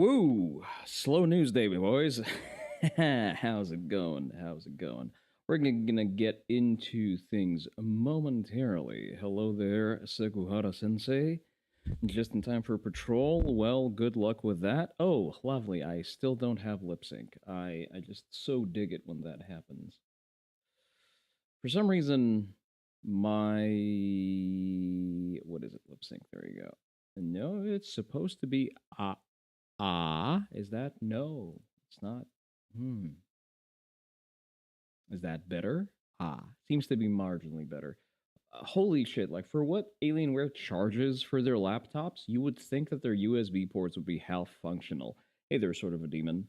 Woo! Slow news day, boys. How's it going? How's it going? We're gonna get into things momentarily. Hello there, Sekuhara Sensei. Just in time for patrol. Well, good luck with that. Oh, lovely. I still don't have lip sync. I just so dig it when that happens. For some reason, my what is it? Lip sync. There you go. No, it's supposed to be is that? No, it's not. Is that better? Seems to be marginally better. Holy shit, like for what Alienware charges for their laptops, you would think that their USB ports would be half functional. Hey, they're sort of a demon.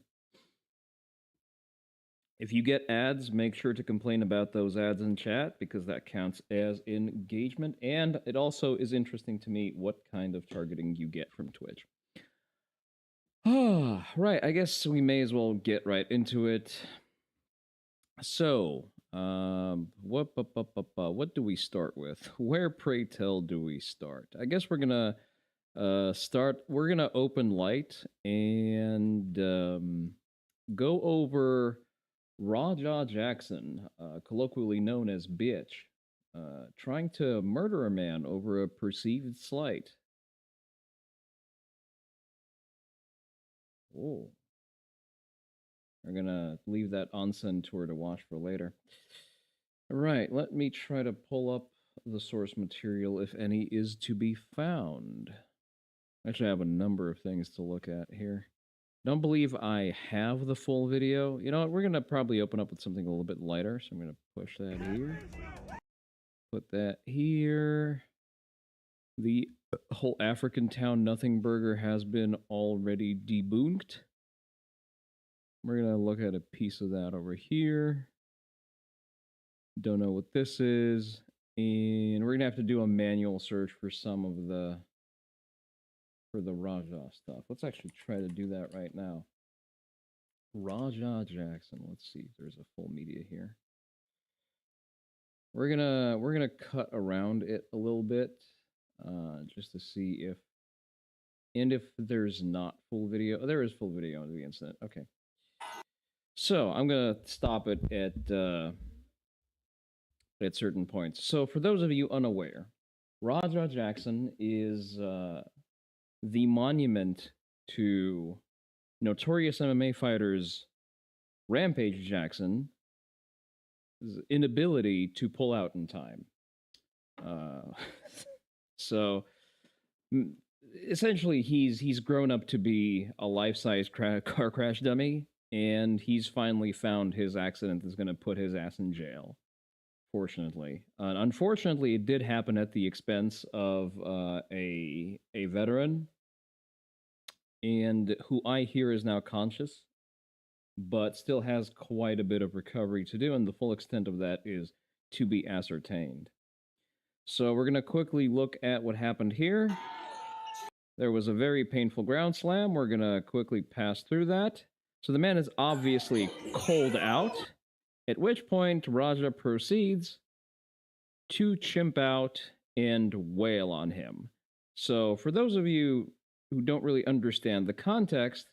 If you get ads, make sure to complain about those ads in chat because that counts as engagement. And it also is interesting to me what kind of targeting you get from Twitch. Right, I guess we may as well get right into it. So, what do we start with? Where, pray tell, do we start? I guess we're gonna We're gonna open light and go over Raja Jackson, colloquially known as Bitch, trying to murder a man over a perceived slight. Oh. We're gonna leave that onsen tour to watch for later. All right, let me try to pull up the source material, if any is to be found. Actually, I have a number of things to look at here. Don't believe I have the full video. You know what? We're gonna probably open up with something a little bit lighter, so I'm gonna push that here. Put that here. The whole African town nothing burger has been already debunked. We're going to look at a piece of that over here. Don't know what this is. And we're going to have to do a manual search for some of the Raja stuff. Let's actually try to do that right now. Raja Jackson. Let's see if there's a full media here. We're gonna cut around it a little bit, just to see if there's not full video. Oh, there is full video of the incident. Okay. So I'm gonna stop it at certain points. So for those of you unaware, Raja Jackson is the monument to notorious MMA fighters Rampage Jackson's inability to pull out in time. So essentially, he's grown up to be a life-size car crash dummy. And he's finally found his accident that's going to put his ass in jail, fortunately. Unfortunately, it did happen at the expense of a veteran, and who I hear is now conscious, but still has quite a bit of recovery to do, and the full extent of that is to be ascertained. So we're going to quickly look at what happened here. There was a very painful ground slam. We're going to quickly pass through that. So the man is obviously cold out, at which point Raja proceeds to chimp out and wail on him. So for those of you who don't really understand the context,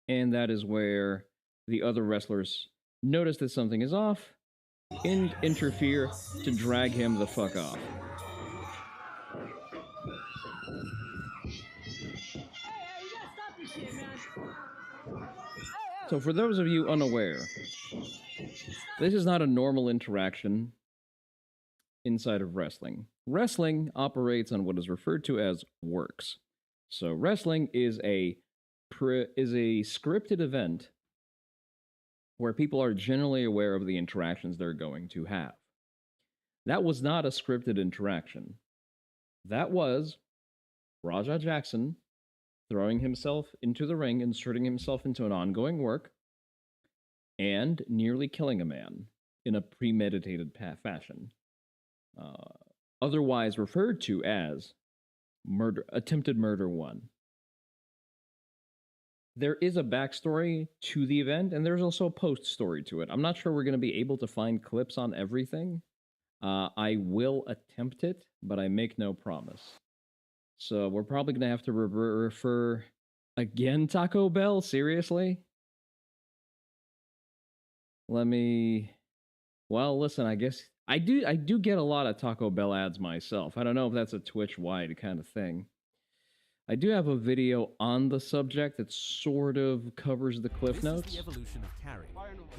and that is where the other wrestlers notice that something is off and interfere to drag him the fuck off. So for those of you unaware, this is not a normal interaction inside of wrestling. Wrestling operates on what is referred to as works. So wrestling is a scripted event where people are generally aware of the interactions they're going to have. That was not a scripted interaction. That was Raja Jackson throwing himself into the ring, inserting himself into an ongoing work, and nearly killing a man in a premeditated fashion. Otherwise referred to as attempted murder 1. There is a backstory to the event, and there's also a post story to it. I'm not sure we're going to be able to find clips on everything. I will attempt it, but I make no promise. So we're probably going to have to refer Again, Taco Bell? Seriously? Let me... Well, listen, I guess... I do get a lot of Taco Bell ads myself. I don't know if that's a Twitch-wide kind of thing. I do have a video on the subject that sort of covers the cliff notes. This is the evolution of carry,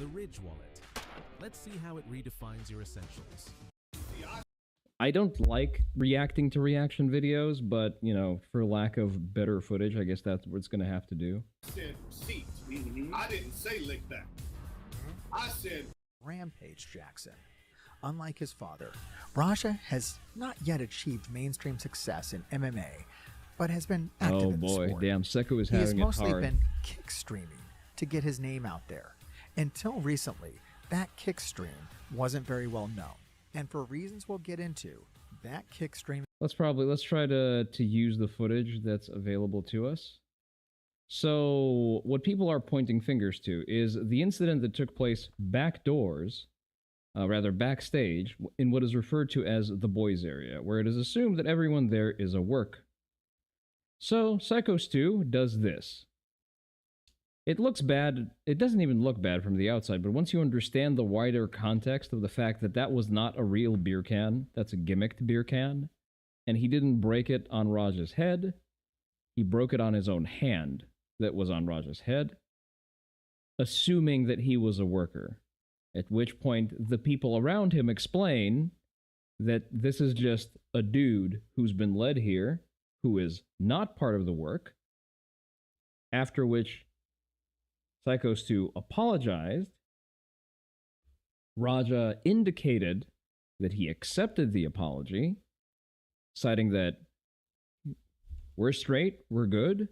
the Ridge wallet. Let's see how it redefines your essentials. I don't like reacting to reaction videos, but, you know, for lack of better footage, I guess that's what it's going to have to do. Said seat. I didn't say lick that. I said Rampage Jackson. Unlike his father, Raja has not yet achieved mainstream success in MMA, but has been active in the sport. Damn, Seko is having it hard. He has mostly been kick streaming to get his name out there. Until recently, that kick stream wasn't very well known. And for reasons we'll get into, that kick stream... Let's try to use the footage that's available to us. So, what people are pointing fingers to is the incident that took place backstage, in what is referred to as the boys area, where it is assumed that everyone there is a work. So, Psycho Stu does this. It looks bad. It doesn't even look bad from the outside, but once you understand the wider context of the fact that that was not a real beer can, that's a gimmicked beer can, and he didn't break it on Raj's head, he broke it on his own hand that was on Raj's head, assuming that he was a worker. At which point, the people around him explain that this is just a dude who's been led here, who is not part of the work, after which Psycho Stu apologized. Raja indicated that he accepted the apology, citing that we're straight, we're good.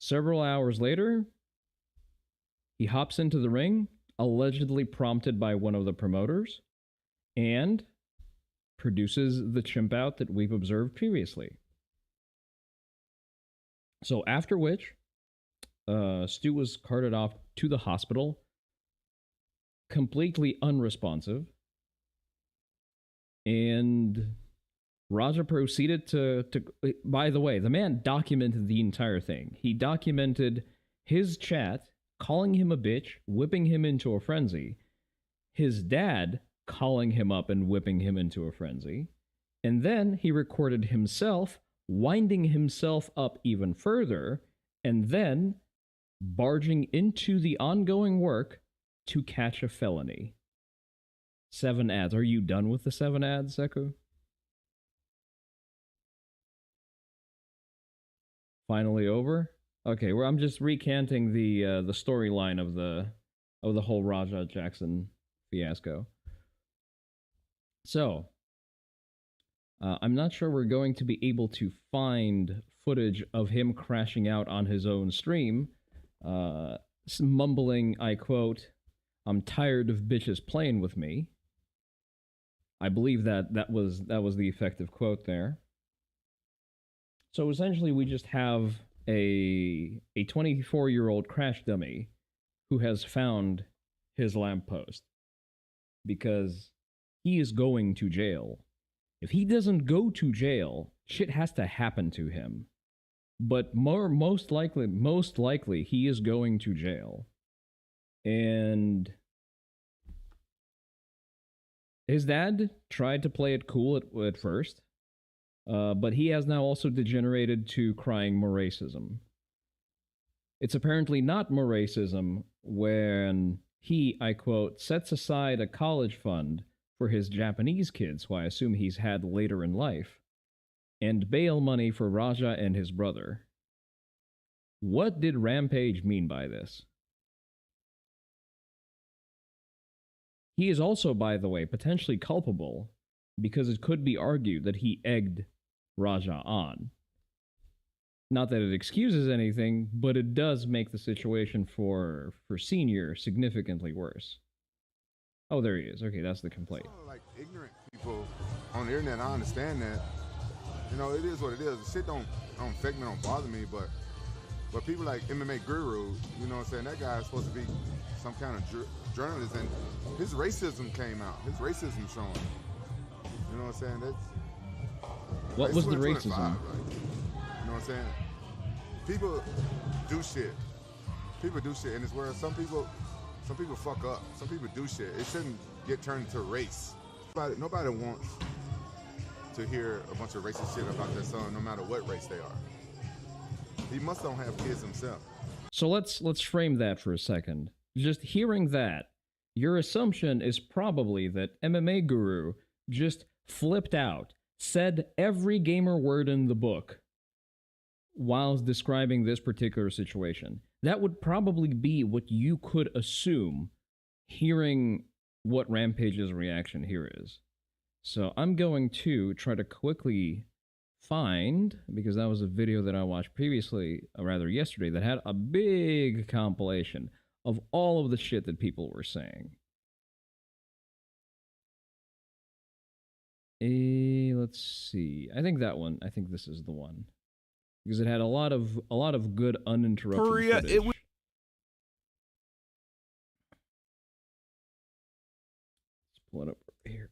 Several hours later, he hops into the ring, allegedly prompted by one of the promoters, and produces the chimp out that we've observed previously. So after which, Stu was carted off to the hospital, completely unresponsive, and Raja proceeded to... By the way, the man documented the entire thing. He documented his chat, calling him a bitch, whipping him into a frenzy, his dad calling him up and whipping him into a frenzy, and then he recorded himself winding himself up even further, and then barging into the ongoing work to catch a felony. 7 ads. Are you done with the 7 ads, Seku? Finally over? Okay, well, I'm just recanting the storyline of the whole Raja Jackson fiasco. So, I'm not sure we're going to be able to find footage of him crashing out on his own stream, mumbling, I quote, "I'm tired of bitches playing with me." I believe that was the effective quote there. So essentially, we just have a 24-year-old crash dummy who has found his lamppost because he is going to jail. If he doesn't go to jail, shit has to happen to him. But most likely, he is going to jail. And his dad tried to play it cool at first. But he has now also degenerated to crying more racism. It's apparently not more racism when he, I quote, sets aside a college fund for his Japanese kids, who I assume he's had later in life, and bail money for Raja and his brother. What did Rampage mean by this? He is also, by the way, potentially culpable because it could be argued that he egged Raja on. Not that it excuses anything, but it does make the situation for Senior significantly worse. Oh, there he is. Okay, that's the complaint. Like ignorant people on the internet, I understand that. You know, it is what it is. The shit don't affect me, don't bother me, but people like MMA Guru, you know what I'm saying, that guy is supposed to be some kind of journalist, and his racism came out. His racism showing. You know what I'm saying? That's... What was the racism? Right? You know what I'm saying? people do shit. People do shit in this world. Some people fuck up. Some people do shit. It shouldn't get turned into a race. Nobody wants to hear a bunch of racist shit about their son, no matter what race they are. He must don't have kids himself. So let's frame that for a second. Just hearing that, your assumption is probably that MMA Guru just flipped out, said every gamer word in the book while describing this particular situation. That would probably be what you could assume hearing what Rampage's reaction here is. So I'm going to try to quickly find, because that was a video that I watched previously, or rather yesterday, that had a big compilation of all of the shit that people were saying. Let's see. I think that one. I think this is the one. Because it had a lot of good uninterrupted Korea, footage. Let's pull it up right here.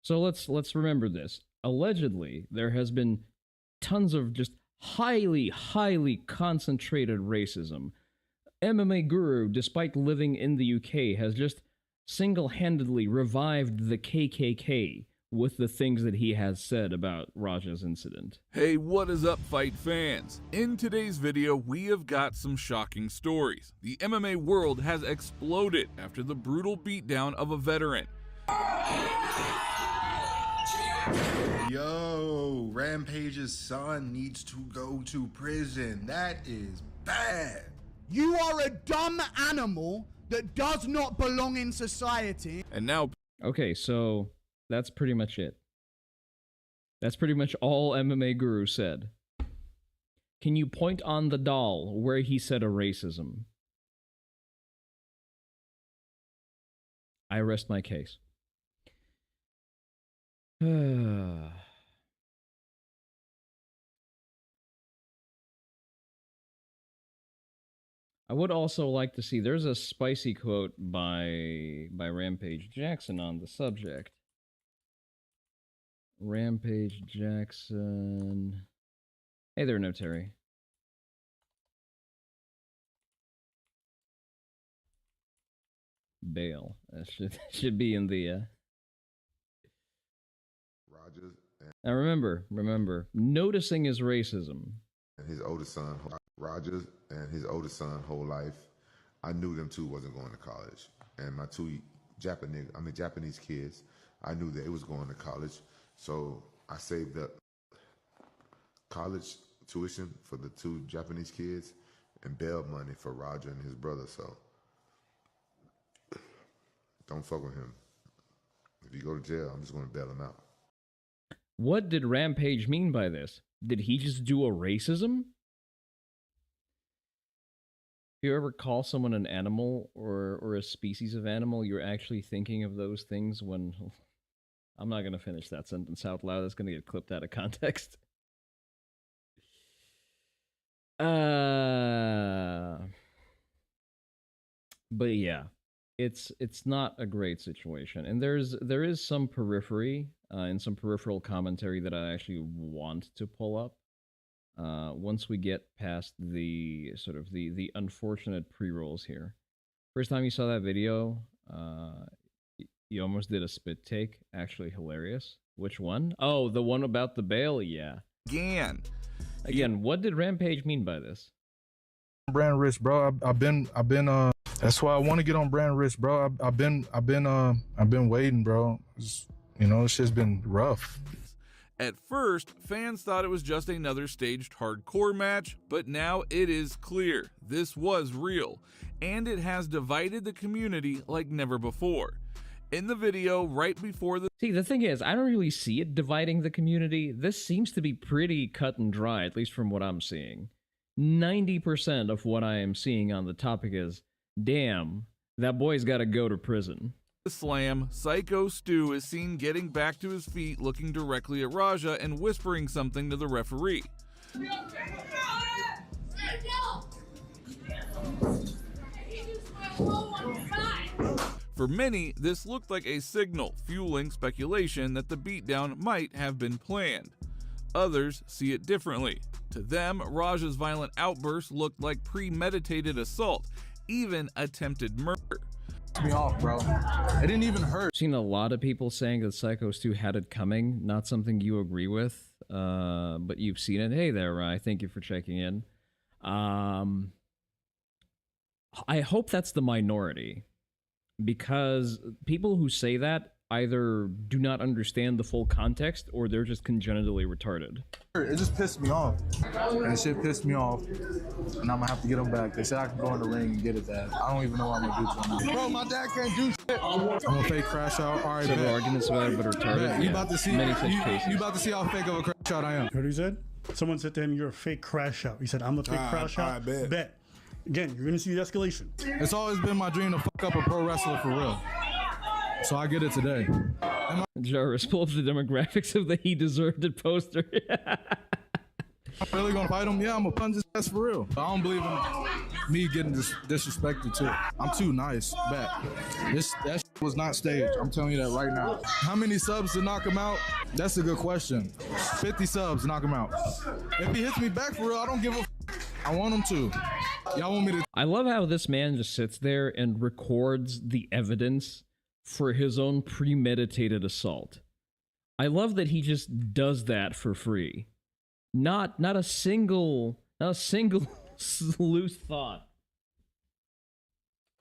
So let's remember this. Allegedly, there has been tons of just highly concentrated racism. MMA Guru, despite living in the UK, has just single-handedly revived the KKK with the things that he has said about Raja's incident. Hey, what is up, fight fans? In today's video, we have got some shocking stories. The MMA world has exploded after the brutal beatdown of a veteran. Yo, Rampage's son needs to go to prison. That is bad. You are a dumb animal that does not belong in society. And now... Okay, so that's pretty much it. That's pretty much all MMA Guru said. Can you point on the doll where he said a racism? I rest my case. I would also like to see, there's a spicy quote by Rampage Jackson on the subject. Rampage Jackson. Hey there, No Terry. Bail. That should be in the Rogers Now remember, noticing is racism. and his oldest son, Rogers and his oldest son, whole life, I knew them two wasn't going to college. And my two Japanese kids, I knew that it was going to college. So I saved up college tuition for the two Japanese kids and bail money for Roger and his brother. So don't fuck with him. If you go to jail, I'm just going to bail him out. What did Rampage mean by this? Did he just do a racism? If you ever call someone an animal or a species of animal, you're actually thinking of those things when... I'm not going to finish that sentence out loud. That's going to get clipped out of context. But yeah, it's not a great situation. And there is some periphery and some peripheral commentary that I actually want to pull up. Once we get past the sort of the unfortunate pre-rolls here. First time you saw that video, you almost did a spit take. Actually hilarious. Which one? Oh, the one about the bail? Yeah. Again, what did Rampage mean by this? Brand Rich, bro. I've been that's why I want to get on Brand Rich, bro. I've been waiting, bro. It's just been rough. At first, fans thought it was just another staged hardcore match, but now it is clear this was real, and it has divided the community like never before. In the video, right before the... See, the thing is, I don't really see it dividing the community. This seems to be pretty cut and dry, at least from what I'm seeing. 90% of what I am seeing on the topic is, damn, that boy's gotta go to prison. slam, Psycho Stu is seen getting back to his feet, looking directly at Raja and whispering something to the referee. For many, this looked like a signal, fueling speculation that the beatdown might have been planned. Others see it differently. To them, Raja's violent outburst looked like premeditated assault, even attempted murder. Me off, bro. It didn't even hurt. I've seen a lot of people saying that Psycho Stu had it coming. Not something you agree with, but you've seen it. Hey there, Rye. Thank you for checking in. I hope that's the minority, because people who say that either do not understand the full context or they're just congenitally retarded. It just pissed me off. And the shit pissed me off. And I'm gonna have to get them back. They said I can go in the ring and get it back. I don't even know what I'm gonna do to them. Bro, my dad can't do shit. I'm gonna fake crash out. All right, Several arguments about it, but retarded. You about to see many such cases. You about to see how fake of a crash out I am. Heard what he said? Someone said to him, "You're a fake crash out." He said, "I'm a fake crash out." Bet. Again, you're gonna see the escalation. It's always been my dream to fuck up a pro wrestler for real. So I get it today. Jarvis, pull up the demographics of the He Deserved It poster. I'm really gonna fight him? Yeah, I'm gonna punch his ass for real. But I don't believe in me getting disrespected too. I'm too nice. Bet. That shit was not staged. I'm telling you that right now. How many subs to knock him out? That's a good question. 50 subs to knock him out. If he hits me back for real, I don't give a I want him to. Y'all want me to? I love how this man just sits there and records the evidence for his own premeditated assault. I love that he just does that for free. Not a single loose thought.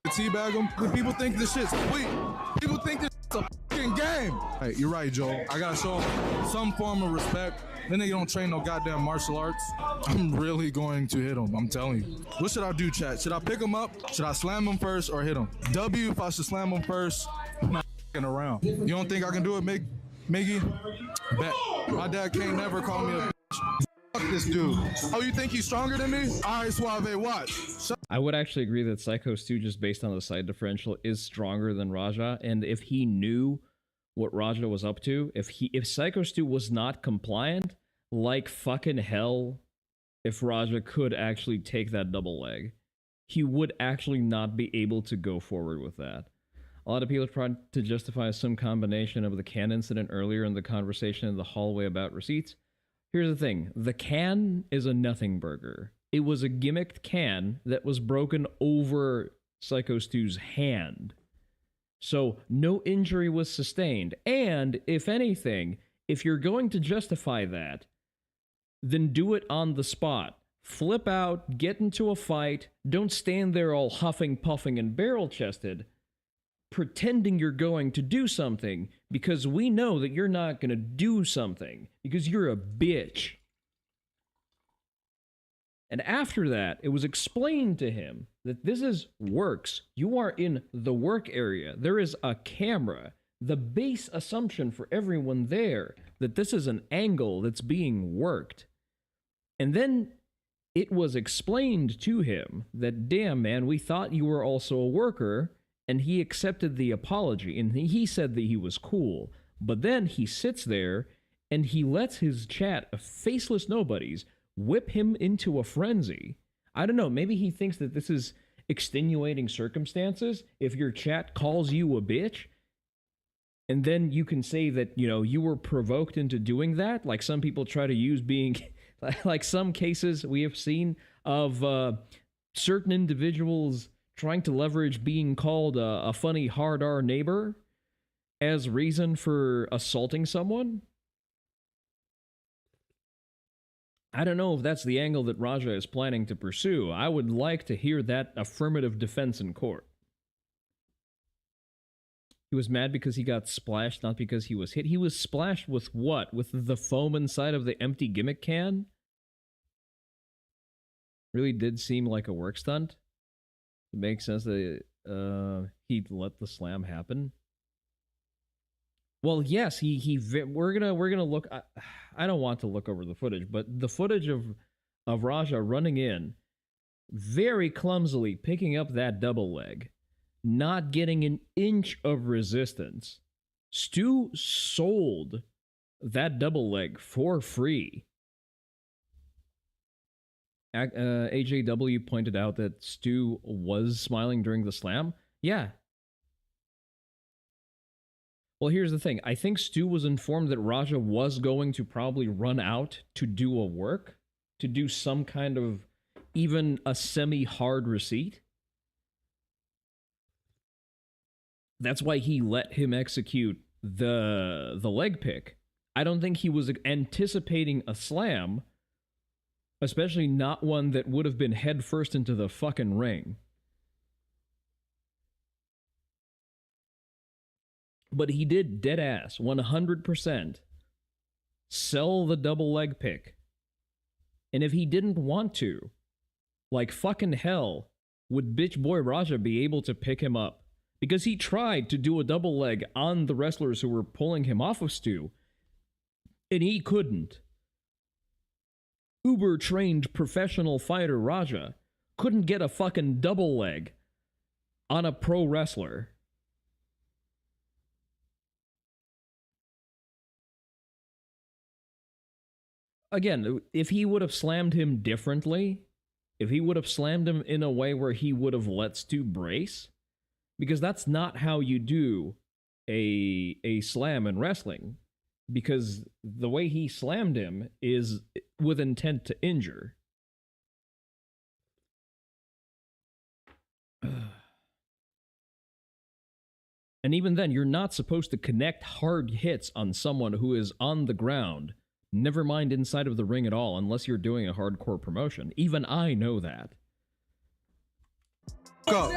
Teabag him. People think this shit's sweet. People think this is a fucking game. Hey, you're right, Joel. I gotta show him some form of respect. Then they don't train no goddamn martial arts. I'm really going to hit him. I'm telling you. What should I do, chat? Should I pick him up? Should I slam him first or hit him? W if I should slam him first. I'm not f***ing around. You don't think I can do it, Miggy? Bet. My dad can't never call me a bitch. Fuck this dude. Oh, you think he's stronger than me? All right, Suave, watch. I would actually agree that Psycho Stu, just based on the side differential, is stronger than Raja. And if he knew what Raja was up to, if Psycho Stu was not compliant, like fucking hell, if Raja could actually take that double leg, he would actually not be able to go forward with that. A lot of people tried to justify some combination of the can incident earlier in the conversation in the hallway about receipts. Here's the thing. The can is a nothing burger. It was a gimmicked can that was broken over Psycho Stu's hand. So no injury was sustained. And if anything, if you're going to justify that, then do it on the spot. Flip out, get into a fight, don't stand there all huffing, puffing, and barrel-chested, pretending you're going to do something, because we know that you're not going to do something, because you're a bitch. And after that, it was explained to him that this is works. You are in the work area. There is a camera. The base assumption for everyone there that this is an angle that's being worked. And then it was explained to him that, damn, man, we thought you were also a worker, and he accepted the apology, and he said that he was cool. But then he sits there, and he lets his chat of faceless nobodies whip him into a frenzy. I don't know, maybe he thinks that this is extenuating circumstances. If your chat calls you a bitch, and then you can say that, you know, you were provoked into doing that, like some people try to use being... like some cases we have seen of certain individuals trying to leverage being called a funny hard R neighbor as reason for assaulting someone. I don't know if that's the angle that Raja is planning to pursue. I would like to hear that affirmative defense in court. He was mad because he got splashed, not because he was hit. He was splashed with what? With the foam inside of the empty gimmick can? Really did seem like a work stunt. It makes sense that he'd let the slam happen. Well, yes, we're gonna look. I don't want to look over the footage, but the footage of Raja running in, very clumsily picking up that double leg, not getting an inch of resistance. Stu sold that double leg for free. AJW pointed out that Stu was smiling during the slam. Yeah. Well, here's the thing. I think Stu was informed that Raja was going to probably run out to do a work, to do some kind of even a semi-hard receipt. That's why he let him execute the leg pick. I don't think he was anticipating a slam, especially not one that would have been head first into the fucking ring. But he did dead ass 100% sell the double leg pick. And if he didn't want to, like fucking hell, would bitch boy Raja be able to pick him up? Because he tried to do a double leg on the wrestlers who were pulling him off of Stu, and he couldn't. Uber-trained professional fighter Raja couldn't get a fucking double leg on a pro wrestler. Again, if he would have slammed him differently, if he would have slammed him in a way where he would have let Stu brace, because that's not how you do a slam in wrestling, because the way he slammed him is with intent to injure. And even then, you're not supposed to connect hard hits on someone who is on the ground, never mind inside of the ring at all, unless you're doing a hardcore promotion. Even I know that. Go.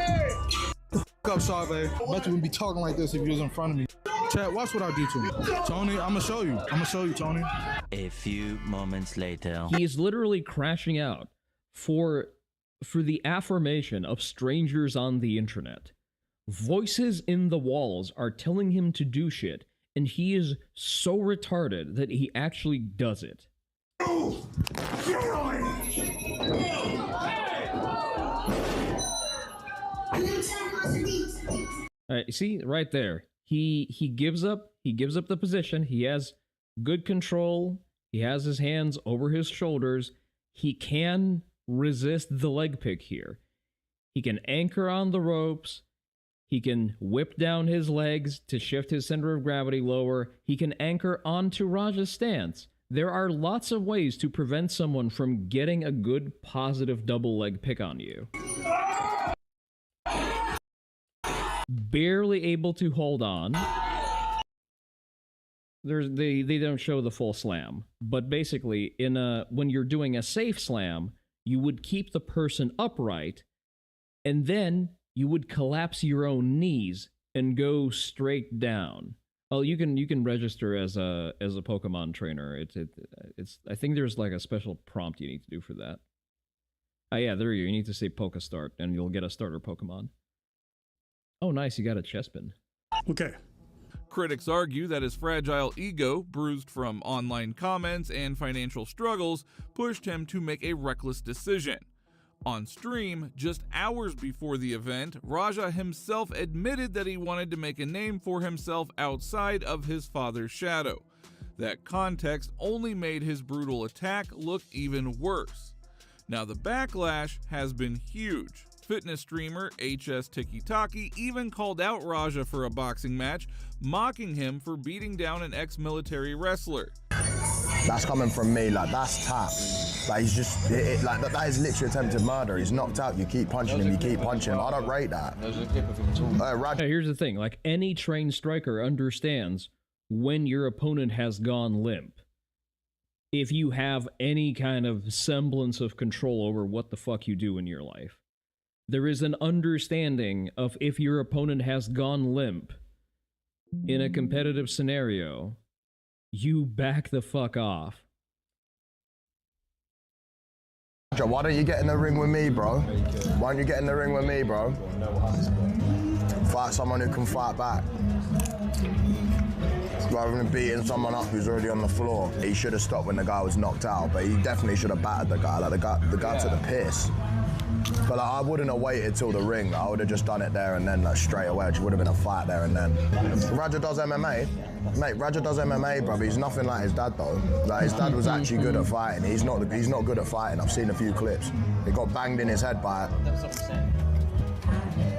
Up, Save. I bet you wouldn't be talking like this if you was in front of me. Chat, watch what I do to him. Tony, I'm gonna show you. I'm gonna show you, Tony. A few moments later. He is literally crashing out for the affirmation of strangers on the internet. Voices in the walls are telling him to do shit, and he is so retarded that he actually does it. All right, you see right there. He gives up the position. He has good control. He has his hands over his shoulders. He can resist the leg pick here. He can anchor on the ropes. He can whip down his legs to shift his center of gravity lower. He can anchor onto Raja's stance. There are lots of ways to prevent someone from getting a good, positive double leg pick on you. Barely able to hold on. They don't show the full slam, but basically, when you're doing a safe slam, you would keep the person upright, and then you would collapse your own knees and go straight down. Well, you can register as a Pokemon trainer. It's I think there's like a special prompt you need to do for that. Yeah, there you go. You need to say Pokestart, and you'll get a starter Pokemon. Oh, nice, you got a Chespin. Okay. Critics argue that his fragile ego, bruised from online comments and financial struggles, pushed him to make a reckless decision. On stream, just hours before the event, Raja himself admitted that he wanted to make a name for himself outside of his father's shadow. That context only made his brutal attack look even worse. Now the backlash has been huge. Fitness streamer HS Tiki-Taki even called out Raja for a boxing match, mocking him for beating down an ex-military wrestler. That's coming from me, like, that's tap. Like, he's just, like, that is literally attempted murder. He's knocked out, you keep punching him, you keep punching him. I don't rate that. There's a clip of him talking. Here's the thing, like, any trained striker understands when your opponent has gone limp. If you have any kind of semblance of control over what the fuck you do in your life. There is an understanding of if your opponent has gone limp in a competitive scenario, you back the fuck off. Why don't you get in the ring with me, bro? Why don't you get in the ring with me, bro? Fight someone who can fight back. Rather than beating someone up who's already on the floor. He should have stopped when the guy was knocked out, but he definitely should have battered the guy. Like, the guy took the piss. But like, I wouldn't have waited till the ring. I would have just done it there and then, like, straight away. It would have been a fight there and then. Raja does MMA. Mate, Raja does MMA, brother. He's nothing like his dad, though. Like, his dad was actually good at fighting. He's not good at fighting. I've seen a few clips. He got banged in his head by it.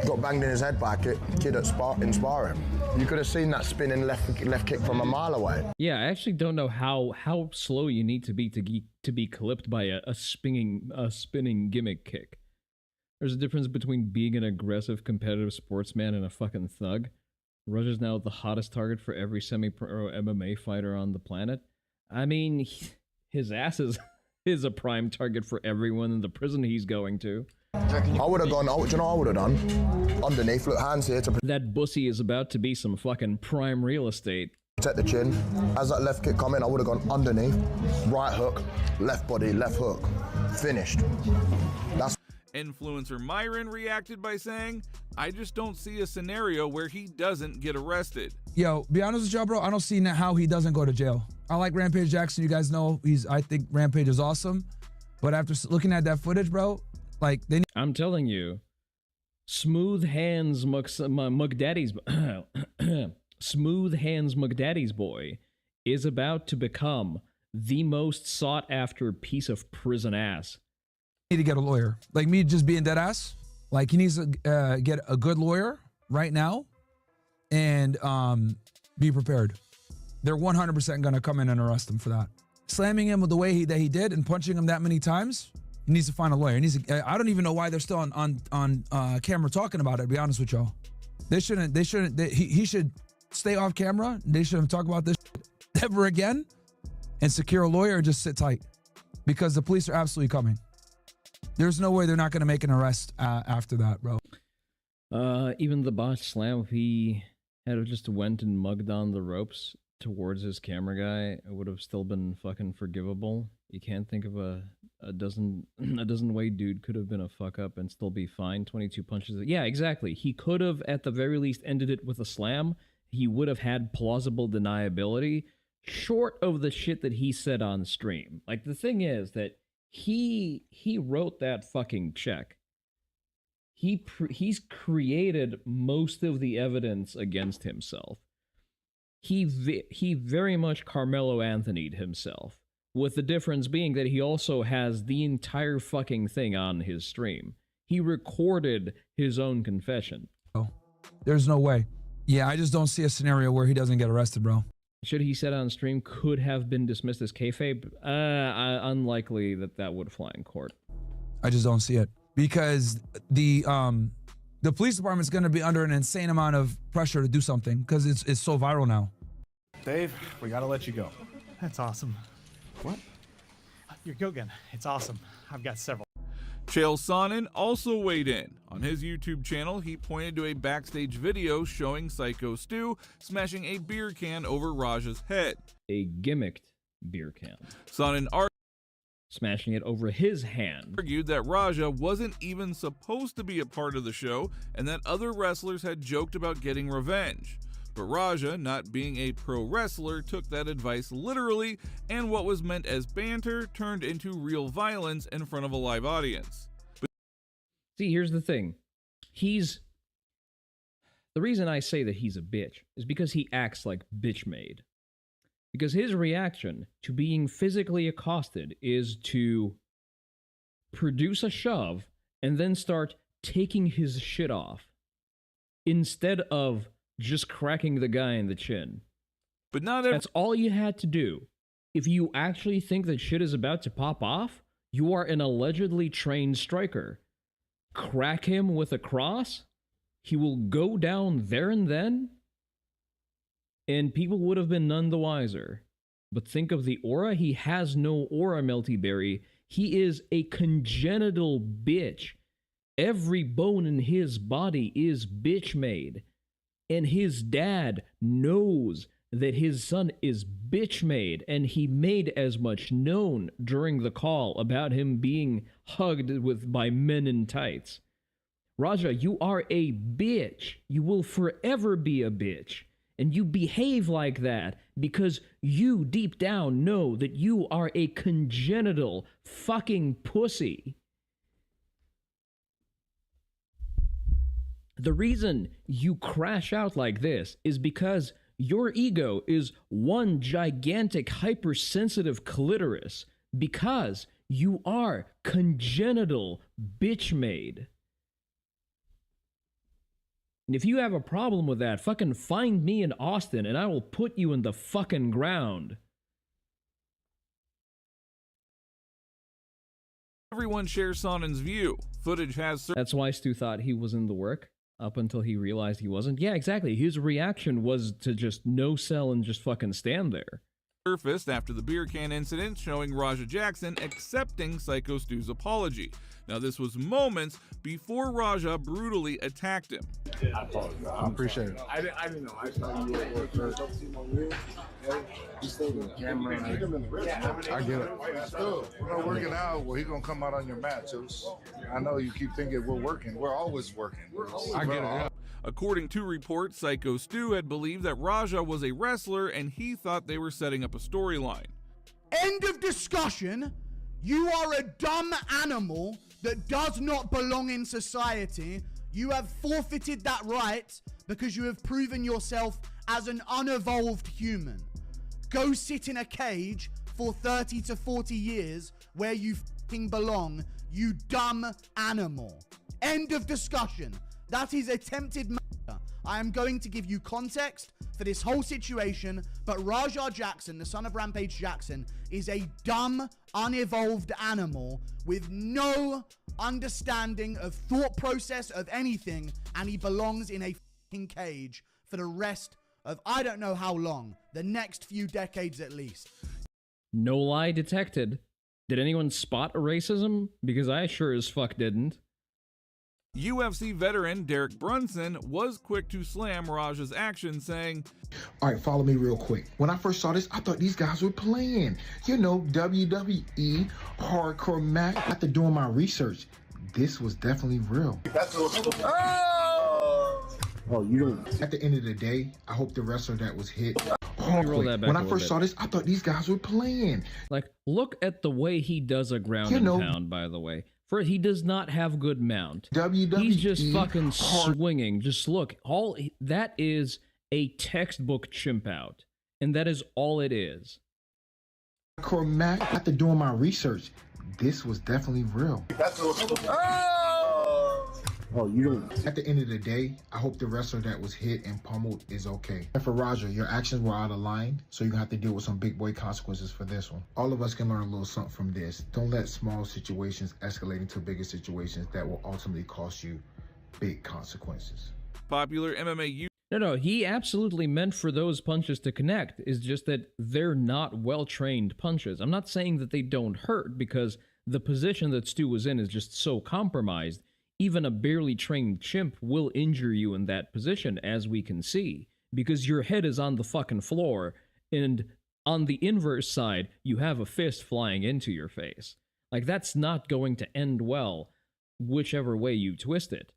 got banged in his head by a kid at sparring. You could have seen that spinning left kick from a mile away. Yeah, I actually don't know how slow you need to be clipped by a spinning gimmick kick. There's a difference between being an aggressive competitive sportsman and a fucking thug. Roger's now the hottest target for every semi-pro MMA fighter on the planet. I mean, his ass is a prime target for everyone in the prison he's going to. I would have gone, do you know what I would have done? Underneath, look, hands here to that bussy is about to be some fucking prime real estate. protect the chin. As that left kick come in, I would have gone underneath, right hook, left body, left hook. Finished. That's Influencer Myron reacted by saying, I just don't see a scenario where he doesn't get arrested. Yo, be honest with y'all, bro, I don't see how he doesn't go to jail. I like Rampage Jackson. You guys know I think Rampage is awesome. But after looking at that footage, bro, like I'm telling you, Smooth Hands McDaddy's Smooth Hands McDaddy's boy is about to become the most sought after piece of prison ass. Need to get a lawyer. Like me just being dead ass. Like he needs to get a good lawyer right now and be prepared. They're 100% going to come in and arrest him for that. Slamming him with the way that he did and punching him that many times, he needs to find a lawyer. He needs to, I don't even know why they're still on camera talking about it, to be honest with y'all. He should stay off camera. They shouldn't talk about this ever again and secure a lawyer and just sit tight because the police are absolutely coming. There's no way they're not going to make an arrest after that, bro. Even the botch slam, if he had just went and mugged on the ropes towards his camera guy, it would have still been fucking forgivable. You can't think of a dozen way dude could have been a fuck up and still be fine. 22 punches. Yeah, exactly. He could have at the very least ended it with a slam. He would have had plausible deniability, short of the shit that he said on stream. Like the thing is that he wrote that fucking check. He's created most of the evidence against himself. He very much Carmelo Anthony'd himself, with the difference being that he also has the entire fucking thing on his stream. He recorded his own confession. Oh, there's no way. Yeah, I just don't see a scenario where he doesn't get arrested, bro. Shit he said on stream could have been dismissed as kayfabe. Unlikely that would fly in court. I just don't see it because the police department's going to be under an insane amount of pressure to do something because it's so viral now. Dave, we got to let you go. That's awesome. What? You're Gilgan. It's awesome. I've got several. Chael Sonnen also weighed in. On his YouTube channel, he pointed to a backstage video showing Psycho Stu smashing a beer can over Raja's head. A gimmicked beer can. Sonnen smashing it over his hand. Argued that Raja wasn't even supposed to be a part of the show and that other wrestlers had joked about getting revenge. But Raja, not being a pro wrestler, took that advice literally, and what was meant as banter turned into real violence in front of a live audience. See, here's the thing. The reason I say that he's a bitch is because he acts like bitch made. Because his reaction to being physically accosted is to produce a shove and then start taking his shit off instead of just cracking the guy in the chin. But that's all you had to do. If you actually think that shit is about to pop off, you are an allegedly trained striker. Crack him with a cross, he will go down there and then, and people would have been none the wiser. But think of the aura. He has no aura, Melty Berry. He is a congenital bitch. Every bone in his body is bitch made. And his dad knows that his son is bitch made, and he made as much known during the call about him being hugged by men in tights. Raja, you are a bitch. You will forever be a bitch. And you behave like that because you deep down know that you are a congenital fucking pussy. The reason you crash out like this is because your ego is one gigantic hypersensitive clitoris because you are congenital bitch made. And if you have a problem with that, fucking find me in Austin and I will put you in the fucking ground. Everyone shares Sonnen's view. Footage has That's why Stu thought he was in the work up until he realized he wasn't. Yeah, exactly. His reaction was to just no sell and just fucking stand there. Surfaced after the beer can incident, showing Raja Jackson accepting Psycho Stu's apology. Now, this was moments before Raja brutally attacked him. I appreciate it. I didn't know. I saw you at work first. You stayed in the camera. I get it. We're working out. Well, he's gonna come out on your matches. I know you keep thinking we're working. We're always working. I get it. Yeah. According to reports, Psycho Stu had believed that Raja was a wrestler and he thought they were setting up a storyline. End of discussion. You are a dumb animal that does not belong in society. You have forfeited that right because you have proven yourself as an unevolved human. Go sit in a cage for 30 to 40 years where you f***ing belong, you dumb animal. End of discussion. That is attempted murder. I am going to give you context for this whole situation, but Raja Jackson, the son of Rampage Jackson, is a dumb, unevolved animal with no understanding of thought process of anything, and he belongs in a f***ing cage for the rest of I don't know how long, the next few decades at least. No lie detected. Did anyone spot a racism? Because I sure as fuck didn't. UFC veteran Derek Brunson was quick to slam Raja's action, saying, "All right, follow me real quick. When I first saw this, I thought these guys were playing. You know, WWE, hardcore match. After doing my research, this was definitely real." Oh, you don't. At the end of the day, I hope the wrestler that was hit. When I first saw this, I thought these guys were playing. Like, look at the way he does a ground and pound, by the way. For he does not have good mount. He's just fucking swinging. Just look, that is a textbook chimp out, and that is all it is. After doing my research, this was definitely real. Oh, you don't. At the end of the day, I hope the wrestler that was hit and pummeled is okay. And for Raja, your actions were out of line, so you're gonna have to deal with some big boy consequences for this one. All of us can learn a little something from this. Don't let small situations escalate into bigger situations that will ultimately cost you big consequences. Popular MMA No, he absolutely meant for those punches to connect. It's just that they're not well-trained punches. I'm not saying that they don't hurt, because the position that Stu was in is just so compromised. Even a barely trained chimp will injure you in that position, as we can see, because your head is on the fucking floor, and on the inverse side, you have a fist flying into your face. Like, that's not going to end well, whichever way you twist it.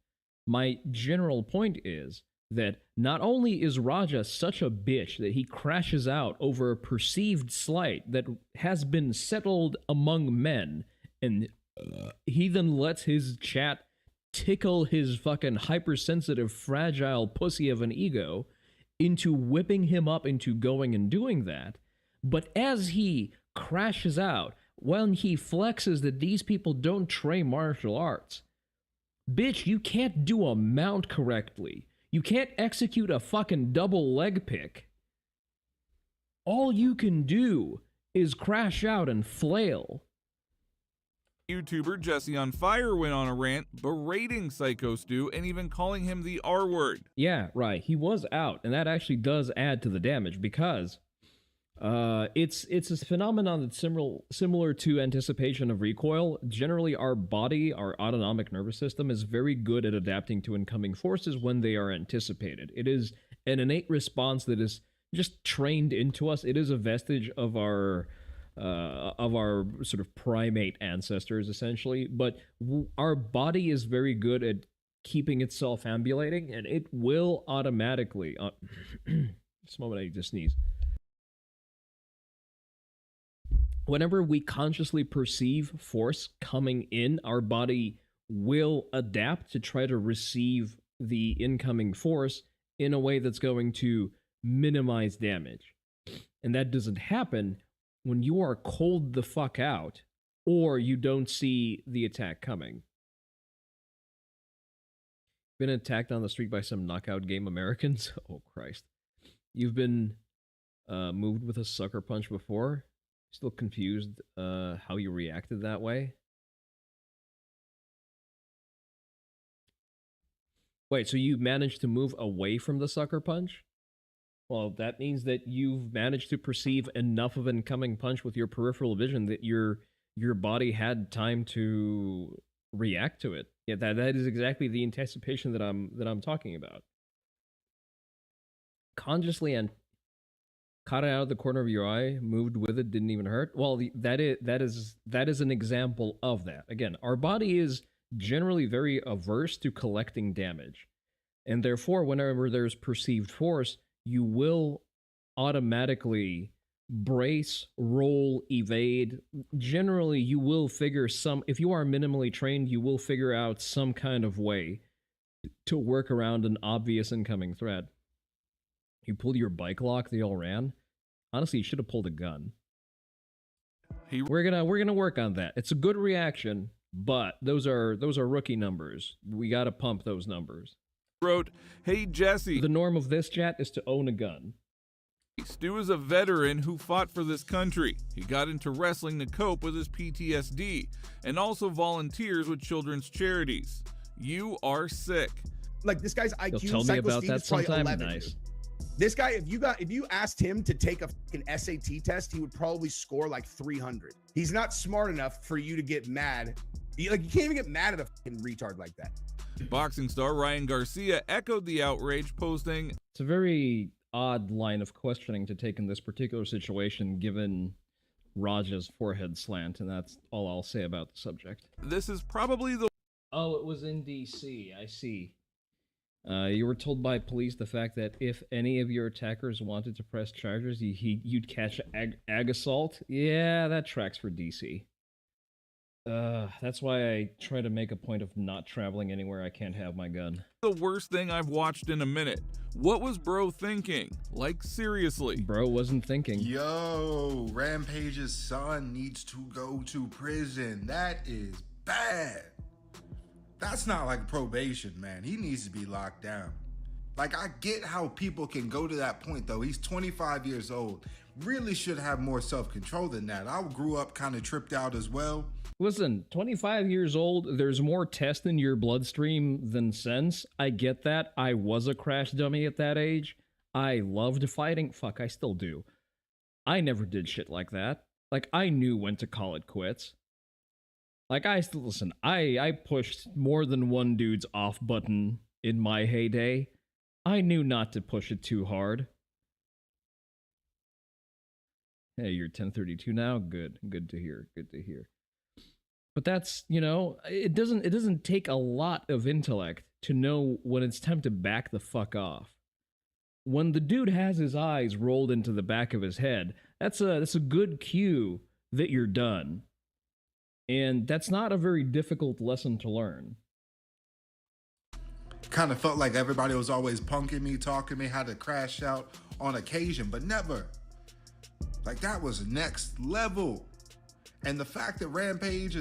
My general point is that not only is Raja such a bitch that he crashes out over a perceived slight that has been settled among men, and he then lets his chat tickle his fucking hypersensitive, fragile pussy of an ego into whipping him up into going and doing that. But as he crashes out, when he flexes that these people don't train martial arts, bitch, you can't do a mount correctly. You can't execute a fucking double leg pick. All you can do is crash out and flail. YouTuber Jesse on Fire went on a rant berating Psycho Stu and even calling him the R word. Yeah, right. He was out, and that actually does add to the damage, because it's a phenomenon that's similar to anticipation of recoil. Generally, our body, our autonomic nervous system, is very good at adapting to incoming forces when they are anticipated. It is an innate response that is just trained into us. It is a vestige of our sort of primate ancestors, essentially, but our body is very good at keeping itself ambulating, and it will automatically just a moment, I need to sneeze. Whenever we consciously perceive force coming in, our body will adapt to try to receive the incoming force in a way that's going to minimize damage. And that doesn't happen when you are cold the fuck out, or you don't see the attack coming. Been attacked on the street by some knockout game Americans? Oh, Christ. You've been moved with a sucker punch before? Still confused how you reacted that way? Wait, so you managed to move away from the sucker punch? Well, that means that you've managed to perceive enough of an incoming punch with your peripheral vision that your body had time to react to it. Yeah, that is exactly the anticipation that I'm talking about. Consciously and caught it out of the corner of your eye, moved with it, didn't even hurt. Well, that is an example of that. Again, our body is generally very averse to collecting damage, and therefore, whenever there's perceived force, you will automatically brace, roll, evade. Generally, you will figure if you are minimally trained, you will figure out some kind of way to work around an obvious incoming threat. You pulled your bike lock, they all ran. Honestly, you should have pulled a gun. We're gonna work on that. It's a good reaction, but those are rookie numbers. We gotta pump those numbers. Wrote, "Hey Jesse, the norm of this chat is to own a gun." Stu is a veteran who fought for this country. He got into wrestling to cope with his PTSD and also volunteers with children's charities. You are sick. Like, this guy's IQ, You'll tell me about that sometime. Nice. Dude. This guy, if you asked him to take a fucking SAT test, he would probably score like 300. He's not smart enough for you to get mad. You can't even get mad at a fucking retard like that. Boxing star Ryan Garcia echoed the outrage, posting, "It's a very odd line of questioning to take in this particular situation, given Raja's forehead slant, and that's all I'll say about the subject." This is probably the... Oh, it was in DC. I see. You were told by police the fact that if any of your attackers wanted to press charges, you'd catch ag assault. Yeah, that tracks for DC. That's why I try to make a point of not traveling anywhere I can't have my gun. The worst thing I've watched in a minute. What was bro thinking? Like, seriously. Bro wasn't thinking. Yo, Rampage's son needs to go to prison. That is bad. That's not like probation, man. He needs to be locked down. Like, I get how people can go to that point, though. He's 25 years old. Really should have more self-control than that. I grew up kind of tripped out as well. Listen, 25 years old, there's more test in your bloodstream than sense. I get that. I was a crash dummy at that age. I loved fighting. Fuck, I still do. I never did shit like that. Like, I knew when to call it quits. Like, listen, I pushed more than one dude's off button in my heyday. I knew not to push it too hard. Hey, you're 1032 now? Good. Good to hear. Good to hear. But that's, it doesn't take a lot of intellect to know when it's time to back the fuck off. When the dude has his eyes rolled into the back of his head, that's a good cue that you're done. And that's not a very difficult lesson to learn. Kind of felt like everybody was always punking me, talking me how to crash out on occasion, but never. Like, that was next level. And the fact that Rampage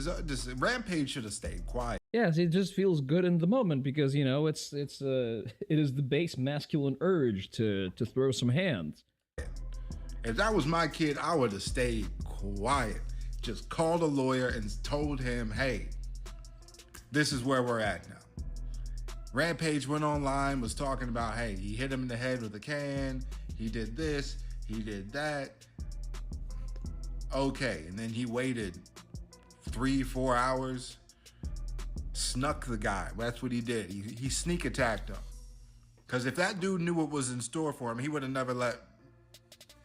should have stayed quiet. Yes, it just feels good in the moment because, it is the base masculine urge to throw some hands. If that was my kid, I would have stayed quiet. Just called a lawyer and told him, hey, this is where we're at now. Rampage went online, was talking about, hey, he hit him in the head with a can, he did this, he did that. Okay, and then he waited 3-4 hours, snuck the guy. That's what he did. He sneak attacked him. Because if that dude knew what was in store for him, he would have never let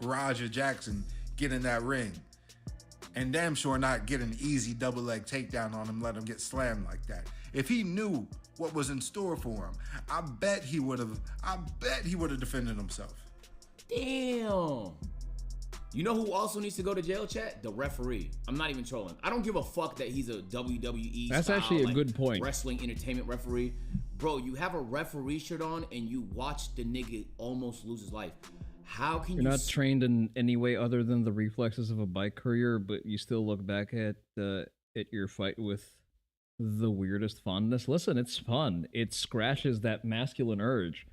Roger Jackson get in that ring. And damn sure not get an easy double leg takedown on him, let him get slammed like that. If he knew what was in store for him, I bet he would have defended himself. Damn. You know who also needs to go to jail, chat? The referee. I'm not even trolling. I don't give a fuck that he's a WWE That's style, actually a good point. Wrestling entertainment referee. Bro, you have a referee shirt on and you watch the nigga almost lose his life. How can You're not trained in any way other than the reflexes of a bike courier, but you still look back at your fight with the weirdest fondness. Listen, it's fun. It scratches that masculine urge.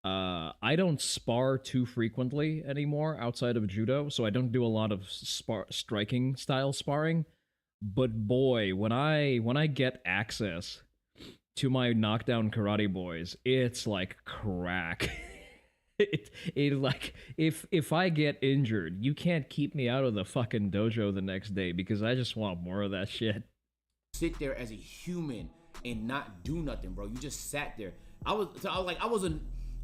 I don't spar too frequently anymore outside of judo, so I don't do a lot of striking style sparring. But boy, when I get access to my knockdown karate boys, it's like crack. it like if I get injured, you can't keep me out of the fucking dojo the next day because I just want more of that shit. Sit there as a human and not do nothing, bro. You just sat there. I was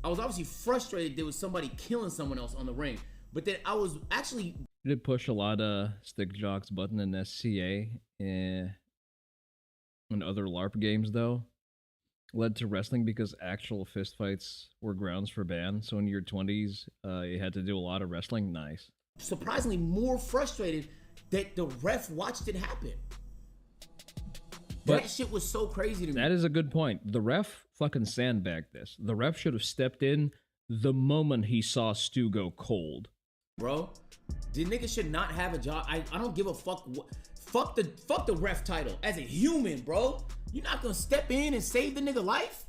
obviously frustrated there was somebody killing someone else on the ring, but then I was actually Did push a lot of stick jocks button in SCA and other LARP games though. Led to wrestling because actual fistfights were grounds for ban. So in your 20s, you had to do a lot of wrestling. Nice. surprisingly more frustrated that the ref watched it happen. But that shit was so crazy to me. That is a good point. The ref fucking sandbagged this. The ref should have stepped in the moment he saw Stu go cold. Bro, the nigga should not have a job. I don't give a fuck. Fuck the ref title. As a human, bro, you're not gonna step in and save the nigga life.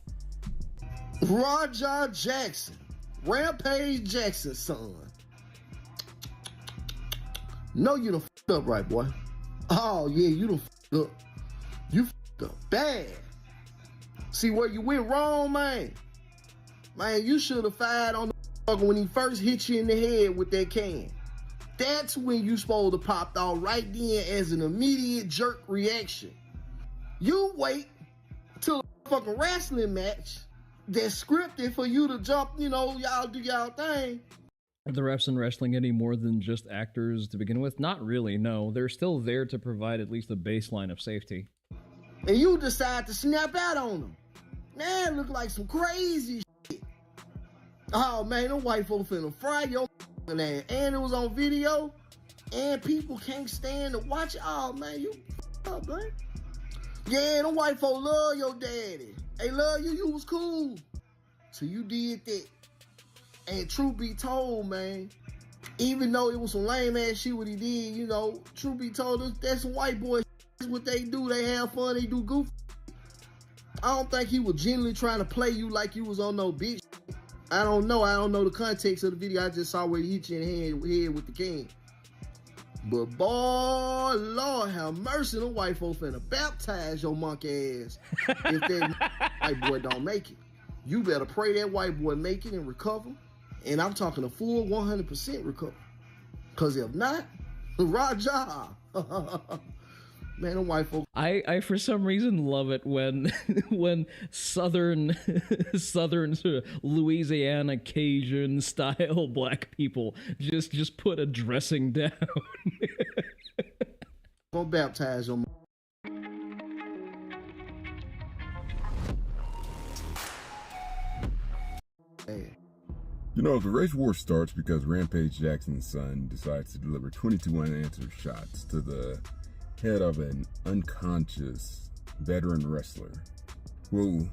Roger Jackson, Rampage Jackson's son. No, you done f***ed up right, boy. Oh yeah, you done f***ed up. You f***ed up bad. See where you went wrong, man. Man, you should have fired on the motherfucker when he first hit you in the head with that can. That's when you supposed to pop out right then as an immediate jerk reaction. You wait till a fucking wrestling match that's scripted for you to jump, you know, y'all do y'all thing. Are the refs in wrestling any more than just actors to begin with? Not really, no. They're still there to provide at least a baseline of safety. And you decide to snap out on them. Man, look like some crazy shit. Oh man, them white folks finna fry your ass. And it was on video. And people can't stand to watch it. Oh man, you up, man. Yeah, them white folks love your daddy. They love you, you was cool. So you did that. And truth be told, man, even though it was some lame ass shit what he did, you know, truth be told, that's some white boy shit. That's what they do. They have fun, they do goofy. I don't think he was genuinely trying to play you like you was on no bitch. I don't know the context of the video. I just saw where he hit you in the head with the can. But boy, Lord have mercy, them white folks finna baptize your monkey ass if that white boy don't make it. You better pray that white boy make it and recover. And I'm talking a full 100% recover. Because if not, Raja. Man, them white folks. I for some reason love it when when southern sort of Louisiana Cajun style black people just put a dressing down. Gonna baptize them. You know, the race war starts because Rampage Jackson's son decides to deliver 22 unanswered shots to the head of an unconscious veteran wrestler who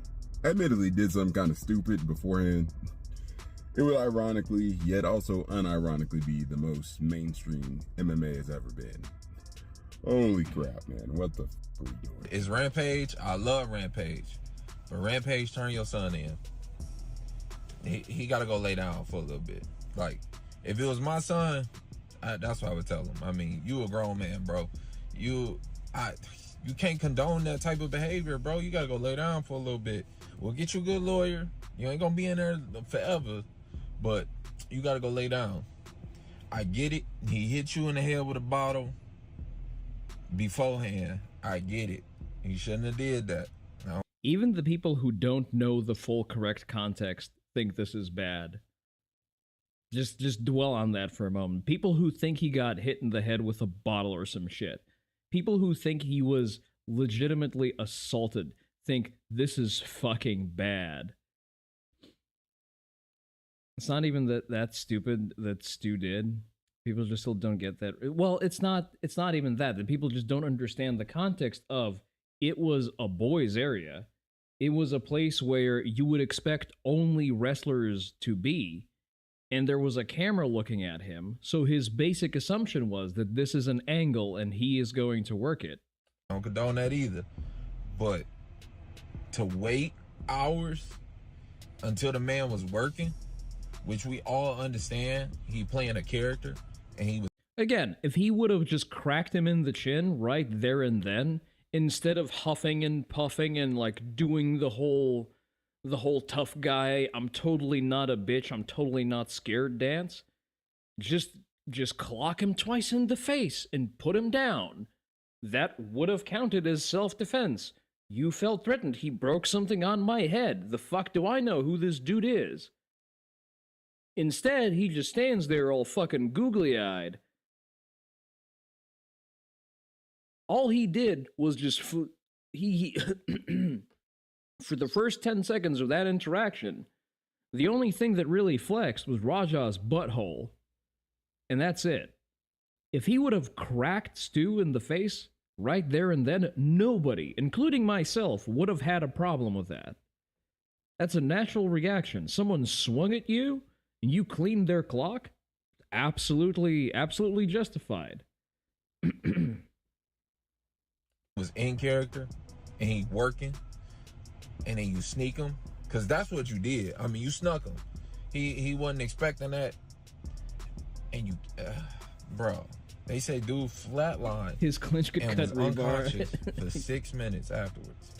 admittedly did something kind of stupid beforehand. It would ironically, yet also unironically, be the most mainstream MMA has ever been. Holy crap, man. What the f are we doing? It's Rampage. I love Rampage. But Rampage, turn your son in. He got to go lay down for a little bit. Like, if it was my son, that's what I would tell him. I mean, you a grown man, bro. You can't condone that type of behavior, bro. You got to go lay down for a little bit. We'll get you a good lawyer. You ain't going to be in there forever, but you got to go lay down. I get it. He hit you in the head with a bottle beforehand. I get it. He shouldn't have did that. No. Even the people who don't know the full correct context think this is bad. Just dwell on that for a moment. People who think he got hit in the head with a bottle or some shit. People who think he was legitimately assaulted think this is fucking bad. It's not even that stupid that Stu did. People just still don't get that. Well, it's not even that. The people just don't understand the context of it was a boys' area. It was a place where you would expect only wrestlers to be, and there was a camera looking at him, so his basic assumption was that this is an angle and he is going to work it. I don't condone that either. But to wait hours until the man was working, which we all understand, he playing a character, and he was. Again, if he would have just cracked him in the chin right there and then, instead of huffing and puffing and like doing the whole tough guy, I'm totally not a bitch, I'm totally not scared dance, just clock him twice in the face and put him down. That would have counted as self-defense. You felt threatened. He broke something on my head. The fuck do I know who this dude is? Instead, he just stands there all fucking googly-eyed. All he did was just he for the first 10 seconds of that interaction, the only thing that really flexed was Raja's butthole. And that's it. If he would have cracked Stu in the face right there and then, nobody, including myself, would have had a problem with that. That's a natural reaction. Someone swung at you and you cleaned their clock? Absolutely justified. Was in character and he working, and then you sneak him, because that's what you did. I mean, you snuck him. He wasn't expecting that, and you bro, they say dude flatlined, his clinch could and cut was rebar unconscious for 6 minutes afterwards.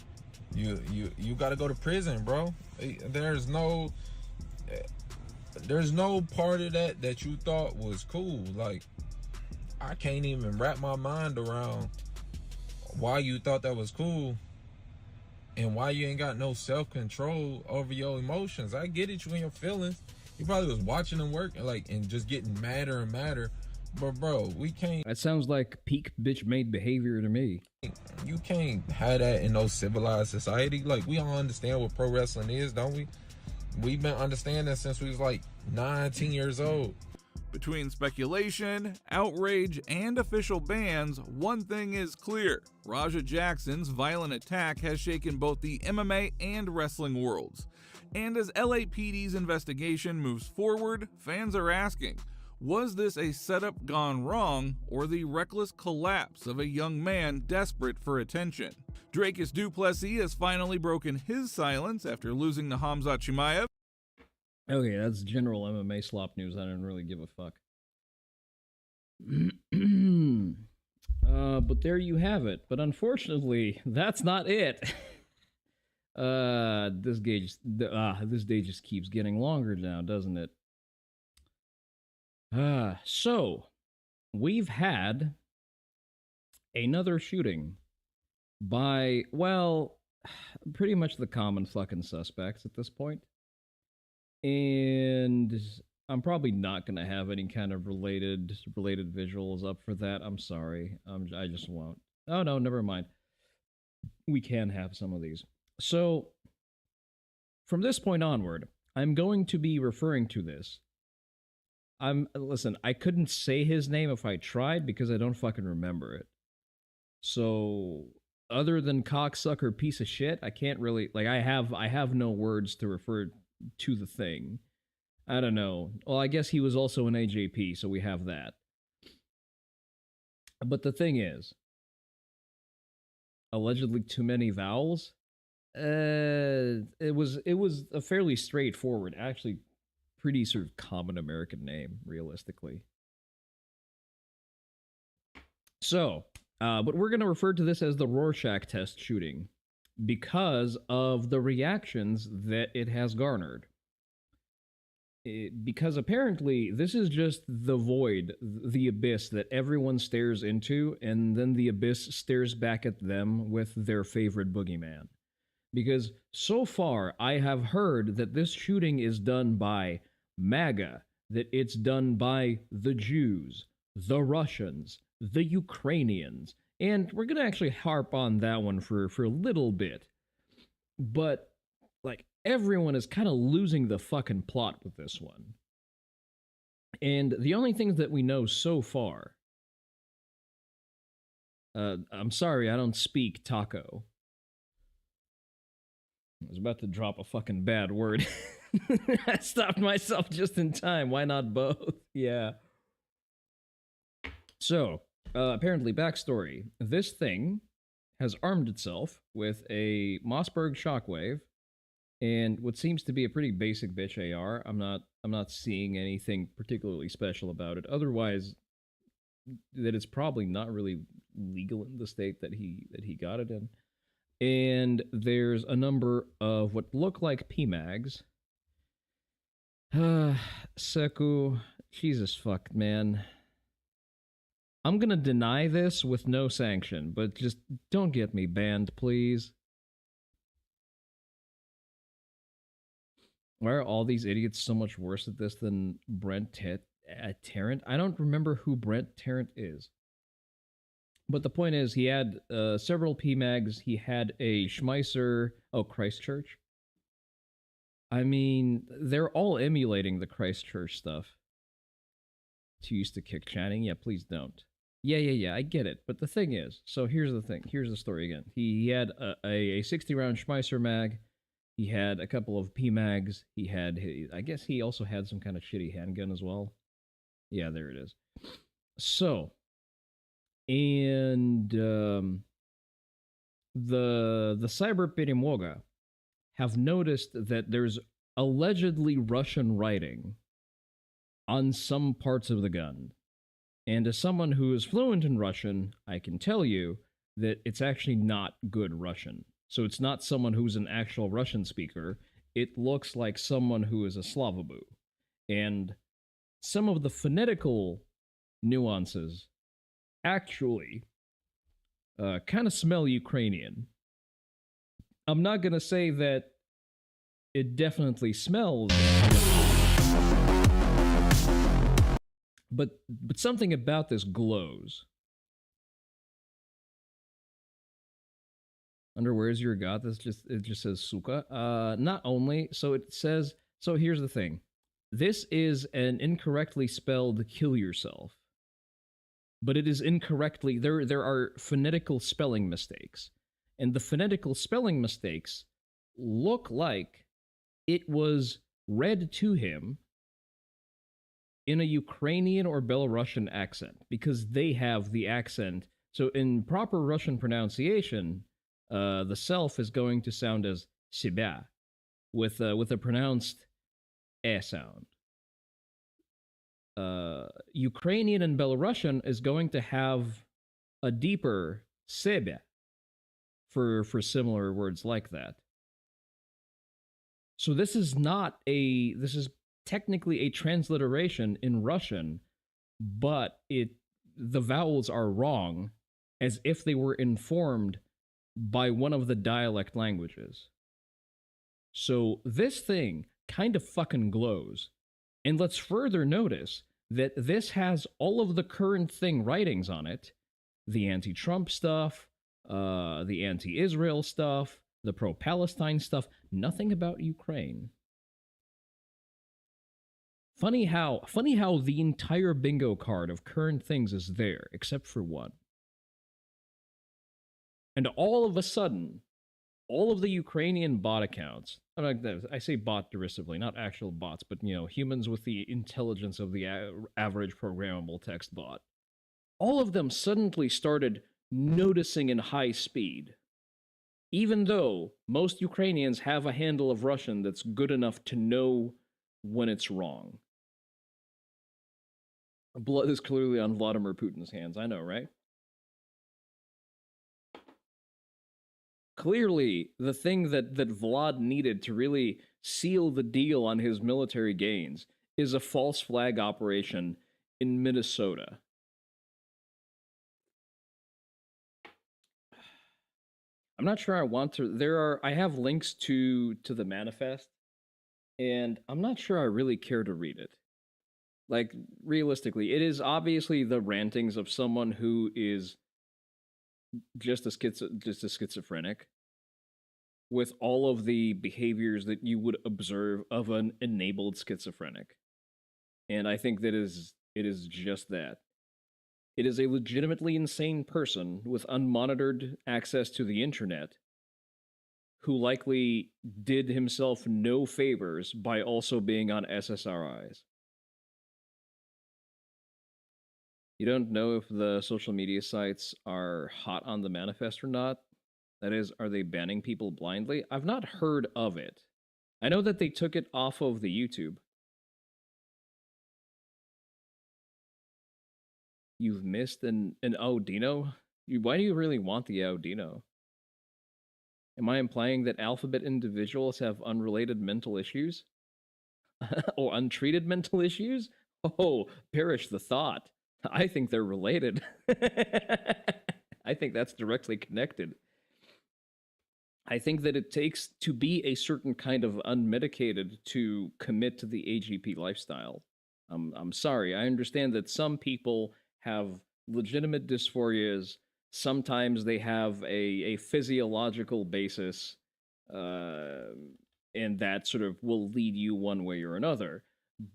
You got to go to prison, bro. There's no part of that you thought was cool. Like, I can't even wrap my mind around why you thought that was cool and why you ain't got no self-control over your emotions. I get it, you and your feelings. You probably was watching them work and just getting madder and madder. But bro, we can't. That sounds like peak bitch made behavior to me. You can't have that in no civilized society. Like, we all understand what pro wrestling is, don't we? We've been understanding since we was like 19 years old. Between speculation, outrage, and official bans, one thing is clear. Raja Jackson's violent attack has shaken both the MMA and wrestling worlds. And as LAPD's investigation moves forward, fans are asking, was this a setup gone wrong or the reckless collapse of a young man desperate for attention? Dracus du Plessis has finally broken his silence after losing to Khamzat Chimaev. Okay, that's general MMA slop news. I don't really give a fuck. But there you have it. But unfortunately, that's not it. This day just keeps getting longer now, doesn't it? So we've had another shooting by, well, pretty much the common fucking suspects at this point. And I'm probably not going to have any kind of related visuals up for that. I'm sorry. I just won't. Oh, no, never mind. We can have some of these. So, from this point onward, I'm going to be referring to this. Listen, I couldn't say his name if I tried because I don't fucking remember it. So, other than cocksucker piece of shit, I can't really, like, I have no words to refer to the thing. I don't know. Well, I guess he was also an AJP, so we have that. But the thing is, allegedly too many vowels. It was a fairly straightforward, actually pretty sort of common American name, realistically. So, but we're going to refer to this as the Rorschach test shooting because of the reactions that it has garnered. Because apparently this is just the void, the abyss that everyone stares into, and then the abyss stares back at them with their favorite boogeyman. Because so far I have heard that this shooting is done by MAGA, that it's done by the Jews, the Russians, the Ukrainians, and we're going to actually harp on that one for a little bit. But, like, everyone is kind of losing the fucking plot with this one. And the only things that we know so far... I'm sorry, I don't speak taco. I was about to drop a fucking bad word. I stopped myself just in time. Why not both? Yeah. So, apparently, backstory. This thing has armed itself with a Mossberg Shockwave and what seems to be a pretty basic bitch AR. I'm not seeing anything particularly special about it. Otherwise, that it's probably not really legal in the state that he got it in. And there's a number of what look like PMags. Seku, Jesus fuck, man. I'm gonna deny this with no sanction, but just don't get me banned, please. Why are all these idiots so much worse at this than Brent Tarrant? I don't remember who Brent Tarrant is. But the point is, he had several PMags. He had a Schmeisser. Oh, Christchurch. I mean, they're all emulating the Christchurch stuff. Too used to kick chatting? Yeah, please don't. Yeah, I get it. But the thing is, so here's the thing. Here's the story again. He had a 60-round Schmeisser mag. He had a couple of PMags. He had, I guess he also had some kind of shitty handgun as well. Yeah, there it is. So, and the Cyber Perimoga have noticed that there's allegedly Russian writing on some parts of the gun. And as someone who is fluent in Russian, I can tell you that it's actually not good Russian. So it's not someone who's an actual Russian speaker. It looks like someone who is a Slavoboo. And some of the phonetical nuances actually kind of smell Ukrainian. I'm not going to say that it definitely smells, but something about this glows. Where's your god? It just says suka. Not only, so it says, so here's the thing. This is an incorrectly spelled kill yourself. But it is incorrectly, there are phonetical spelling mistakes. And the phonetical spelling mistakes look like it was read to him in a Ukrainian or Belarusian accent, because they have the accent. So in proper Russian pronunciation, the self is going to sound as себя, with a pronounced e sound. Ukrainian and Belarusian is going to have a deeper себя for similar words like that. So this is technically a transliteration in Russian, but the vowels are wrong, as if they were informed by one of the dialect languages. So this thing kind of fucking glows. And let's further notice that this has all of the current thing writings on it. The anti-Trump stuff, the anti-Israel stuff, the pro-Palestine stuff, nothing about Ukraine. Funny how the entire bingo card of current things is there, except for one. And all of a sudden, all of the Ukrainian bot accounts, I say bot derisively, not actual bots, but, humans with the intelligence of the average programmable text bot, all of them suddenly started noticing in high speed. Even though most Ukrainians have a handle of Russian that's good enough to know when it's wrong. Blood is clearly on Vladimir Putin's hands, I know, right? Clearly, the thing that Vlad needed to really seal the deal on his military gains is a false flag operation in Minnesota. I'm not sure I want to. I have links to the manifest, and I'm not sure I really care to read it. Like, realistically, it is obviously the rantings of someone who is just a schizophrenic, with all of the behaviors that you would observe of an enabled schizophrenic. And I think that it is just that. It is a legitimately insane person with unmonitored access to the internet who likely did himself no favors by also being on SSRIs. You don't know if the social media sites are hot on the manifest or not? That is, are they banning people blindly? I've not heard of it. I know that they took it off of the YouTube. You've missed an Audino? Why do you really want the Audino? Am I implying that alphabet individuals have unrelated mental issues? Or untreated mental issues? Oh, perish the thought. I think they're related. I think that's directly connected. I think that it takes to be a certain kind of unmedicated to commit to the AGP lifestyle. I'm sorry. I understand that some people have legitimate dysphorias. Sometimes they have a physiological basis, and that sort of will lead you one way or another.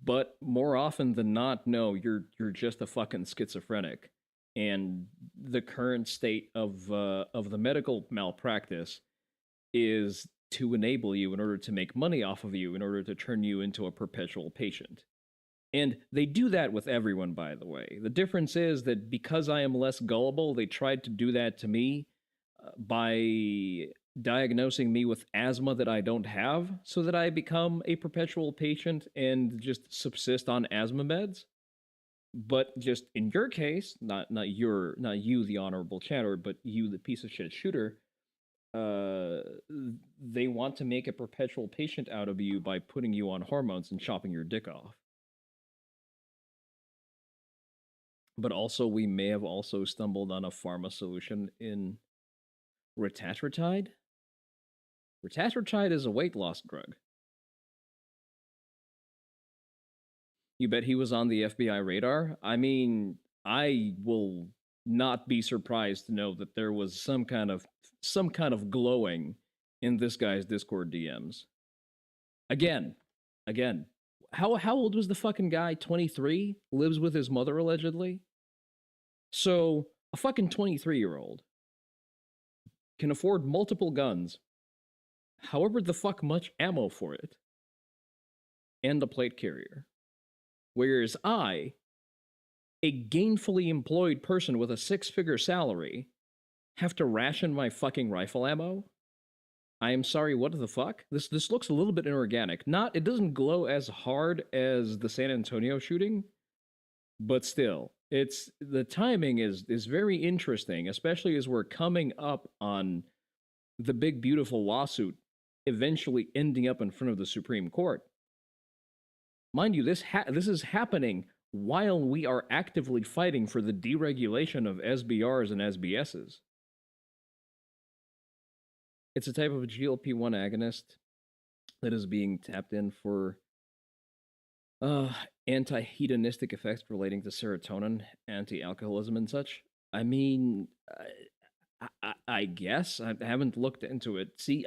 But more often than not, no, you're just a fucking schizophrenic. And the current state of the medical malpractice is to enable you in order to make money off of you, in order to turn you into a perpetual patient. And they do that with everyone, by the way. The difference is that because I am less gullible, they tried to do that to me by diagnosing me with asthma that I don't have, so that I become a perpetual patient and just subsist on asthma meds. But just in your case, not you, the honorable chatter, but you, the piece of shit shooter, they want to make a perpetual patient out of you by putting you on hormones and chopping your dick off. But also, we may have also stumbled on a pharma solution in retatrutide. Retatrutide is a weight loss drug. You bet he was on the FBI radar? I mean, I will not be surprised to know that there was some kind of glowing in this guy's Discord DMs. Again, how old was the fucking guy? 23? Lives with his mother, allegedly? So, a fucking 23-year-old can afford multiple guns, however the fuck much ammo for it, and a plate carrier. Whereas I, a gainfully employed person with a 6-figure salary, have to ration my fucking rifle ammo? I am sorry, what the fuck? This looks a little bit inorganic. It doesn't glow as hard as the San Antonio shooting, but still, the timing is very interesting, especially as we're coming up on the big beautiful lawsuit eventually ending up in front of the Supreme Court. Mind you, this is happening while we are actively fighting for the deregulation of SBRs and SBSs. It's a type of GLP-1 agonist that is being tapped in for anti-hedonistic effects relating to serotonin, anti-alcoholism, and such. I mean, I guess. I haven't looked into it. See,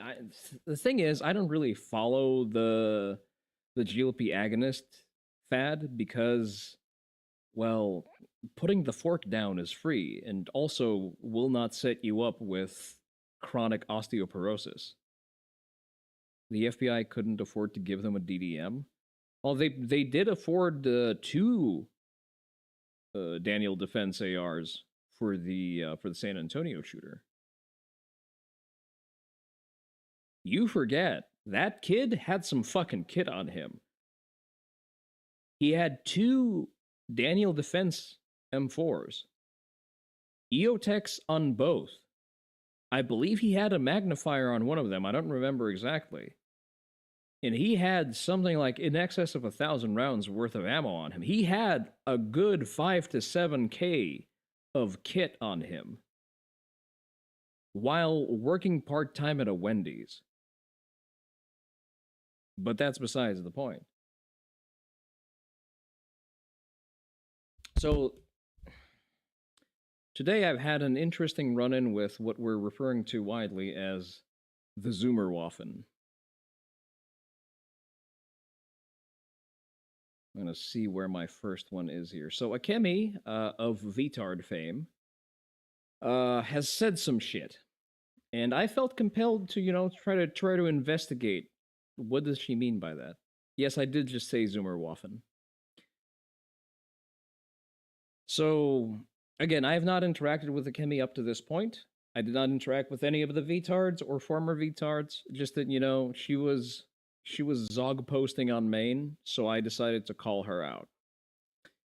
the thing is, I don't really follow the GLP agonist fad because, well, putting the fork down is free and also will not set you up with chronic osteoporosis. The FBI couldn't afford to give them a DDM. Well, they did afford 2 Daniel Defense ARs for the San Antonio shooter. You forget, that kid had some fucking kit on him. He had 2 Daniel Defense M4s. EOTechs on both. I believe he had a magnifier on one of them. I don't remember exactly. And he had something like in excess of 1,000 rounds worth of ammo on him. He had a good 5 to 7K of kit on him while working part-time at a Wendy's. But that's besides the point. So, today I've had an interesting run-in with what we're referring to widely as the ZoomerWaffen. I'm going to see where my first one is here. So, Akemi of Vitard fame has said some shit. And I felt compelled to, try to investigate. What does she mean by that? Yes, I did just say ZoomerWaffen. So, again, I have not interacted with Akemi up to this point. I did not interact with any of the VTards or former VTards. Just that, you know, she was Zog posting on main, so I decided to call her out.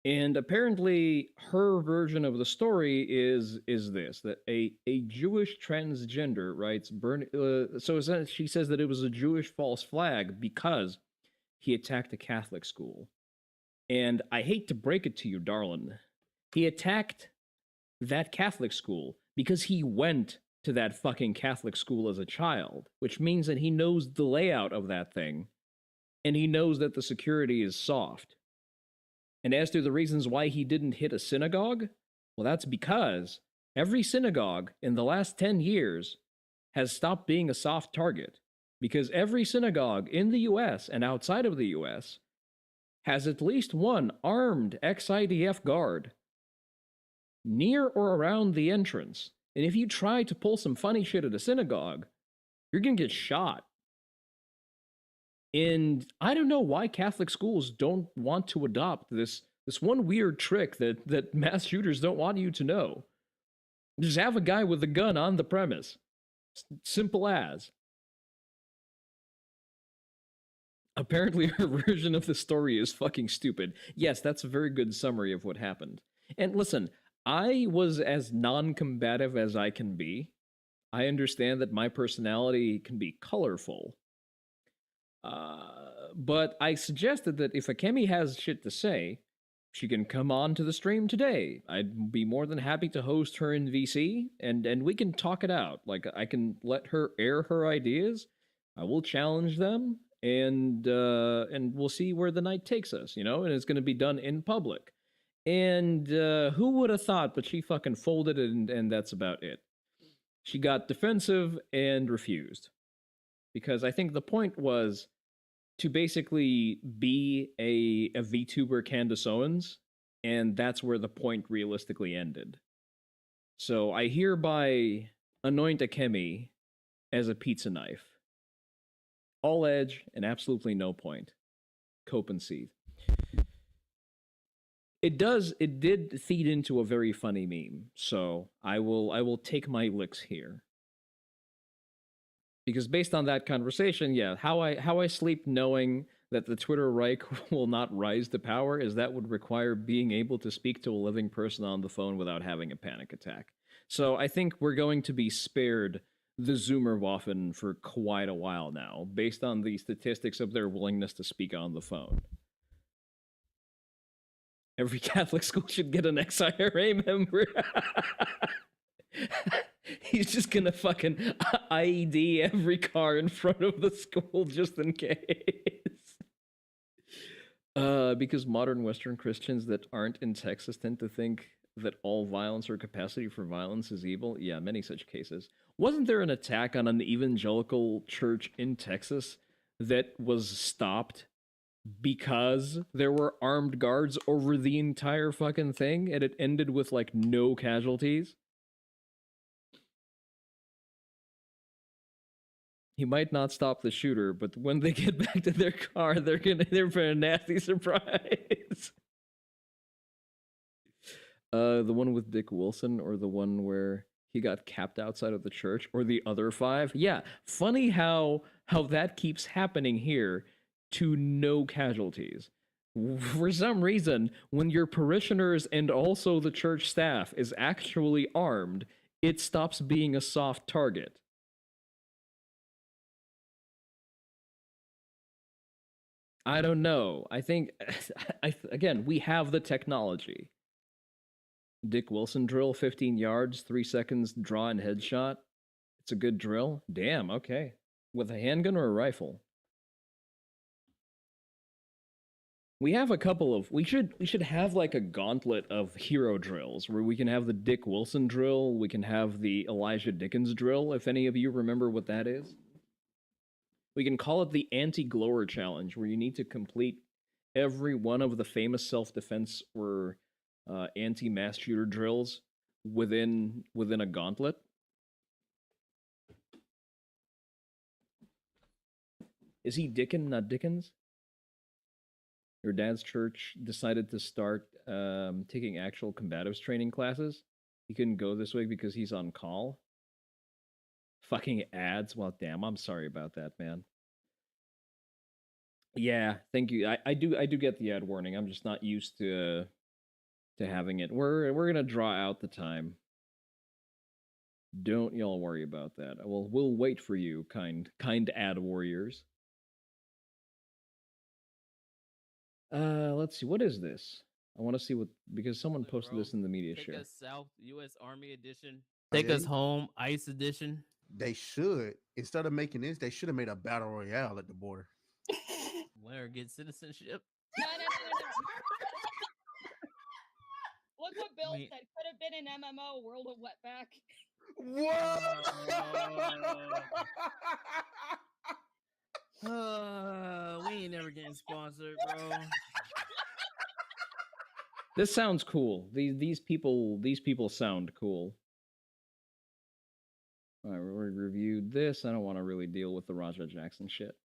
And apparently, her version of the story is this: that a Jewish transgender writes she says that it was a Jewish false flag because he attacked a Catholic school. And I hate to break it to you, darling, he attacked that Catholic school because he went to that fucking Catholic school as a child, which means that he knows the layout of that thing, and he knows that the security is soft. And as to the reasons why he didn't hit a synagogue, well, that's because every synagogue in the last 10 years has stopped being a soft target. Because every synagogue in the US and outside of the US has at least one armed ex-IDF guard near or around the entrance. And if you try to pull some funny shit at a synagogue, you're gonna get shot. And I don't know why Catholic schools don't want to adopt this one weird trick that mass shooters don't want you to know. Just have a guy with a gun on the premise. Simple as. Apparently her version of the story is fucking stupid. Yes, that's a very good summary of what happened. And listen, I was as non-combative as I can be. I understand that my personality can be colorful. But I suggested that if Akemi has shit to say, she can come on to the stream today. I'd be more than happy to host her in VC, and we can talk it out. Like, I can let her air her ideas. I will challenge them, and we'll see where the night takes us, you know? And it's going to be done in public. And who would have thought, but she fucking folded, and that's about it. She got defensive and refused. Because I think the point was to basically be a VTuber Candace Owens, and that's where the point realistically ended. So I hereby anoint Akemi as a pizza knife. All edge and absolutely no point. Cope and seethe. It did feed into a very funny meme, so I will take my licks here. Because based on that conversation, yeah, how I sleep knowing that the Twitter Reich will not rise to power is that would require being able to speak to a living person on the phone without having a panic attack. So I think we're going to be spared the ZoomerWaffen for quite a while now, based on the statistics of their willingness to speak on the phone. Every Catholic school should get an XIRA member. He's just gonna fucking IED every car in front of the school just in case. Because modern Western Christians that aren't in Texas tend to think that all violence or capacity for violence is evil. Yeah, many such cases. Wasn't there an attack on an evangelical church in Texas that was stopped because there were armed guards over the entire fucking thing, and it ended with like no casualties? He might not stop the shooter, but when they get back to their car, they're for a nasty surprise. The one with Dick Wilson, or the one where he got capped outside of the church, or the other 5? Yeah, funny how that keeps happening here to no casualties. For some reason, when your parishioners and also the church staff is actually armed, it stops being a soft target. I don't know. I think, again, we have the technology. Dick Wilson drill, 15 yards, 3 seconds, draw and headshot. It's a good drill. Damn, okay. With a handgun or a rifle? We have a couple of, we should have like a gauntlet of hero drills where we can have the Dick Wilson drill, we can have the Elijah Dickens drill, if any of you remember what that is. We can call it the anti-glower challenge, where you need to complete every one of the famous self-defense or anti-mass shooter drills within a gauntlet. Is he Dickin, not Dickens? Your dad's church decided to start taking actual combatives training classes. He couldn't go this week because he's on call. fucking ads. Well, damn, I'm sorry about that, man. Yeah, thank you. I do get the ad warning. I'm just not used to having it. We're gonna draw out the time. Don't y'all worry about that. We'll wait for you, kind ad warriors. Let's see. What is this? I want to see what, because someone posted this in the media Take share. us south, U.S. Army edition. Take us home, ICE edition. They should, instead of making this, they should have made a battle royale at the border. Winner gets citizenship. No. Look what Bill said. Could have been an MMO, World of Wetback. We ain't never getting sponsored, bro. This sounds cool. These people sound cool. All right, we reviewed this. I don't want to really deal with the Raja Jackson shit.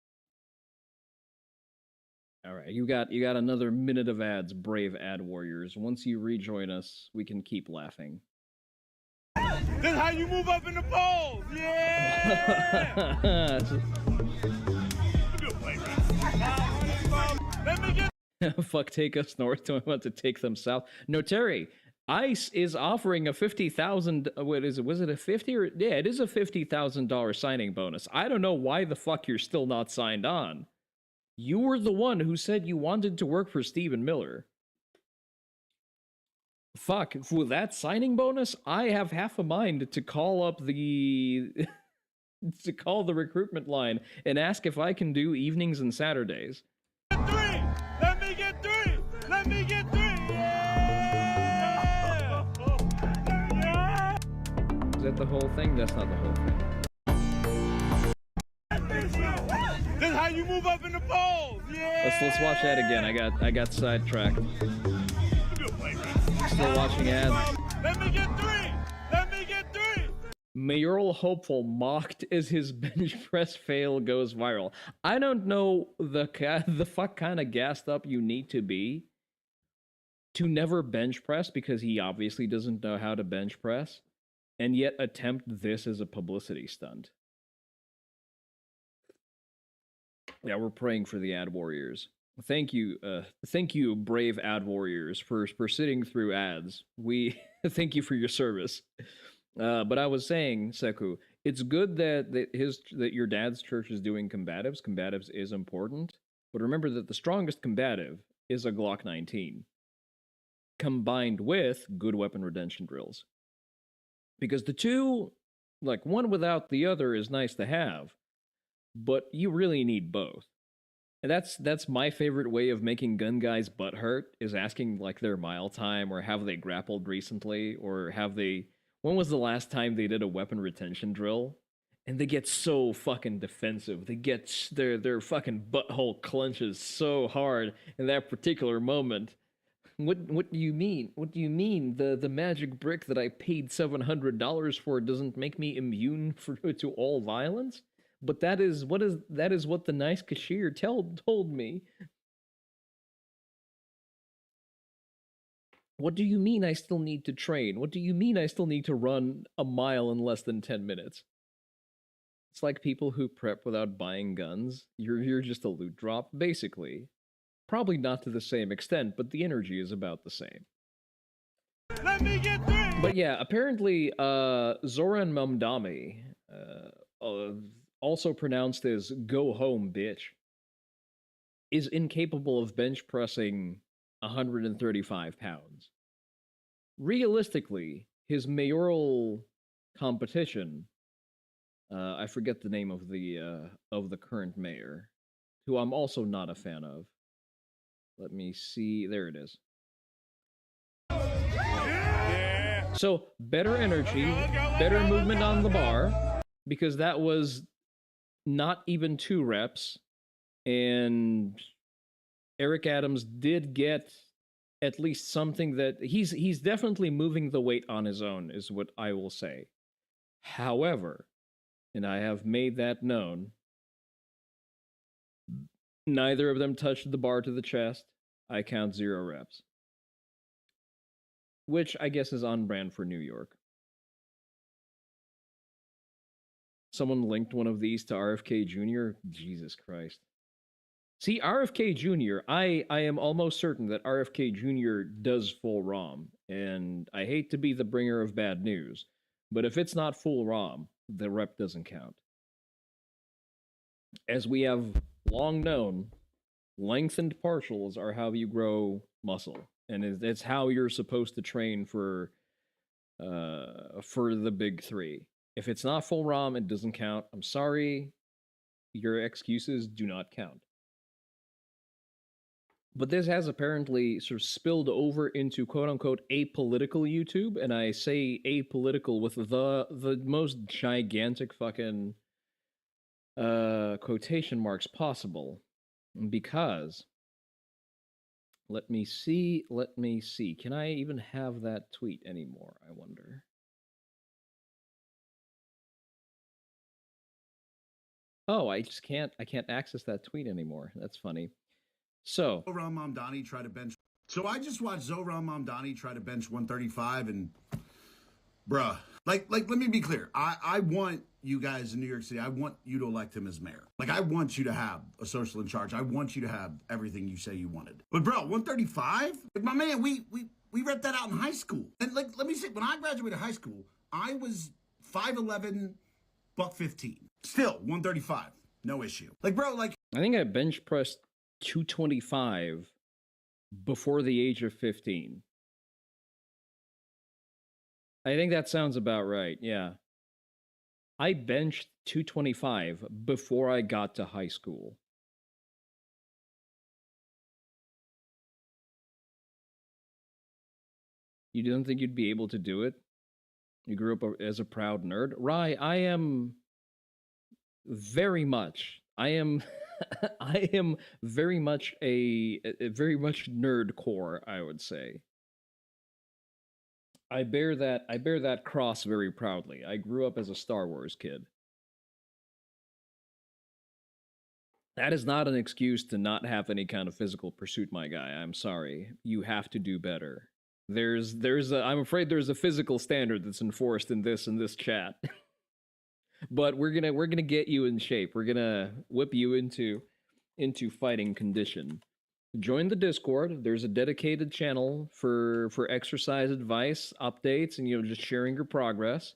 All right, you got another minute of ads, brave ad warriors. Once you rejoin us, we can keep laughing. This is how you move up in the polls. Yeah. Let me get. Fuck, take us north. Do I want to take them south? No, Terry. ICE is offering a $50,000. What is it? Was it a 50 or? Yeah, it is a $50,000 signing bonus. I don't know why the fuck you're still not signed on. You were the one who said you wanted to work for Stephen Miller. Fuck, for that signing bonus, I have half a mind to call up the to call the recruitment line and ask if I can do evenings and Saturdays. Let me get three. Let me get three. Yeah. Is that the whole thing? That's not the whole thing. This is how you move up in the polls. Yeah. Let's watch that again. I got sidetracked. Still watching ads. Let me get three. Let me get three. Mayoral hopeful mocked as his bench press fail goes viral. I don't know the fuck kind of gassed up you need to be to never bench press, because he obviously doesn't know how to bench press, and yet attempt this as a publicity stunt. Yeah, we're praying for the ad warriors. Thank you, brave ad warriors, for sitting through ads. We thank you for your service. But I was saying, Seku, it's good that your dad's church is doing combatives. Combatives is important, but remember that the strongest combative is a Glock 19, combined with good weapon retention drills. Because the two, like, one without the other is nice to have, but you really need both. And that's my favorite way of making gun guys butt hurt, is asking like their mile time, or have they grappled recently, or when was the last time they did a weapon retention drill? And they get so fucking defensive. They get their fucking butthole clenches so hard in that particular moment. What do you mean? What do you mean? The magic brick that I paid $700 for doesn't make me immune to all violence? But that is what the nice cashier told me. What do you mean I still need to train? What do you mean I still need to run a mile in less than 10 minutes? It's like people who prep without buying guns. You're just a loot drop, basically. Probably not to the same extent, but the energy is about the same. Let me get three. But yeah, apparently Zoran Mamdani, also pronounced as "go home, bitch," is incapable of bench pressing 135 pounds. Realistically, his mayoral competition, I forget the name of the current mayor, who I'm also not a fan of. Let me see. There it is. Yeah. So better energy, better movement on the bar, because that was not even 2 reps, and Eric Adams did get at least something that he's definitely moving the weight on his own, is what I will say. However, and I have made that known, neither of them touched the bar to the chest. I count 0 reps. Which I guess is on brand for New York. Someone linked one of these to RFK Jr. Jesus Christ. See, RFK Jr., I am almost certain that RFK Jr. does full ROM, and I hate to be the bringer of bad news, but if it's not full ROM, the rep doesn't count. As we have long known, lengthened partials are how you grow muscle, and it's how you're supposed to train for the big three. If it's not full ROM, it doesn't count. I'm sorry, your excuses do not count. But this has apparently sort of spilled over into quote-unquote apolitical YouTube, and I say apolitical with the most gigantic fucking quotation marks possible, because let me see. Can I even have that tweet anymore, I wonder? Oh, I can't access that tweet anymore. That's funny. So Zoran Mamdani try to bench. So I just watched Zoran Mamdani try to bench 135, and bruh, like let me be clear. I want you guys in New York City. I want you to elect him as mayor. Like, I want you to have a social in charge. I want you to have everything you say you wanted. But bro, 135? Like, my man, we read that out in high school. And like, let me say, when I graduated high school, I was 5'11", $115. Still 135, no issue. Like, bro, like, I think I bench pressed 225 before the age of 15. I think that sounds about right, yeah. I benched 225 before I got to high school. You didn't think you'd be able to do it? You grew up as a proud nerd? Rye, I am very much. I am very much a very much nerdcore, I would say. I bear that cross very proudly. I grew up as a Star Wars kid. That is not an excuse to not have any kind of physical pursuit, my guy. I'm sorry. You have to do better. I'm afraid there's a physical standard that's enforced in this chat. But we're gonna get you in shape. We're gonna whip you into fighting condition. Join the Discord. There's a dedicated channel for exercise advice, updates, and just sharing your progress.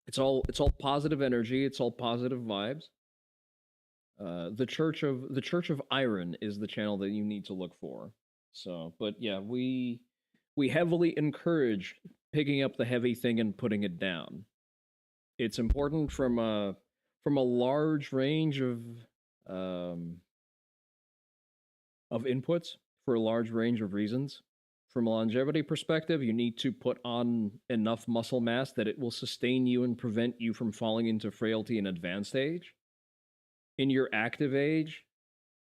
It's all positive energy. It's all positive vibes. The Church of Iron is the channel that you need to look for. So, but yeah, we heavily encourage picking up the heavy thing and putting it down. It's important from a large range of inputs for a large range of reasons. From a longevity perspective, you need to put on enough muscle mass that it will sustain you and prevent you from falling into frailty in advanced age. In your active age,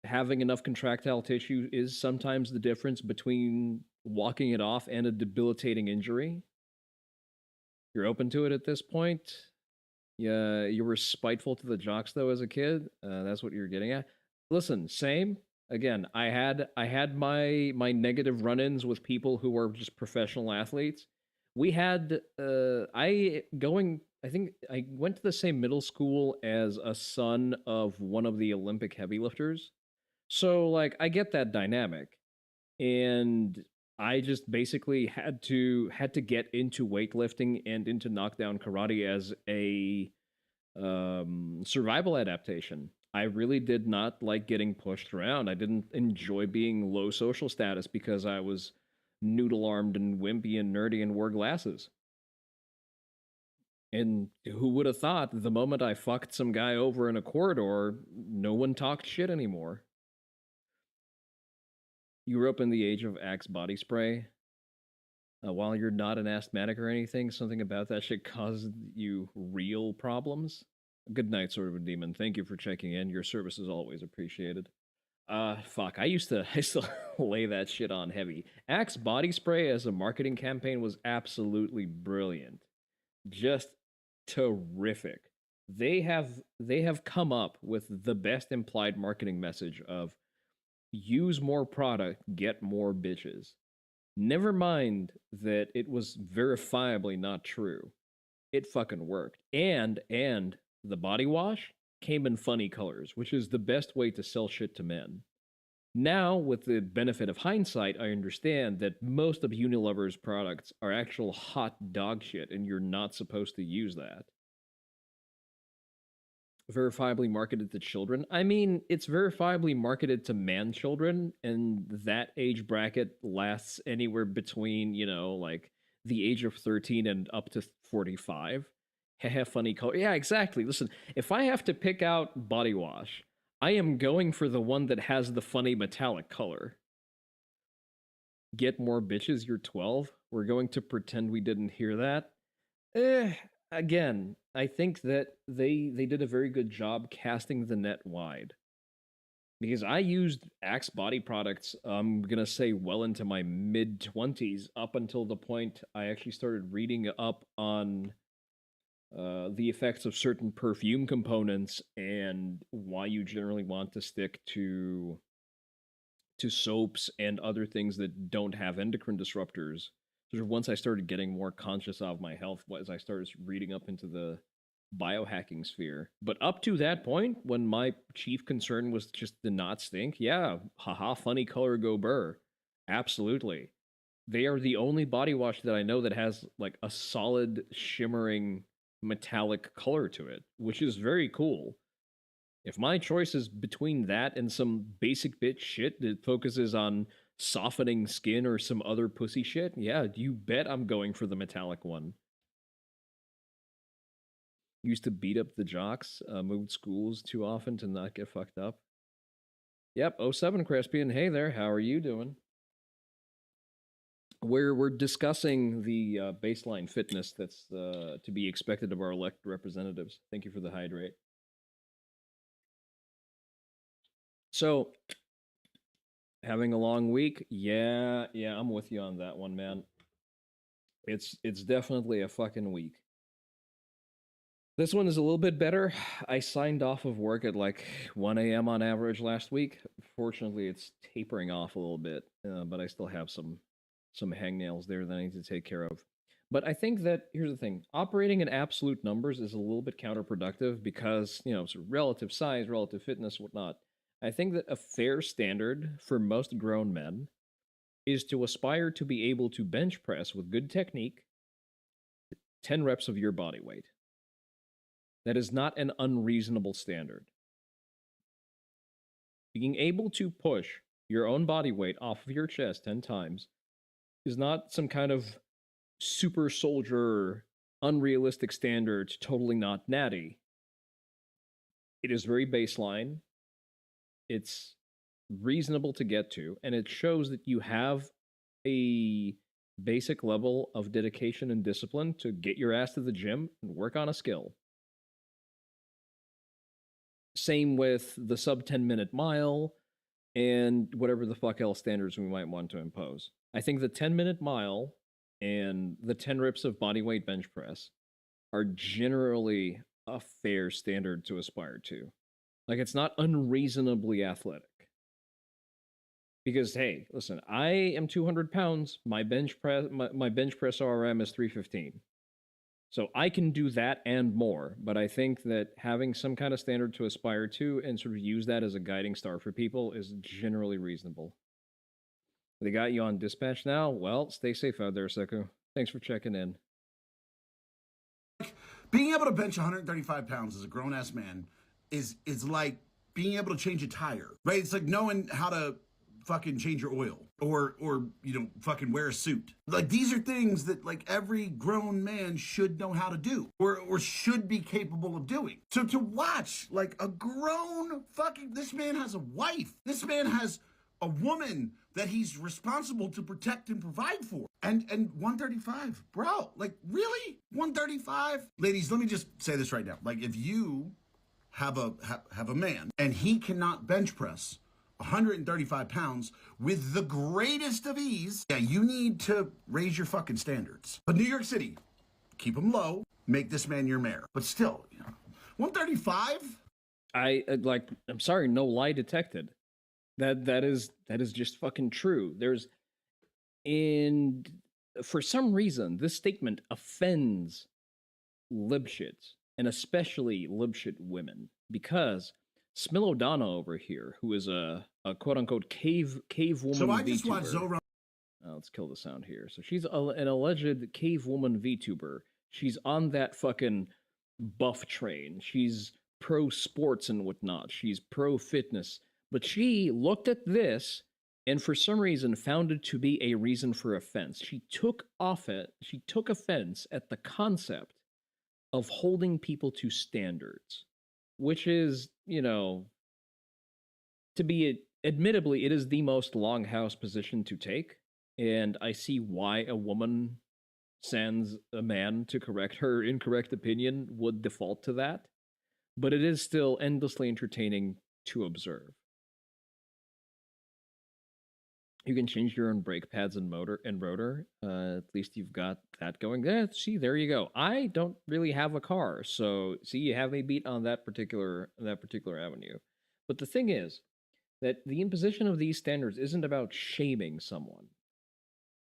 having enough contractile tissue is sometimes the difference between walking it off and a debilitating injury. You're open to it at this point? Yeah, you were spiteful to the jocks though as a kid. That's what you're getting at. Listen, same. Again, I had my negative run-ins with people who were just professional athletes. We had I think I went to the same middle school as a son of one of the Olympic heavylifters. So like I get that dynamic. And I just basically had to get into weightlifting and into knockdown karate as a survival adaptation. I really did not like getting pushed around. I didn't enjoy being low social status because I was noodle-armed and wimpy and nerdy and wore glasses. And who would have thought the moment I fucked some guy over in a corridor, no one talked shit anymore. You grew up in the age of Axe body spray. While you're not an asthmatic or anything, something about that shit caused you real problems. Good night, Sort of a Demon. Thank you for checking in. Your service is always appreciated. Fuck, I used to lay that shit on heavy. Axe body spray as a marketing campaign was absolutely brilliant. Just terrific. They have come up with the best implied marketing message of use more product, get more bitches. Never mind that it was verifiably not true. it fucking worked. And the body wash came in funny colors, which is the best way to sell shit to men. Now, with the benefit of hindsight, I understand that most of Unilever's products are actual hot dog shit, and you're not supposed to use that. Verifiably marketed to children. I mean, it's verifiably marketed to man children, and that age bracket lasts anywhere between, you know, like the age of 13 and up to 45. Haha, funny color. Yeah, exactly. Listen, if I have to pick out body wash, I am going for the one that has the funny metallic color. Get more bitches, you're 12? We're going to pretend we didn't hear that? Again, I think that they did a very good job casting the net wide. Because I used Axe body products, I'm gonna say well into my mid-20s, up until the point I actually started reading up on the effects of certain perfume components and why you generally want to stick to soaps and other things that don't have endocrine disruptors. Sort of once I started getting more conscious of my health, as I started reading up into the biohacking sphere. But up to that point, when my chief concern was just to not stink, yeah, haha, funny color go burr. Absolutely. They are the only body wash that I know that has like a solid shimmering metallic color to it, which is very cool. If my choice is between that and some basic bitch shit that focuses on softening skin or some other pussy shit, yeah, you bet I'm going for the metallic one. Used to beat up the jocks, moved schools too often to not get fucked up. Yep, 07 Crespian, hey there, how are you doing? We're discussing the baseline fitness that's to be expected of our elected representatives. Thank you for the hydrate. So, having a long week? Yeah, I'm with you on that one, man. It's definitely a fucking week. This one is a little bit better. I signed off of work at like 1 a.m. on average last week. Fortunately, it's tapering off a little bit, but I still have some hangnails there that I need to take care of. But I think that, here's the thing, operating in absolute numbers is a little bit counterproductive because, you know, sort of relative size, relative fitness, whatnot. I think that a fair standard for most grown men is to aspire to be able to bench press with good technique 10 reps of your body weight. That is not an unreasonable standard. Being able to push your own body weight off of your chest 10 times is not some kind of super soldier, unrealistic standard, totally not natty. It is very baseline. It's reasonable to get to, and it shows that you have a basic level of dedication and discipline to get your ass to the gym and work on a skill. Same with the sub 10-minute mile and whatever the fuck else standards we might want to impose. I think the 10-minute mile and the 10 reps of bodyweight bench press are generally a fair standard to aspire to. Like, it's not unreasonably athletic. Because, hey, listen, I am 200 pounds. My bench press RM is 315. So I can do that and more, but I think that having some kind of standard to aspire to and sort of use that as a guiding star for people is generally reasonable. They got you on dispatch now? Well, stay safe out there, Seku. Thanks for checking in. Being able to bench 135 pounds as a grown-ass man is like being able to change a tire, right? It's like knowing how to fucking change your oil or you know, fucking wear a suit. Like, these are things that like every grown man should know how to do or should be capable of doing. So to watch like a grown fucking, this man has a wife, this man has a woman that he's responsible to protect and provide for, and 135, bro, like, really? 135? Ladies, let me just say this right now. Like, if you have a man and he cannot bench press 135 pounds with the greatest of ease, yeah, you need to raise your fucking standards. But New York City, keep them low, make this man your mayor. But still, you know, 135? I'm sorry, no lie detected. That is just fucking true. For some reason, this statement offends libshits, and especially libshit women, because Smilodonna over here, who is a quote-unquote cave woman So I just watched VTuber. Zora. Let's kill the sound here. So she's an alleged cave woman VTuber. She's on that fucking buff train. She's pro sports and whatnot. She's pro fitness. But she looked at this and for some reason found it to be a reason for offense. She took offense at the concept of holding people to standards, which is, you know, to be admittedly, it is the most longhouse position to take. And I see why a woman sends a man to correct her incorrect opinion would default to that. But it is still endlessly entertaining to observe. You can change your own brake pads and rotor. At least you've got that going. See, there you go. I don't really have a car, so see, you have me beat on that particular avenue. But the thing is that the imposition of these standards isn't about shaming someone.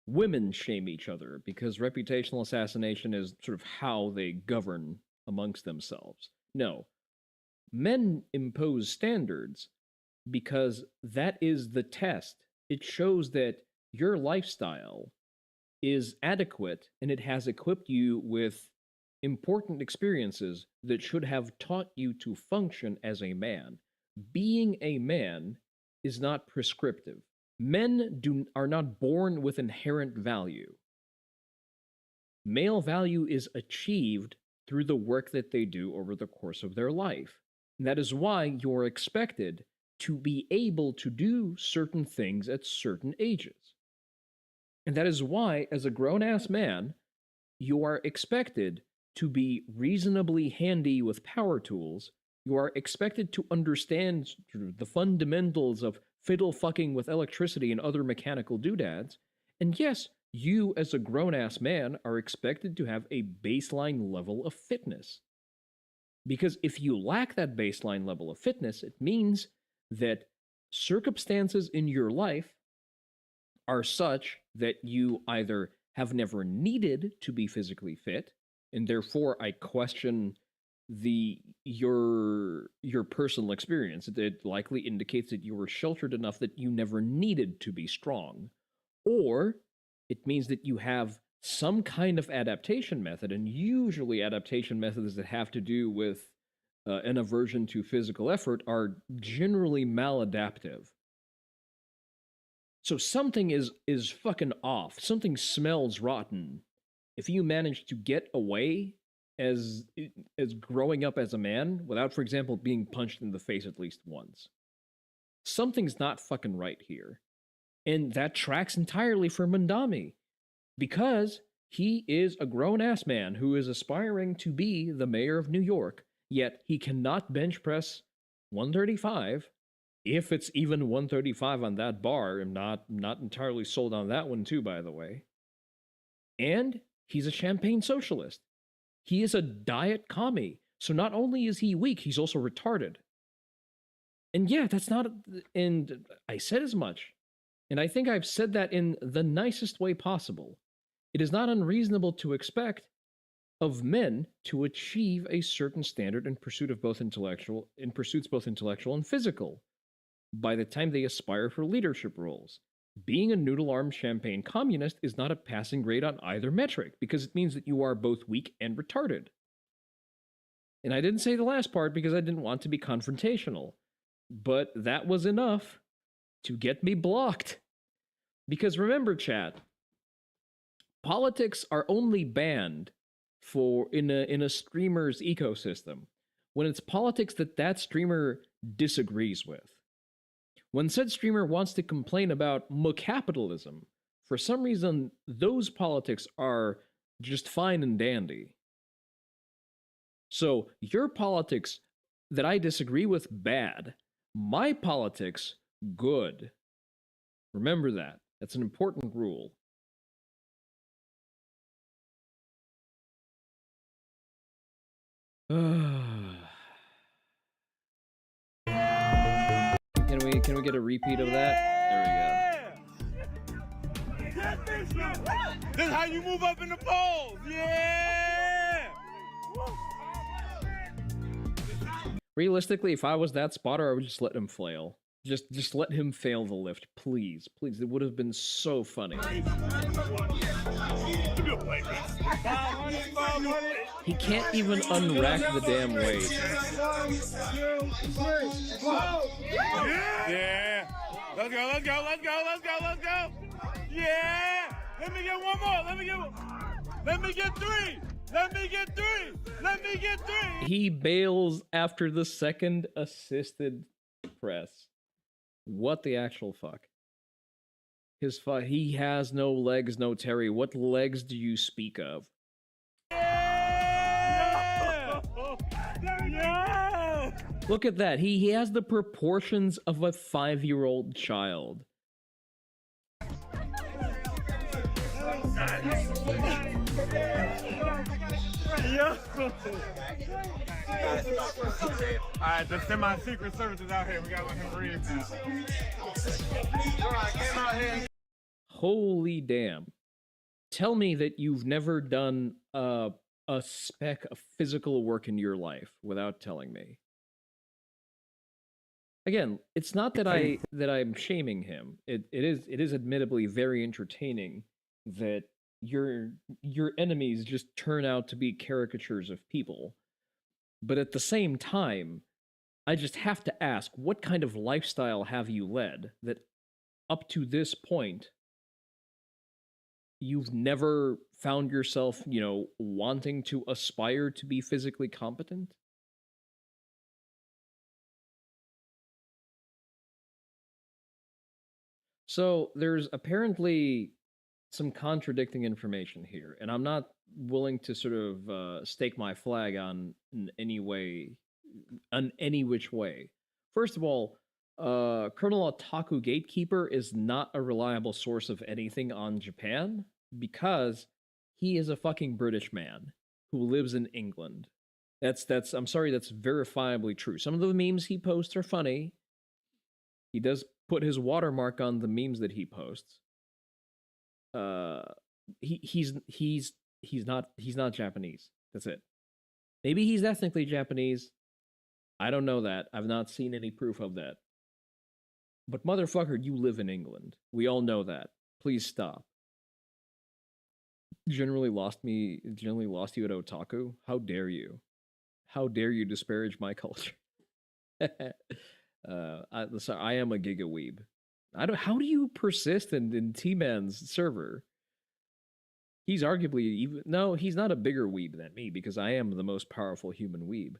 Women shame each other because reputational assassination is sort of how they govern amongst themselves. No, men impose standards because that is the test. It shows that your lifestyle is adequate and it has equipped you with important experiences that should have taught you to function as a man. Being a man is not prescriptive. Men are not born with inherent value. Male value is achieved through the work that they do over the course of their life. And that is why you're expected to be able to do certain things at certain ages. And that is why, as a grown-ass man, you are expected to be reasonably handy with power tools. You are expected to understand the fundamentals of fiddle fucking with electricity and other mechanical doodads. And yes, you as a grown-ass man are expected to have a baseline level of fitness. Because if you lack that baseline level of fitness, it means that circumstances in your life are such that you either have never needed to be physically fit, and therefore I question your personal experience. It likely indicates that you were sheltered enough that you never needed to be strong. Or it means that you have some kind of adaptation method, and usually adaptation methods that have to do with an aversion to physical effort are generally maladaptive. So something is fucking off. Something smells rotten. If you manage to get away as growing up as a man without, for example, being punched in the face at least once, something's not fucking right here. And that tracks entirely for Mandami, because he is a grown-ass man who is aspiring to be the mayor of New York, yet he cannot bench press 135, if it's even 135 on that bar. I'm not entirely sold on that one too, by the way. And he's a champagne socialist. He is a diet commie. So not only is he weak, he's also retarded. And yeah, that's not... And I said as much. And I think I've said that in the nicest way possible. It is not unreasonable to expect of men to achieve a certain standard in pursuits both intellectual and physical by the time they aspire for leadership roles. Being a noodle-armed champagne communist is not a passing grade on either metric, because it means that you are both weak and retarded. And I didn't say the last part because I didn't want to be confrontational, but that was enough to get me blocked. Because remember, chat, politics are only banned in a streamer's ecosystem when it's politics that streamer disagrees with. When said streamer wants to complain about capitalism, for some reason those politics are just fine and dandy. So your politics that I disagree with, bad. My politics, good. Remember that. That's an important rule. Can we get a repeat of that? There we go. This is how you move up in the polls. Yeah. Woo! Realistically, if I was that spotter, I would just let him flail. Just let him fail the lift, please. Please, it would have been so funny. He can't even unrack the damn weight. Yeah. Let's go, let's go, let's go, let's go, let's go. Yeah. Let me get one more. Let me get three. Let me get three. Let me get three. He bails after the second assisted press. What the actual fuck? He has no legs, no Terry. What legs do you speak of? Yeah. Yeah. Look at that. He has the proportions of a 5-year-old child. Yeah. Alright, the semi-secret service is out here. We gotta let him breathe now. Alright, came out here. Holy damn. Tell me that you've never done a speck of physical work in your life without telling me. Again, it's not that I'm shaming him. It is admittedly very entertaining that your enemies just turn out to be caricatures of people. But at the same time, I just have to ask, what kind of lifestyle have you led that up to this point you've never found yourself, wanting to aspire to be physically competent? So there's apparently some contradicting information here, and I'm not willing to sort of stake my flag on in any which way. First of all, Colonel Otaku Gatekeeper is not a reliable source of anything on Japan because he is a fucking British man who lives in England. I'm sorry, that's verifiably true. Some of the memes he posts are funny. He does put his watermark on the memes that he posts. He's not Japanese. That's it. Maybe he's ethnically Japanese. I don't know that. I've not seen any proof of that. But motherfucker, you live in England. We all know that. Please stop. Generally lost you at otaku? How dare you? How dare you disparage my culture? I am a giga weeb. How do you persist in T-Man's server? He's arguably he's not a bigger weeb than me because I am the most powerful human weeb.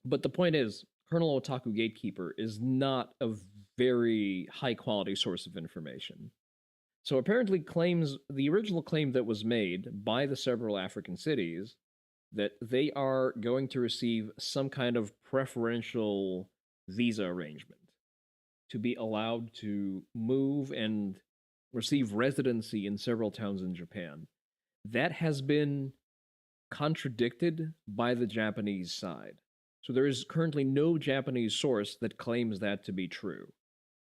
But the point is, Colonel Otaku Gatekeeper is not a very high quality source of information. So apparently the original claim that was made by the several African cities that they are going to receive some kind of preferential visa arrangement to be allowed to move and receive residency in several towns in Japan. That has been contradicted by the Japanese side. So there is currently no Japanese source that claims that to be true.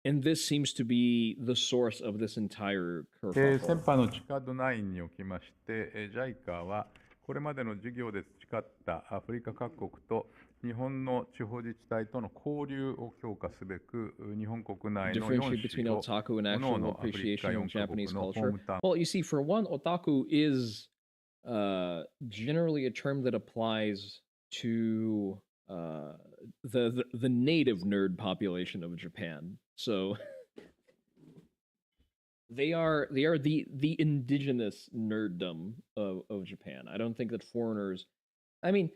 And this seems to be the source of this entire kerfuffle. 先般の9におきまして、JICA はこれまでの授業で培ったアフリカ各国と日本の地方自治体との交流を強化すべく、日本国内の4 Differentiate between 市を otaku and 各 actual 々アフリカ appreciation 4 of カ Japanese 国のホー culture. ムタウン Well, you see, for one, otaku is generally a term that applies to the native nerd population of Japan. So they are the indigenous nerddom of Japan. I don't think that foreigners, I mean,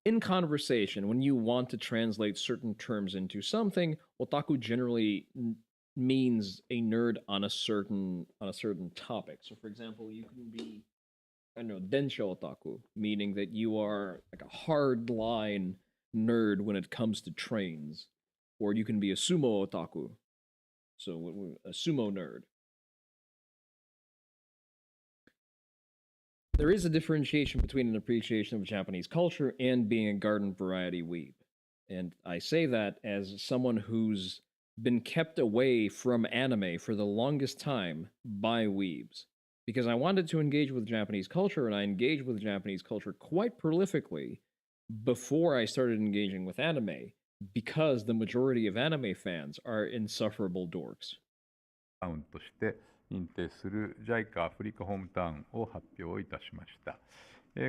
in conversation, when you want to translate certain terms into something, otaku generally means a nerd on a certain topic. So for example, you can be, I don't know, densho otaku, meaning that you are like a hard line nerd when it comes to trains. Or you can be a sumo otaku, so a sumo nerd. There is a differentiation between an appreciation of Japanese culture and being a garden variety weeb. And I say that as someone who's been kept away from anime for the longest time by weebs. Because I wanted to engage with Japanese culture, and I engage with Japanese culture quite prolifically before I started engaging with anime, because the majority of anime fans are insufferable dorks. タウンとして認定する JICA アフリカホームタウンを発表いたしました。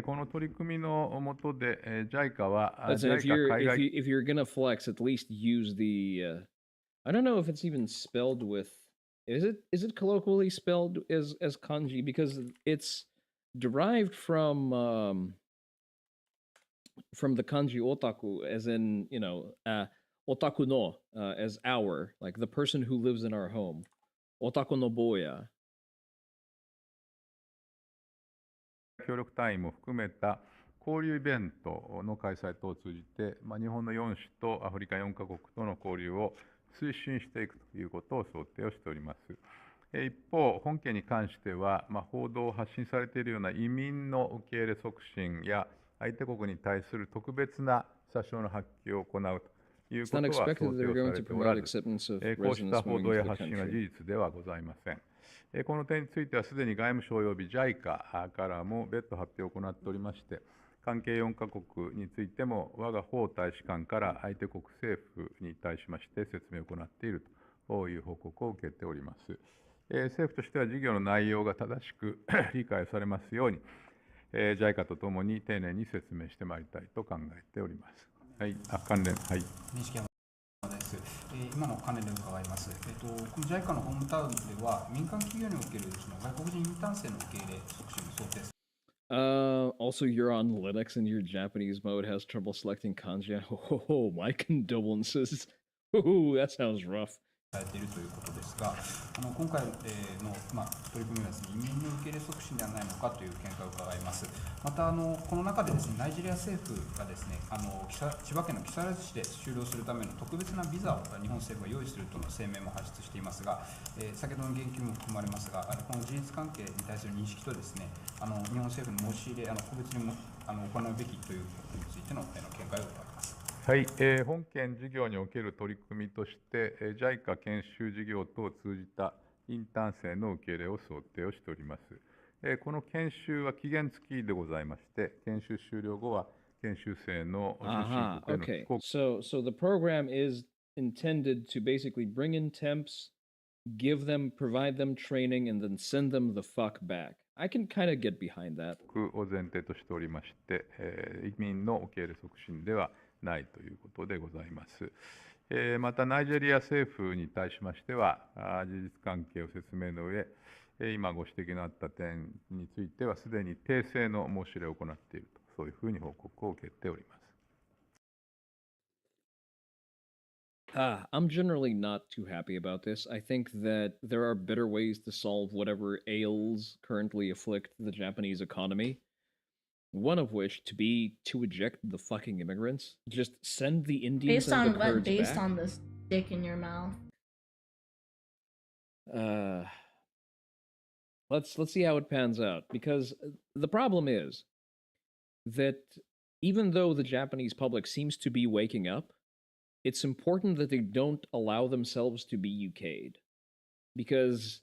この取り組みの下で JICA は Listen, JICA 海外 if you're gonna flex, at least use the. I don't know if it's even spelled with. Is it colloquially spelled as kanji, because it's derived from the kanji otaku, as in, you know, otaku no, as our, like the person who lives in our home. Otaku no boya. 協力隊員も含めた交流イベントの開催等を通じて、日本の4種とアフリカ4カ国との交流を推進していくということを想定をしております。一方、本件に関しては、報道を発信されているような移民の受け入れ促進や相手国に対する特別な査証の発揮を行うということは想定をされておらず、こうした報道や発信は事実ではございません。この点についてはすでに外務省及び JICA からも別途発表を行っておりまして、関係4カ国についても我が法大使館から相手国政府に対しまして説明を行っているという報告を受けております。政府としては事業の内容が正しく理解されますように、JICA とともに丁寧に説明してまいりたいと考えております。はい、関連、はい。です。今の関連で伺います。この JICA のホームタウンでは民間企業におけるその外国人インターン生の受け入れ促進の想定です。Also, you're on Linux and your Japanese mode has trouble selecting kanji. Oh, my condolences. Oh, that sounds rough. されているということですが、今回の、取り組みはですね、移民の受け入れ促進ではないのかという見解を伺います。またこの中でですね、ナイジェリア政府がですね、千葉県の木更津市で就労するための特別なビザを日本政府が用意するとの声明も発出していますが、先ほどの言及も含まれますが、この事実関係に対する認識とですね、日本政府の申し入れ、個別にも行うべきということについての見解を伺います。はい、本件事業における取り組みとして、JICA 研修事業等を通じたインターン生の受け入れを想定をしております。この研修は期限付きでございまして、研修終了後は研修生の出身国への帰国。So the program is intended to basically bring in temps, provide them training, and then send them the fuck back. I can kind of get behind that. を前提としておりまして、移民の受け入れ促進ではないということでございます。また、ナイジェリア政府に対しましては、事実関係を説明の上、今ご指摘のあった点については、すでに訂正の申し入れを行っていると、そういうふうに報告を受けております。I'm generally not too happy about this. I think that there are better ways to solve whatever ails currently afflict the Japanese economy. One of which to eject the fucking immigrants. Just send the Indians based on the what? Kurds Based back. on the stick in your mouth. Let's see how it pans out, because the problem is that even though the Japanese public seems to be waking up, it's important that they don't allow themselves to be UK'd, because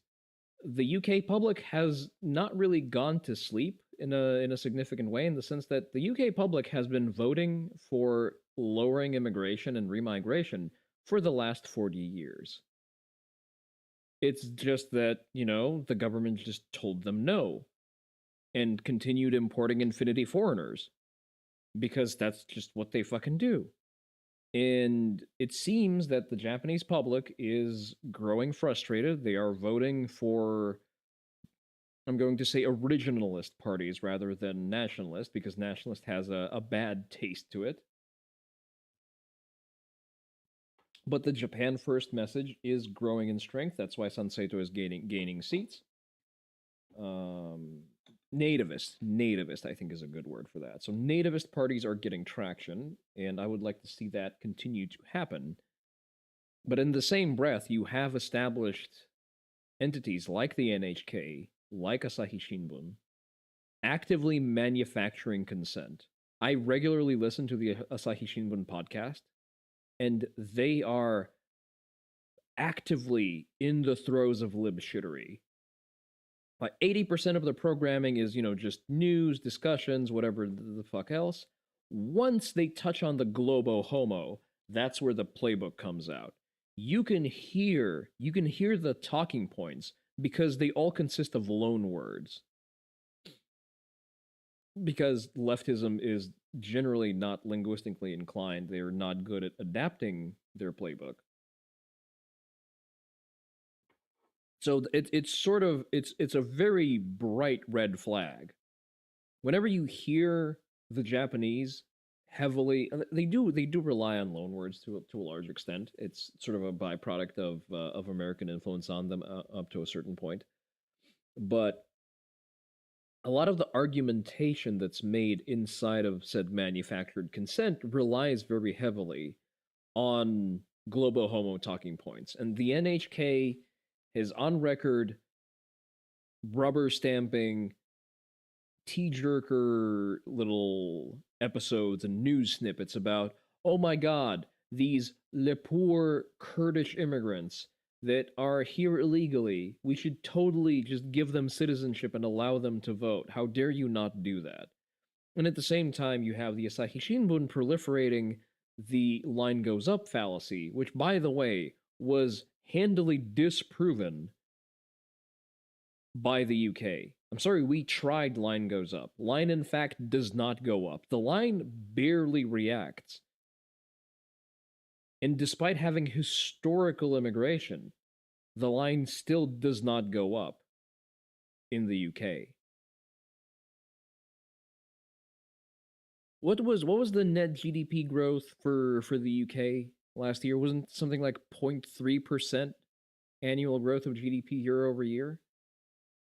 the UK public has not really gone to sleep in a significant way, in the sense that the UK public has been voting for lowering immigration and remigration for the last 40 years. It's just that, you know, the government just told them no and continued importing infinity foreigners because that's just what they fucking do. And it seems that the Japanese public is growing frustrated. They are voting for, I'm going to say, originalist parties rather than nationalist, because nationalist has a bad taste to it. But the Japan First message is growing in strength. That's why Sanseito is gaining seats. Nativist, I think, is a good word for that. So nativist parties are getting traction, and I would like to see that continue to happen. But in the same breath, you have established entities like the NHK, like Asahi Shimbun, actively manufacturing consent. I regularly listen to the Asahi Shimbun podcast, and they are actively in the throes of lib shittery. Like 80% of the programming is, you know, just news, discussions, whatever the fuck else. Once they touch on the globo homo, that's where the playbook comes out. You can hear the talking points because they all consist of loan words. Because leftism is generally not linguistically inclined, they are not good at adapting their playbook. So it's a very bright red flag. Whenever you hear the Japanese heavily, they do rely on loanwords to a large extent. It's sort of a byproduct of American influence on them up to a certain point. But a lot of the argumentation that's made inside of said manufactured consent relies very heavily on globo homo talking points. And the NHK is on record rubber stamping tearjerker little episodes and news snippets about, oh my god, these le poor Kurdish immigrants that are here illegally, we should totally just give them citizenship and allow them to vote. How dare you not do that? And at the same time, you have the Asahi Shimbun proliferating the line goes up fallacy, which, by the way, was handily disproven by the UK. I'm sorry, we tried line goes up. Line, in fact, does not go up. The line barely reacts. And despite having historical immigration, the line still does not go up in the UK. What was the net GDP growth for the UK last year? Wasn't something like 0.3% annual growth of GDP year over year?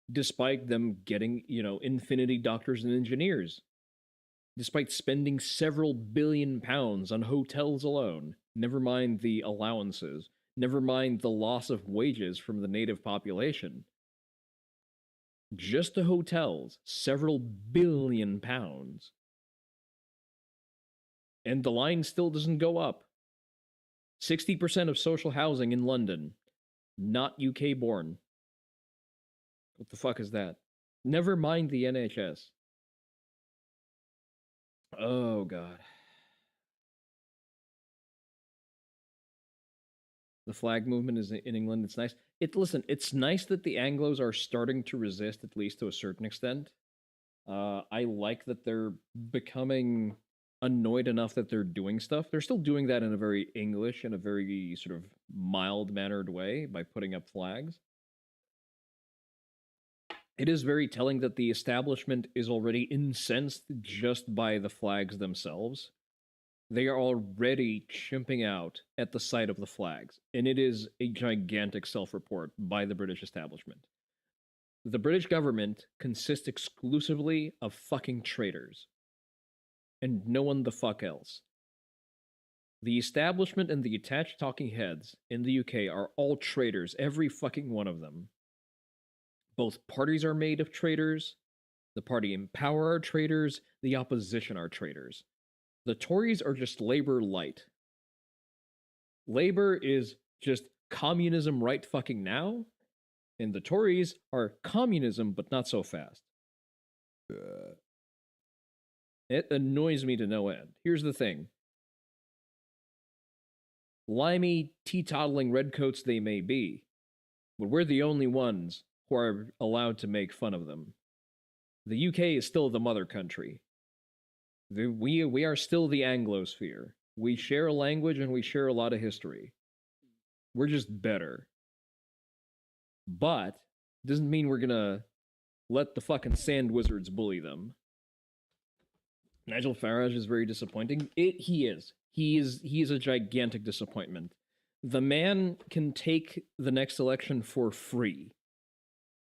Despite them getting, infinity doctors and engineers. Despite spending several billion pounds on hotels alone, never mind the allowances, never mind the loss of wages from the native population. Just the hotels, several billion pounds. And the line still doesn't go up. 60% of social housing in London, not UK born. What the fuck is that? Never mind the NHS. Oh, God. The flag movement is in England. It's nice. It's nice that the Anglos are starting to resist, at least to a certain extent. I like that they're becoming annoyed enough that they're doing stuff. They're still doing that in a very English and a very sort of mild-mannered way by putting up flags. It is very telling that the establishment is already incensed just by the flags themselves. They are already chimping out at the sight of the flags, and it is a gigantic self-report by the British establishment. The British government consists exclusively of fucking traitors, and no one the fuck else. The establishment and the attached talking heads in the UK are all traitors, every fucking one of them. Both parties are made of traitors. The party in power are traitors. The opposition are traitors. The Tories are just Labour light. Labour is just communism right fucking now, and the Tories are communism but not so fast. It annoys me to no end. Here's the thing. Limey, teetotaling redcoats they may be, but we're the only ones who are allowed to make fun of them. The UK is still the mother country. We are still the Anglosphere. We share a language and we share a lot of history. We're just better. But doesn't mean we're gonna let the fucking sand wizards bully them. Nigel Farage is very disappointing. He is. He is a gigantic disappointment. The man can take the next election for free.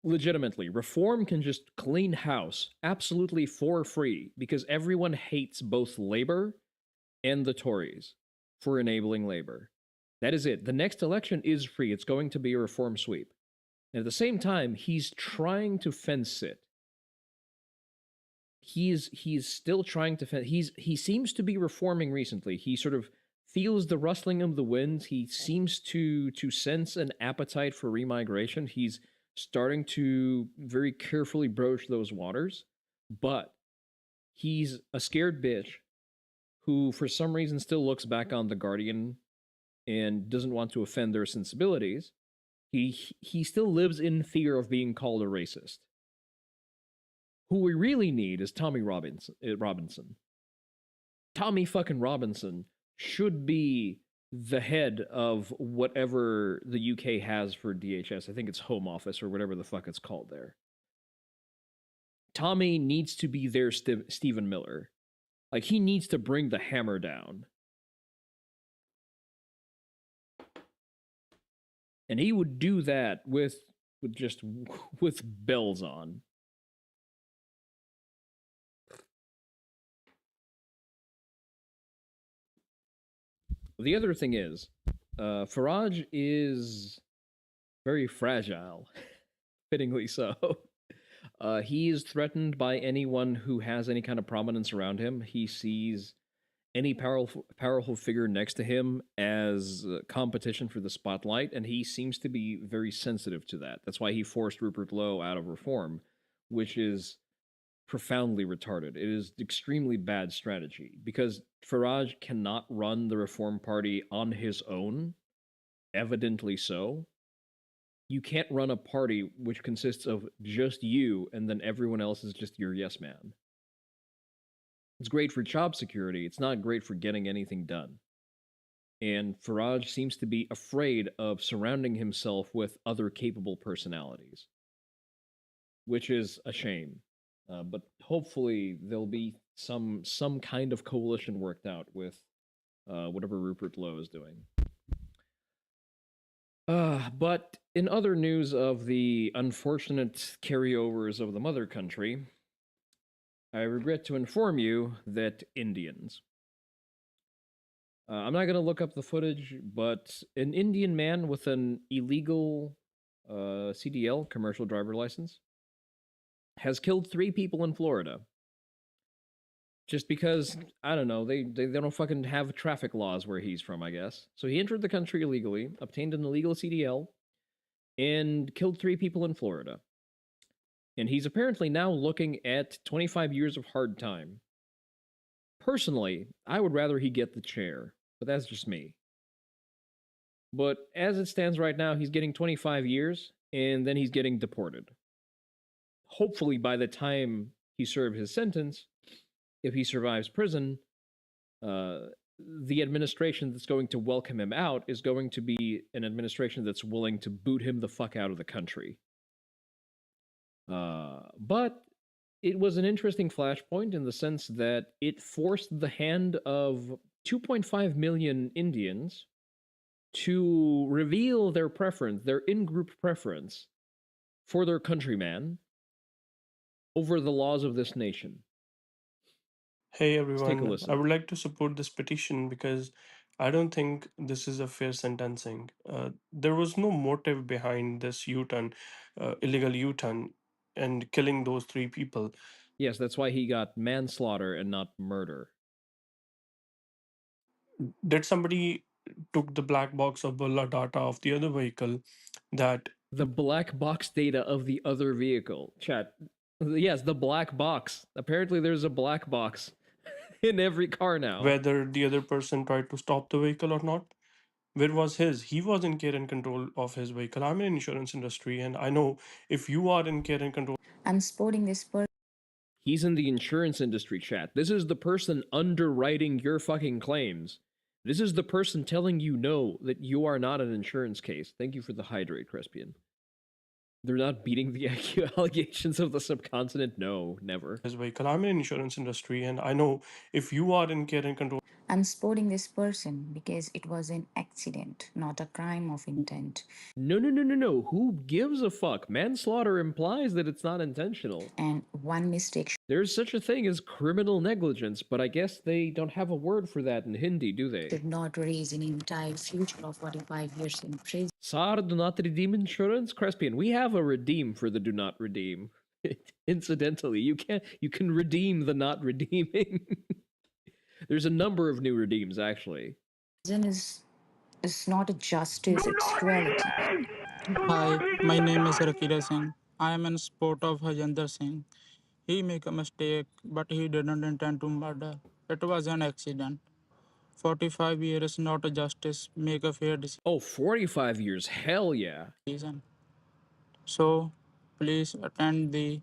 Legitimately, Reform can just clean house absolutely for free because everyone hates both Labour and the Tories for enabling Labour. That is it. The next election is free. It's going to be a Reform sweep. And at the same time, he's trying to fence it. He's still trying to fence. He seems to be reforming recently. He sort of feels the rustling of the winds. He seems to sense an appetite for remigration. He's starting to very carefully broach those waters, but he's a scared bitch who for some reason still looks back on the Guardian and doesn't want to offend their sensibilities, he still lives in fear of being called a racist. Who we really need is Tommy Robinson. Tommy fucking Robinson should be the head of whatever the UK has for DHS. I think it's Home Office or whatever the fuck it's called there. Tommy needs to be their Stephen Miller. Like, he needs to bring the hammer down. And he would do that with bells on. The other thing is, Farage is very fragile, fittingly so. He is threatened by anyone who has any kind of prominence around him. He sees any powerful figure next to him as competition for the spotlight, and he seems to be very sensitive to that. That's why he forced Rupert Lowe out of Reform, which is profoundly retarded. It is extremely bad strategy, because Farage cannot run the Reform Party on his own, evidently so. You can't run a party which consists of just you, and then everyone else is just your yes man. It's great for job security. It's not great for getting anything done. And Farage seems to be afraid of surrounding himself with other capable personalities, which is a shame. But hopefully there'll be some kind of coalition worked out with whatever Rupert Lowe is doing. But in other news of the unfortunate carryovers of the mother country, I regret to inform you that Indians. I'm not going to look up the footage, but an Indian man with an illegal CDL, commercial driver license, has killed 3 people in Florida. Just because, I don't know, they don't fucking have traffic laws where he's from, I guess. So he entered the country illegally, obtained an illegal CDL, and killed 3 people in Florida. And he's apparently now looking at 25 years of hard time. Personally, I would rather he get the chair, but that's just me. But as it stands right now, he's getting 25 years, and then he's getting deported. Hopefully by the time he serves his sentence, if he survives prison, the administration that's going to welcome him out is going to be an administration that's willing to boot him the fuck out of the country. But it was an interesting flashpoint in the sense that it forced the hand of 2.5 million Indians to reveal their preference, their in-group preference for their countryman over the laws of this nation. Hey Let's take a everyone, listen. I would like to support this petition because I don't think this is a fair sentencing. There was no motive behind this U-turn, illegal U-turn, and killing those 3 people. Yes, that's why he got manslaughter and not murder. Did somebody took the black box of Bulla data of the other vehicle that The black box data of the other vehicle. Chat. Yes, the black box. Apparently there's a black box in every car now. whether the other person tried to stop the vehicle or not? Where was his? He was in care and control of his vehicle. I'm in insurance industry, and I know if you are in care and control. I'm sporting this He's in the insurance industry, chat. This is the person underwriting your fucking claims. This is the person telling you no, that you are not an insurance case. Thank you for the hydrate, Crespian. They're not beating the allegations of the subcontinent? No, never. His vehicle. I'm in insurance industry, and I know if you are in care and control. I'm sporting this person because it was an accident, not a crime of intent. No. Who gives a fuck? Manslaughter implies that it's not intentional. And one mistake There's such a thing as criminal negligence, but I guess they don't have a word for that in Hindi, do they? should not raise an entire future of 45 years in prison. SAR do not redeem insurance? Crespian, we have a redeem for the do not redeem. Incidentally, you can redeem the not redeeming. There's a number of new redeems, actually. Prison is not a justice, it's cruelty. Hi, my name is Rakira Singh. I am in support of Hajendra Singh. He make a mistake, but he didn't intend to murder. It was an accident. 45 years, not a justice, make a fair Oh, 45 years. Hell yeah. decision. So, please attend the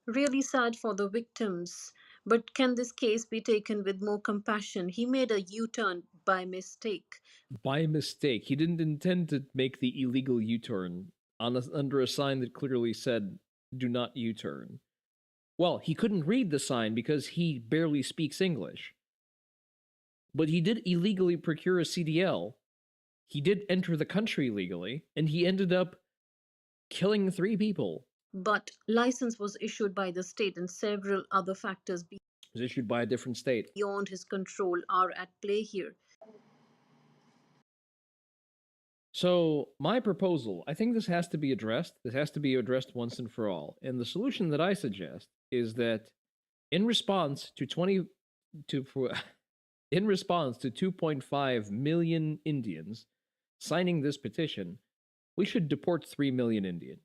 Really sad for the victims, but can this case be taken with more compassion? He made a U turn by mistake. By mistake. He didn't intend to make the illegal U-turn under a sign that clearly said, do not U-turn. Well, he couldn't read the sign because he barely speaks English. But he did illegally procure a CDL. He did enter the country legally, and he ended up killing 3 people. But license was issued by the state and several other factors It was issued by a different state. beyond his control are at play here. So, my proposal, I think this has to be addressed. This has to be addressed once and for all. And the solution that I suggest is that in response to 2.5 million Indians signing this petition, we should deport 3 million Indians.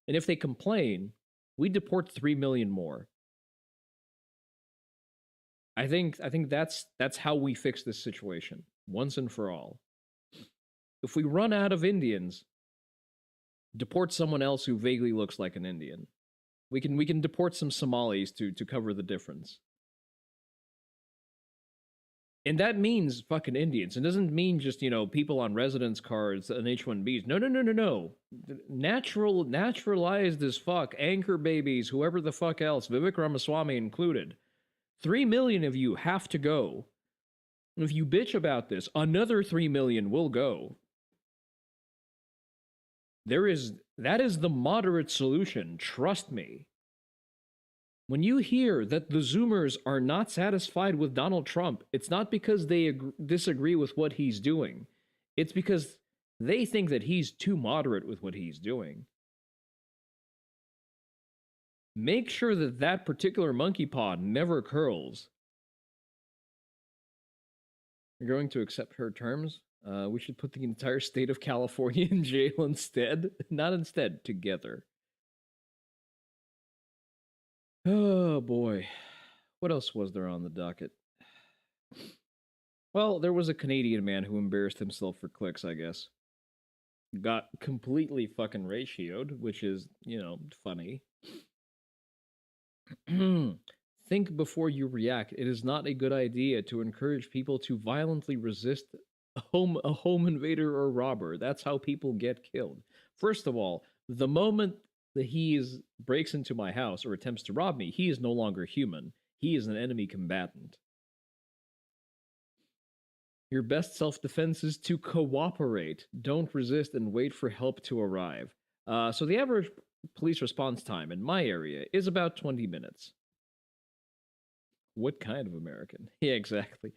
And if they complain, we deport 3 million more. I think that's how we fix this situation once and for all. If we run out of Indians, deport someone else who vaguely looks like an Indian. We can deport some Somalis to cover the difference. And that means fucking Indians. It doesn't mean just, people on residence cards and H-1Bs. No. Naturalized as fuck. Anchor babies, whoever the fuck else. Vivek Ramaswamy included. 3 million of you have to go. And if you bitch about this, another 3 million will go. That is the moderate solution. Trust me. When you hear that the Zoomers are not satisfied with Donald Trump, it's not because they disagree with what he's doing. It's because they think that he's too moderate with what he's doing. Make sure that that particular monkey paw never curls. You're going to accept her terms? We should put the entire state of California in jail instead. Not instead, together. Oh boy. What else was there on the docket? Well, there was a Canadian man who embarrassed himself for clicks, I guess. Got completely fucking ratioed, which is, funny. Think before you react. It is not a good idea to encourage people to violently resist a home invader or robber. That's how people get killed. First of all, the moment that he breaks into my house or attempts to rob me, he is no longer human. He is an enemy combatant. Your best self-defense is to cooperate. Don't resist and wait for help to arrive. So the average police response time in my area is about 20 minutes. What kind of American? Yeah, exactly.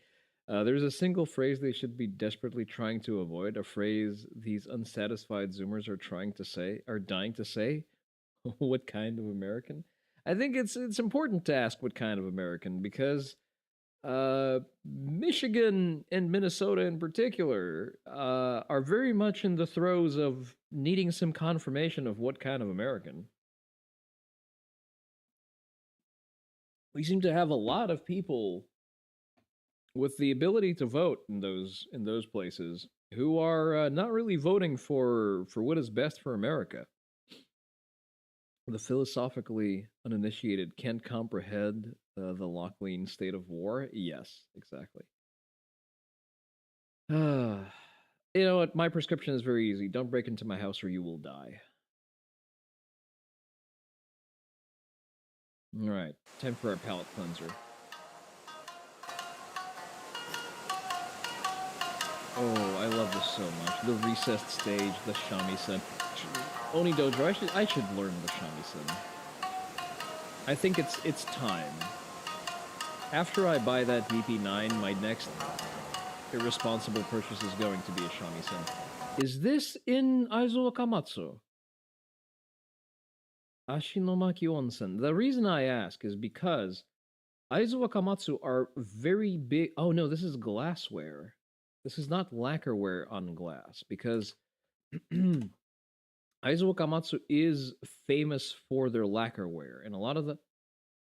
There's a single phrase they should be desperately trying to avoid, a phrase these unsatisfied Zoomers are dying to say. What kind of American? I think it's important to ask what kind of American, because Michigan and Minnesota in particular are very much in the throes of needing some confirmation of what kind of American. We seem to have a lot of people with the ability to vote in those places who are not really voting for what is best for America. The philosophically uninitiated can't comprehend the Lockean state of war. Yes, exactly. You know what? My prescription is very easy. Don't break into my house or you will die. All right, time for our palate cleanser. Oh, I love this so much. The recessed stage, the shamisen. Oni Dojo, I should learn the shamisen. I think it's time. After I buy that DP9, my next irresponsible purchase is going to be a shamisen. Is this in Aizo Wakamatsu? Ashinomaki Onsen. The reason I ask is because Aizo Wakamatsu are very big. Oh no, this is glassware. This is not lacquerware on glass, because Aizo Wakamatsu is famous for their lacquerware, and a lot of the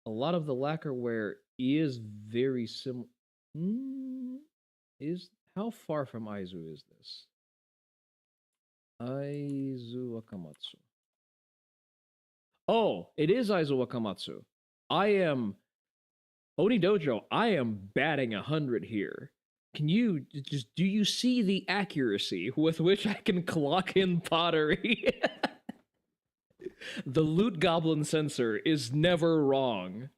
a lot of the lacquerware is very similar. Is how far from Aizu is this? Aizu Wakamatsu. Oh, it is Aizu Wakamatsu. I am Oni Dojo. I am batting 100 here. Can you do you see the accuracy with which I can clock in pottery? The loot goblin sensor is never wrong.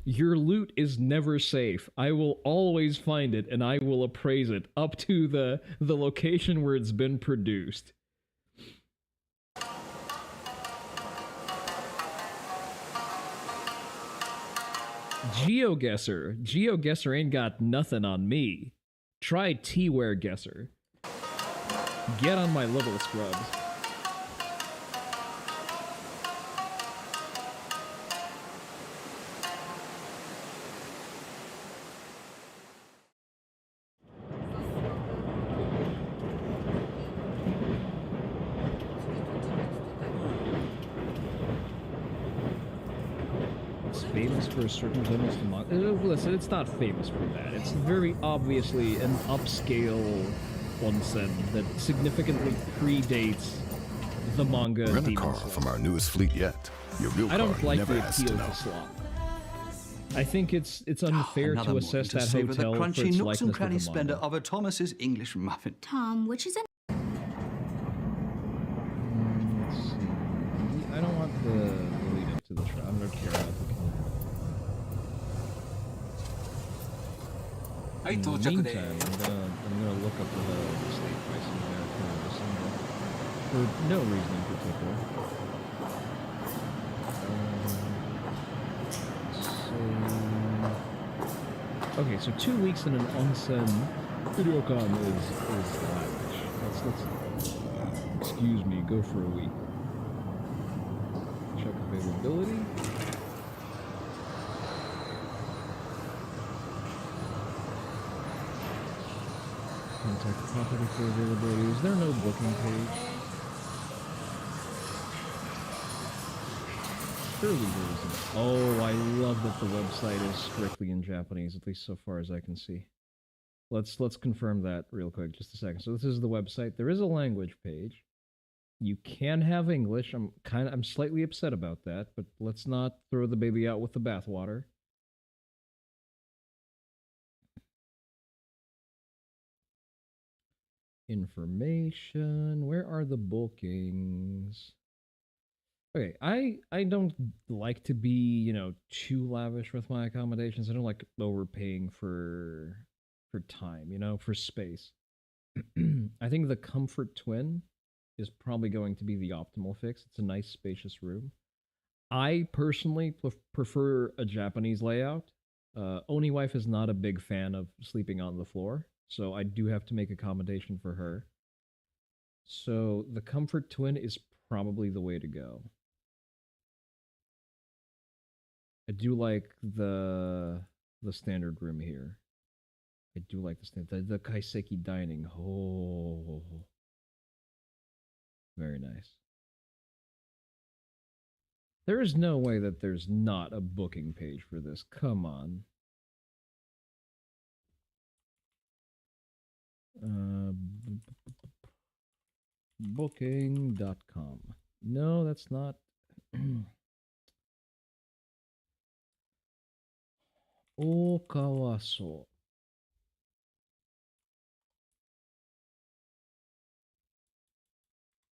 Your loot is never safe. I will always find it and I will appraise it up to the location where it's been produced. GeoGuessr ain't got nothing on me. Try T-Ware Guesser. Get on my level, scrubs. Famous for a certain generous manga. Listen, it's not famous for that. It's very obviously an upscale onsen that significantly predates the manga. Rent a car from our newest fleet yet. Your real car I don't like never the has to appeal know. to slop. I think it's unfair to assess that savor the hotel for crunchy its nooks and likeness cranny with the splendor manga. of a Thomas's English muffin. Tom, which is an Let's see. I don't want the lead up to the show. I don't care about the In the meantime, I'm gonna look up the state pricing there for December for no reason in particular. Okay, so 2 weeks in an onsen videocon is lavish. Let's excuse me, go for a week. Check availability. Contact the property for availability. Is there no booking page? Surely there isn't. Oh, I love that the website is strictly in Japanese, at least so far as I can see. Let's confirm that real quick, just a second. So this is the website. There is a language page. You can have English. I'm slightly upset about that, but let's not throw the baby out with the bathwater. Information. Where are the bookings? Okay, I don't like to be, too lavish with my accommodations. I don't like overpaying for time, for space. I think the Comfort Twin is probably going to be the optimal fix. It's a nice spacious room. I personally prefer a Japanese layout. Oni wife is not a big fan of sleeping on the floor, so I do have to make accommodation for her. So the Comfort Twin is probably the way to go. I do like the standard room here. I do like the kaiseki dining. Oh, very nice. There is no way that there's not a booking page for this. Come on. Booking.com. No, that's not. Okawaso.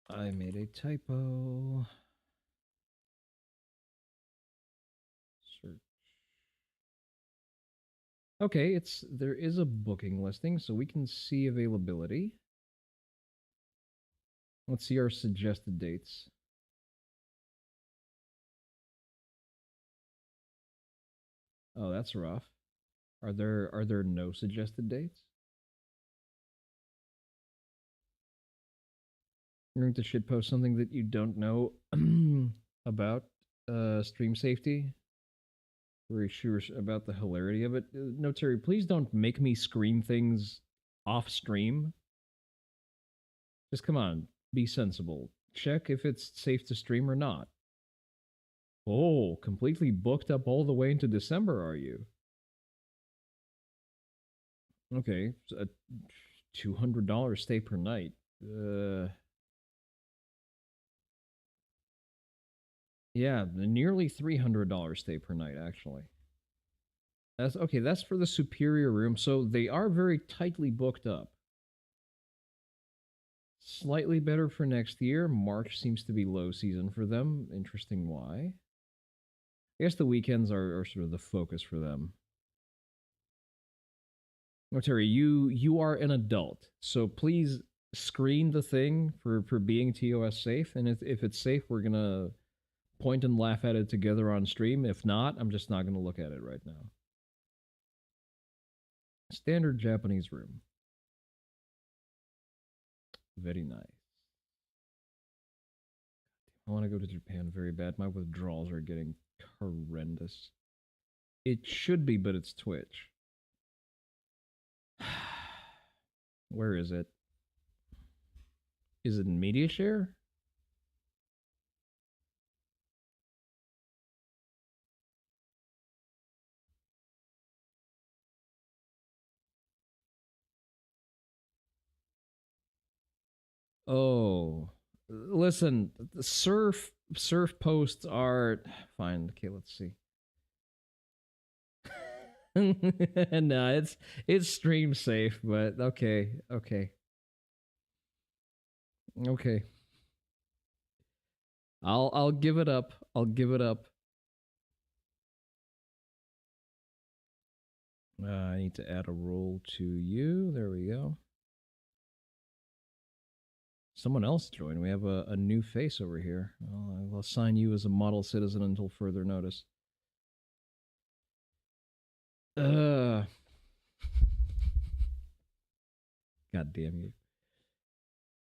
I made a typo. Search. Okay, there is a booking listing, so we can see availability. Let's see our suggested dates. Oh, that's rough. Are there no suggested dates? You're going to shitpost something that you don't know about stream safety? Very sure about the hilarity of it. No, Terry, please don't make me scream things off stream. Just come on, be sensible. Check if it's safe to stream or not. Oh, completely booked up all the way into December, are you? Okay, so a $200 stay per night. Yeah, nearly $300 stay per night, actually. That's okay, that's for the superior room, so they are very tightly booked up. Slightly better for next year. March seems to be low season for them. Interesting why. I guess the weekends are sort of the focus for them. Oh, Terry, you are an adult, so please screen the thing for being TOS safe, and if it's safe, we're gonna point and laugh at it together on stream. If not, I'm just not gonna look at it right now. Standard Japanese room. Very nice. I want to go to Japan very bad. My withdrawals are getting horrendous. It should be, but it's Twitch. Where is it? Is it in media share? Oh, listen, the surf posts are fine. Okay, let's see. No, it's stream safe, but okay. I'll give it up. I'll give it up. I need to add a role to you. There we go. Someone else joined. We have a new face over here. I'll assign you as a model citizen until further notice. God damn you.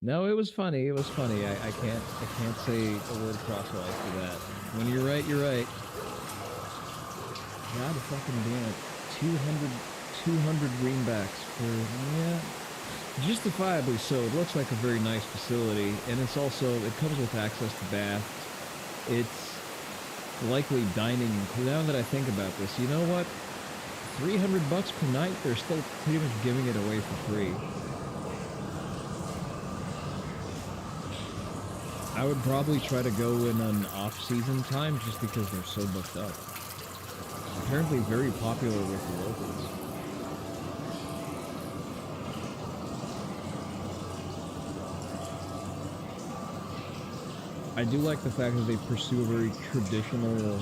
No, it was funny. It was funny. I can't say a word crosswise for that. When you're right, you're right. God fucking damn it. 200 greenbacks for, yeah, justifiably so. It looks like a very nice facility, and it's also, it comes with access to bath. It's likely dining. Now that I think about this, you know what? $300 per night, they're still pretty much giving it away for free. I would probably try to go in an off-season time just because they're so booked up. Apparently very popular with the locals. I do like the fact that they pursue a very traditional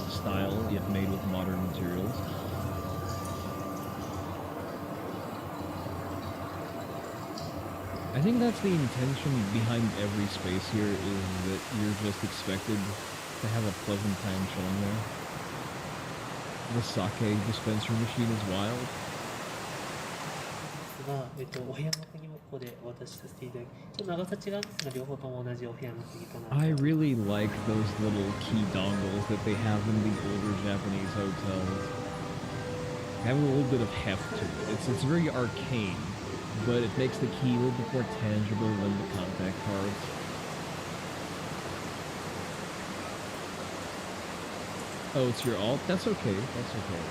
style, yet made with modern materials. I think that's the intention behind every space here, is that you're just expected to have a pleasant time chilling there. The sake dispenser machine is wild. I really like those little key dongles that they have in the older Japanese hotels. Have a little bit of heft to it. It's very arcane, but it makes the key a little bit more tangible than the contact cards. Oh, it's your alt? That's okay. That's okay.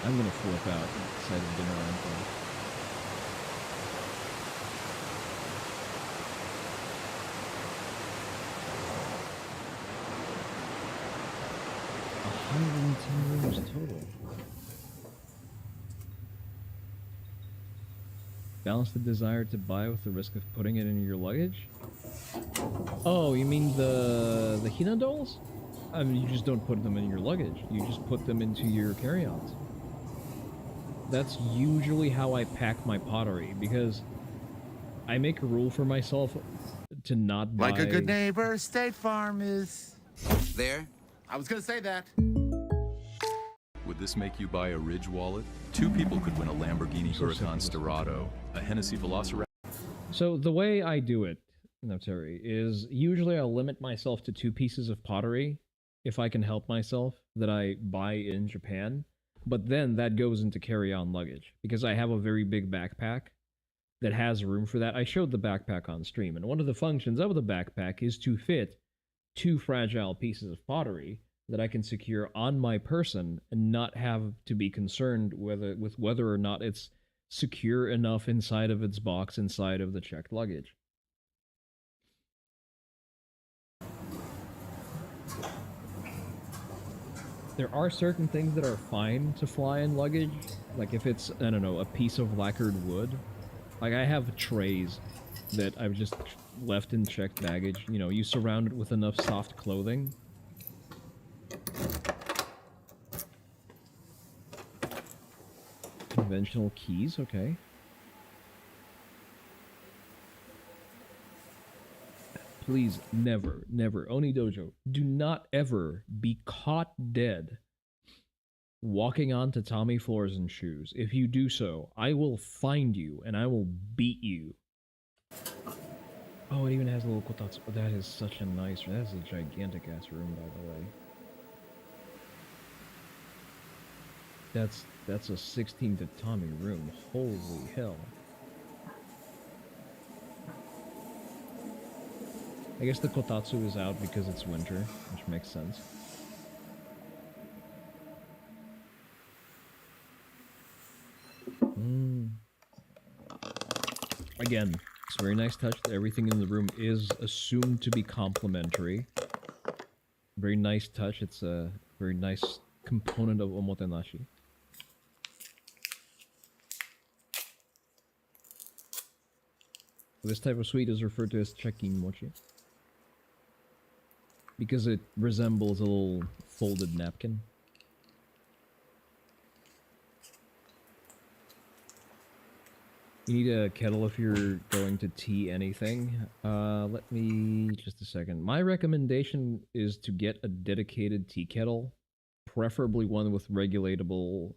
I'm gonna flip out inside of dinner anthem. $110 total. Balance the desire to buy with the risk of putting it in your luggage? Oh, you mean the Hina dolls? I mean, you just don't put them in your luggage. You just put them into your carry-ons. That's usually how I pack my pottery, because I make a rule for myself to not buy... Like a good neighbor, State Farm is... There? I was gonna say that. Would this make you buy a Ridge wallet? 2 people could win a Lamborghini Huracan Sterrato, a Hennessy Velociraptor. So the way I do it, no, Terry, is usually I'll limit myself to 2 pieces of pottery, if I can help myself, that I buy in Japan. But then that goes into carry-on luggage because I have a very big backpack that has room for that. I showed the backpack on stream, and one of the functions of the backpack is to fit 2 fragile pieces of pottery that I can secure on my person and not have to be concerned with whether or not it's secure enough inside of its box inside of the checked luggage. There are certain things that are fine to fly in luggage, like if it's, I don't know, a piece of lacquered wood. Like I have trays that I've just left in checked baggage. You know, you surround it with enough soft clothing. Conventional keys, okay. Please, never, never, Oni Dojo, do not ever be caught dead walking onto Tommy floors and shoes. If you do so, I will find you and I will beat you. Oh, it even has a little kotatsu. That is such a nice, that is a gigantic ass room, by the way. That's a 16 tatami room. Holy hell. I guess the kotatsu is out because it's winter, which makes sense. Again, it's a very nice touch that everything in the room is assumed to be complimentary. Very nice touch. It's a very nice component of omotenashi. This type of sweet is referred to as chekin mochi because it resembles a little folded napkin. You need a kettle if you're going to tea anything. Let me... just a second. My recommendation is to get a dedicated tea kettle, preferably one with regulatable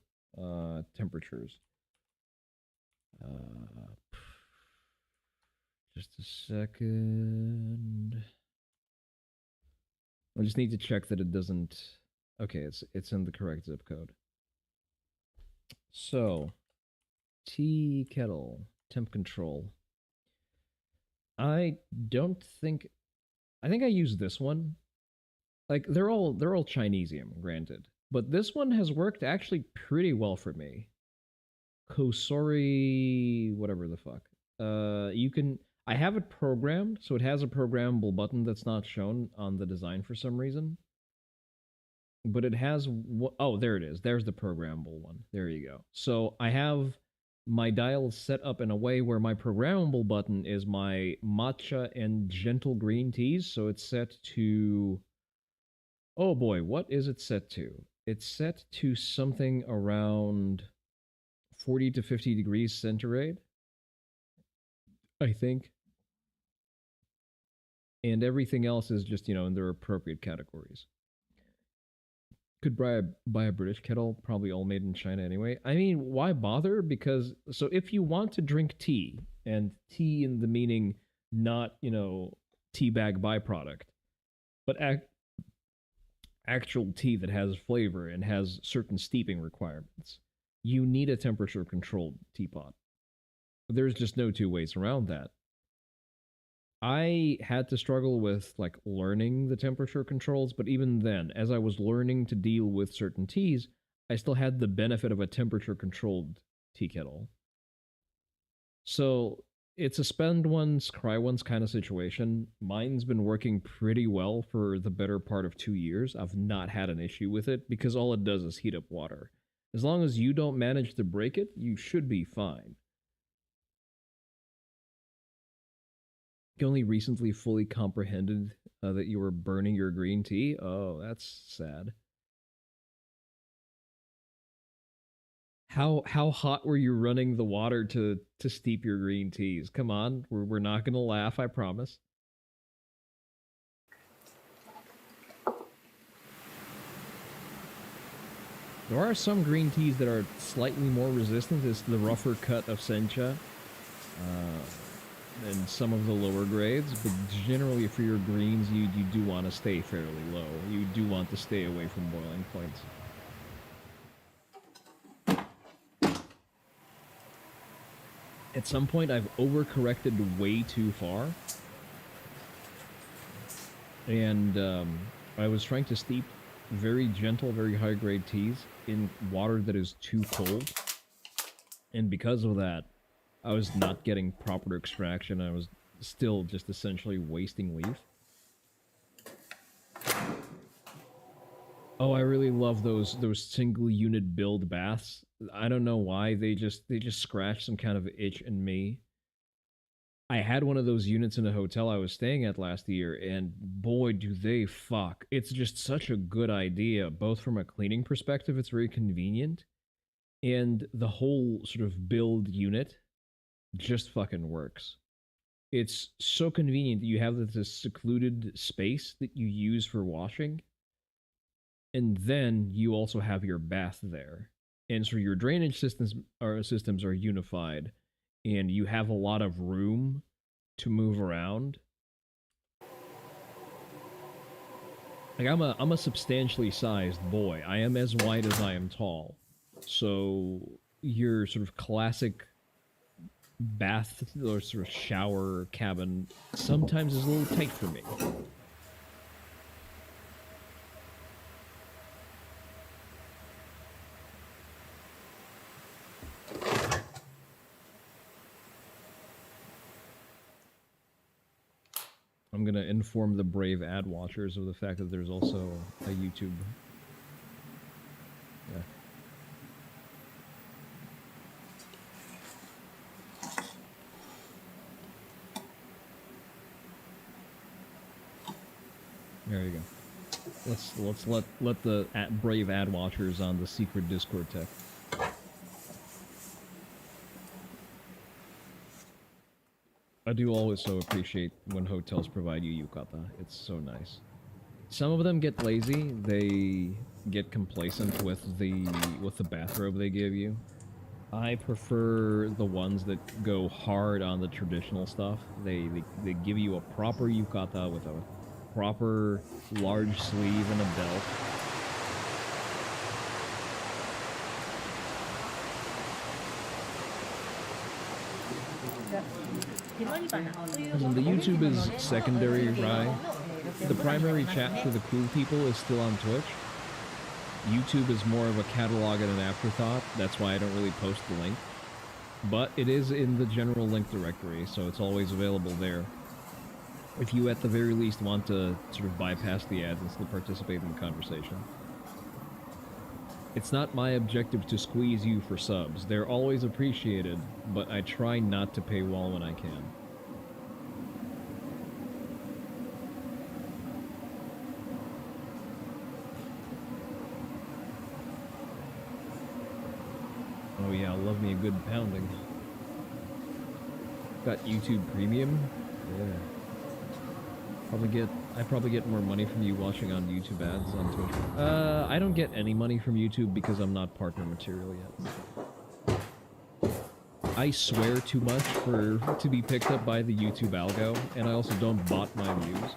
temperatures. Just a second. I just need to check that it doesn't... okay, it's in the correct zip code. So, tea kettle, temp control. I don't think... I think I use this one. Like, they're all Chinesium, granted. But this one has worked actually pretty well for me. Kosori... whatever the fuck. You can... I have it programmed, so it has a programmable button that's not shown on the design for some reason. But it has... oh, there it is. There's the programmable one. There you go. So I have my dial set up in a way where my programmable button is my matcha and gentle green teas. So it's set to... oh boy, what is it set to? It's set to something around 40 to 50 degrees centigrade, I think. And everything else is just, you know, in their appropriate categories. Could buy a British kettle, probably all made in China anyway. I mean, why bother? Because, so if you want to drink tea, and tea in the meaning not, you know, tea bag byproduct, but actual tea that has flavor and has certain steeping requirements, you need a temperature controlled teapot. There's just no two ways around that. I had to struggle with, like, learning the temperature controls, but even then, as I was learning to deal with certain teas, I still had the benefit of a temperature-controlled tea kettle. So, it's a spend once, cry once kind of situation. Mine's been working pretty well for the better part of 2 years. I've not had an issue with it, because all it does is heat up water. As long as you don't manage to break it, you should be fine. You only recently fully comprehended that you were burning your green tea? Oh, that's sad. How hot were you running the water to steep your green teas? Come on, we're not gonna laugh, I promise. There are some green teas that are slightly more resistant. It's the rougher cut of sencha. And some of the lower grades, but generally for your greens, you do want to stay fairly low. You do want to stay away from boiling points. At some point, I've overcorrected way too far. And I was trying to steep very gentle, very high-grade teas in water that is too cold. And because of that, I was not getting proper extraction. I was still just essentially wasting leaf. Oh, I really love those single unit build baths. I don't know why, they just scratch some kind of itch in me. I had one of those units in a hotel I was staying at last year, and boy, do they fuck. It's just such a good idea, both from a cleaning perspective, it's very convenient, and the whole sort of build unit just fucking works. It's so convenient that you have this secluded space that you use for washing, and then you also have your bath there. And so your drainage systems are unified, and you have a lot of room to move around. Like, I'm a substantially sized boy. I am as wide as I am tall. So your sort of classic bath or sort of shower cabin sometimes is a little tight for me. I'm gonna inform the brave ad watchers of the fact that there's also a YouTube. Yeah. There you go. Let's let the brave ad watchers on the secret Discord tech. I do always so appreciate when hotels provide you yukata. It's so nice. Some of them get lazy. They get complacent with the bathrobe they give you. I prefer the ones that go hard on the traditional stuff. They give you a proper yukata with a proper large sleeve and a belt. Listen, the YouTube is secondary, right? The primary chat for the cool people is still on Twitch. YouTube is more of a catalog and an afterthought. That's why I don't really post the link. But it is in the general link directory, so it's always available there. If you at the very least want to sort of bypass the ads and still participate in the conversation. It's not my objective to squeeze you for subs. They're always appreciated, but I try not to paywall when I can. Oh yeah, I love me a good pounding. Got YouTube Premium? Yeah. I probably get more money from you watching on YouTube ads on Twitch. I don't get any money from YouTube because I'm not partner material yet. I swear too much to be picked up by the YouTube algo, and I also don't bot my views.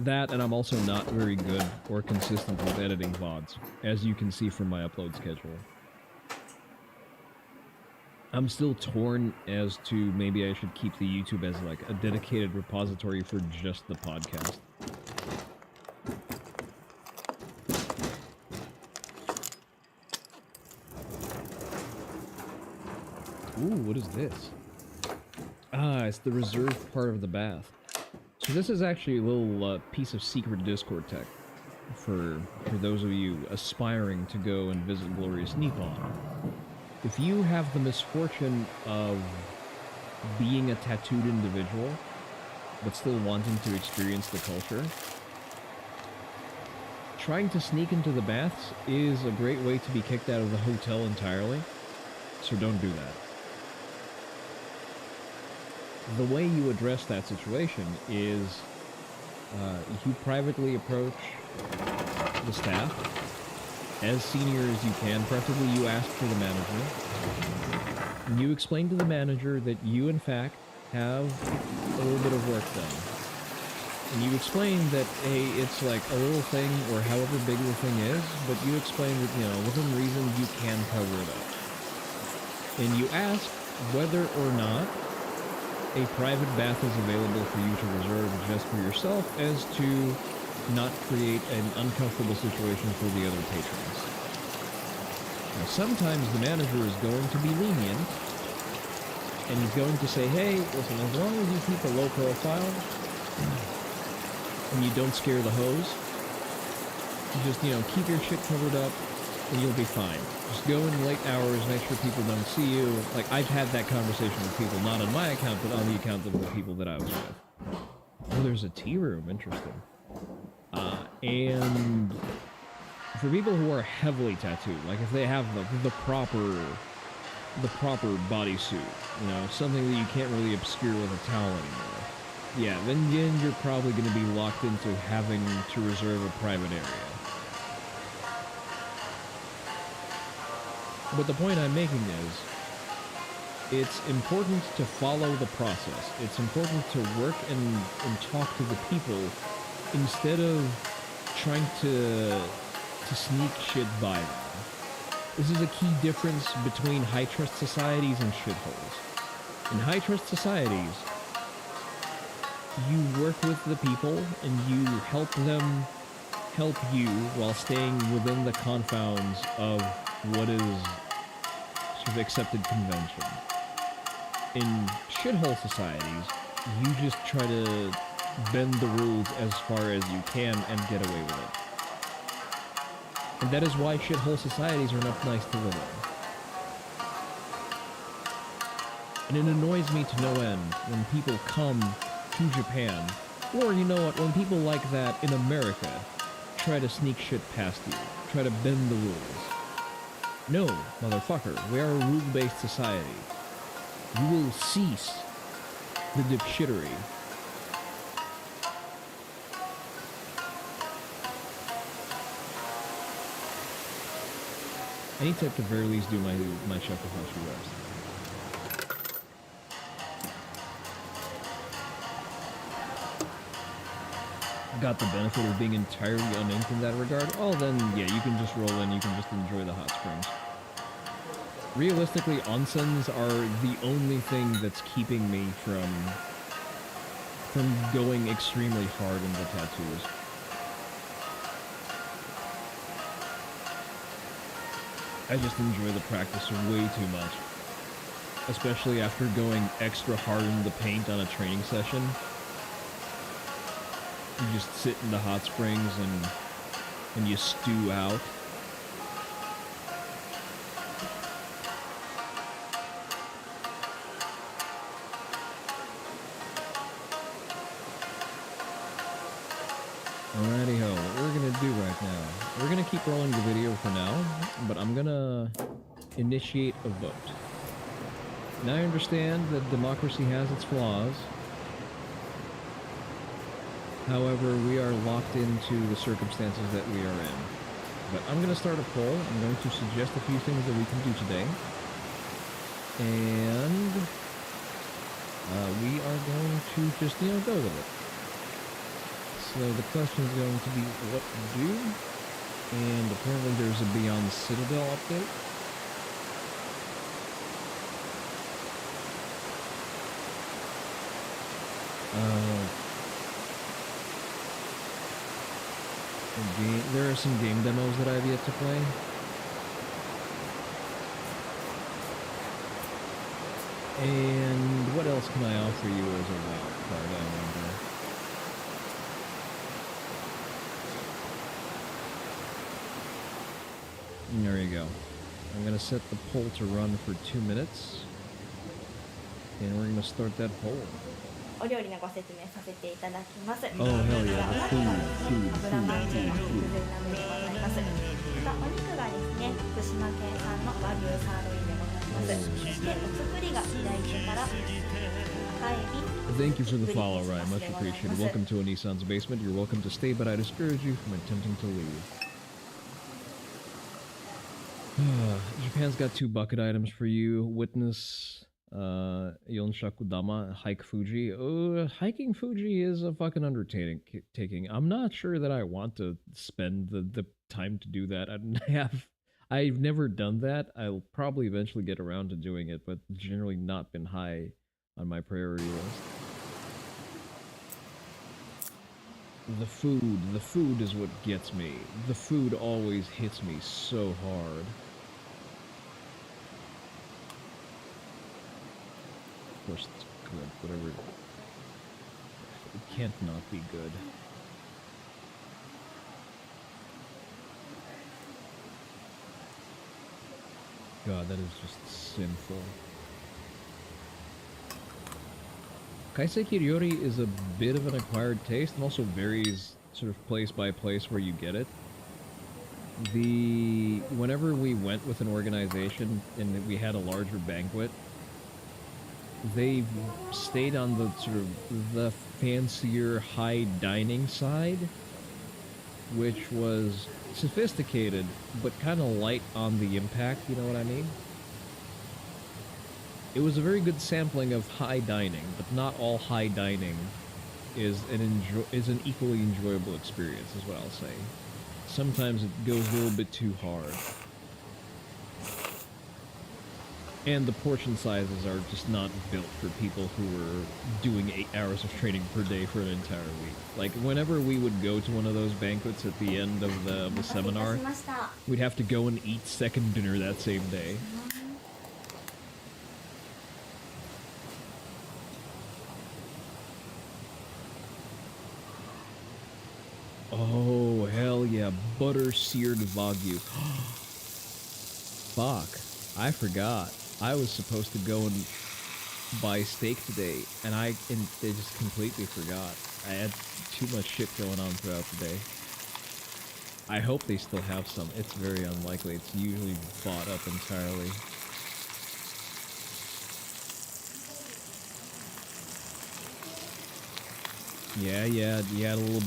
That, and I'm also not very good or consistent with editing VODs, as you can see from my upload schedule. I'm still torn as to maybe I should keep the YouTube as like a dedicated repository for just the podcast. Ooh, what is this? Ah, it's the reserved part of the bath. So this is actually a little piece of secret Discord tech for those of you aspiring to go and visit glorious Nippon. If you have the misfortune of being a tattooed individual, but still wanting to experience the culture, trying to sneak into the baths is a great way to be kicked out of the hotel entirely, so don't do that. The way you address that situation is you privately approach the staff as senior as you can. Preferably you ask for the manager. And you explain to the manager that you, in fact, have a little bit of work done. And you explain that, hey, it's like a little thing, or however big the thing is, but you explain that, you know, within reason, you can cover it up. And you ask whether or not a private bath is available for you to reserve just for yourself, as to not create an uncomfortable situation for the other patrons. Now, sometimes the manager is going to be lenient, and he's going to say, hey, listen, as long as you keep a low profile, and you don't scare the hose, you just, you know, keep your shit covered up, and you'll be fine. Just go in late hours, make sure people don't see you. Like, I've had that conversation with people, not on my account, but on the account of the people that I was with. Oh, there's a tea room, interesting. And for people who are heavily tattooed, like if they have the proper bodysuit, you know, something that you can't really obscure with a towel anymore. Yeah, then you're probably going to be locked into having to reserve a private area. But the point I'm making is, it's important to follow the process. It's important to work and talk to the people instead of trying to sneak shit by them. This is a key difference between high-trust societies and shitholes. In high-trust societies, you work with the people and you help them help you while staying within the confines of what is sort of accepted convention. In shithole societies, you just try to bend the rules as far as you can and get away with it. And that is why shithole societies are not nice to live in. And it annoys me to no end when people come to Japan, or you know what, when people like that in America try to sneak shit past you, try to bend the rules. No, motherfucker, we are a rule-based society. You will cease the dipshittery. I need to at the very least do my shakuhachi rest. Got the benefit of being entirely uninked in that regard. Oh, then, yeah, you can just roll in, you can just enjoy the hot springs. Realistically, onsens are the only thing that's keeping me from going extremely hard into tattoos. I just enjoy the practice way too much. Especially after going extra hard in the paint on a training session. You just sit in the hot springs and you stew out. Alrighty ho, what we're gonna do right now, we're gonna keep rolling the video for now, but I'm gonna initiate a vote. Now I understand that democracy has its flaws. However, we are locked into the circumstances that we are in. But I'm going to start a poll. I'm going to suggest a few things that we can do today. And we are going to just, you know, go with it. So the question is going to be what to do. And apparently there's a Beyond Citadel update. There are some game demos that I have yet to play. And what else can I offer you as a wild card, I wonder? There you go. I'm going to set the poll to run for 2 minutes. And we're going to start that poll. お料理のご説明させていただきます。 Oh, hell yeah. 油まんじゅうが特税なめでございます。またお肉がですね、福島県産の和牛サーロインでございます。そしてお作りが左手から赤エビ。 Thank you for the follow, Ryan. Much appreciated. Welcome to Onii-san's basement. You're welcome to stay, but I discourage you from attempting to leave. Japan's got 2 bucket items for you. Witness Yonshakudama, hike Fuji. Hiking Fuji is a fucking undertaking. I'm not sure that I want to spend the time to do that. I've never done that. I'll probably eventually get around to doing it, but generally not been high on my priority list. The food is what gets me. The food always hits me so hard. Of course it's good, whatever. It can't not be good. God, that is just sinful. Kaiseki ryori is a bit of an acquired taste and also varies sort of place by place where you get it. Whenever we went with an organization and we had a larger banquet, they stayed on the sort of the fancier high dining side, which was sophisticated but kind of light on the impact, you know what I mean? It was a very good sampling of high dining, but not all high dining is an equally enjoyable experience, is what I'll say. Sometimes it goes a little bit too hard. And the portion sizes are just not built for people who are doing 8 hours of training per day for an entire week. Like, whenever we would go to one of those banquets at the end of the seminar, we'd have to go and eat second dinner that same day. Oh, hell yeah. Butter seared Wagyu. Fuck. I forgot. I was supposed to go and buy steak today, and I just completely forgot. I had too much shit going on throughout the day. I hope they still have some. It's very unlikely. It's usually bought up entirely. Yeah, you add a little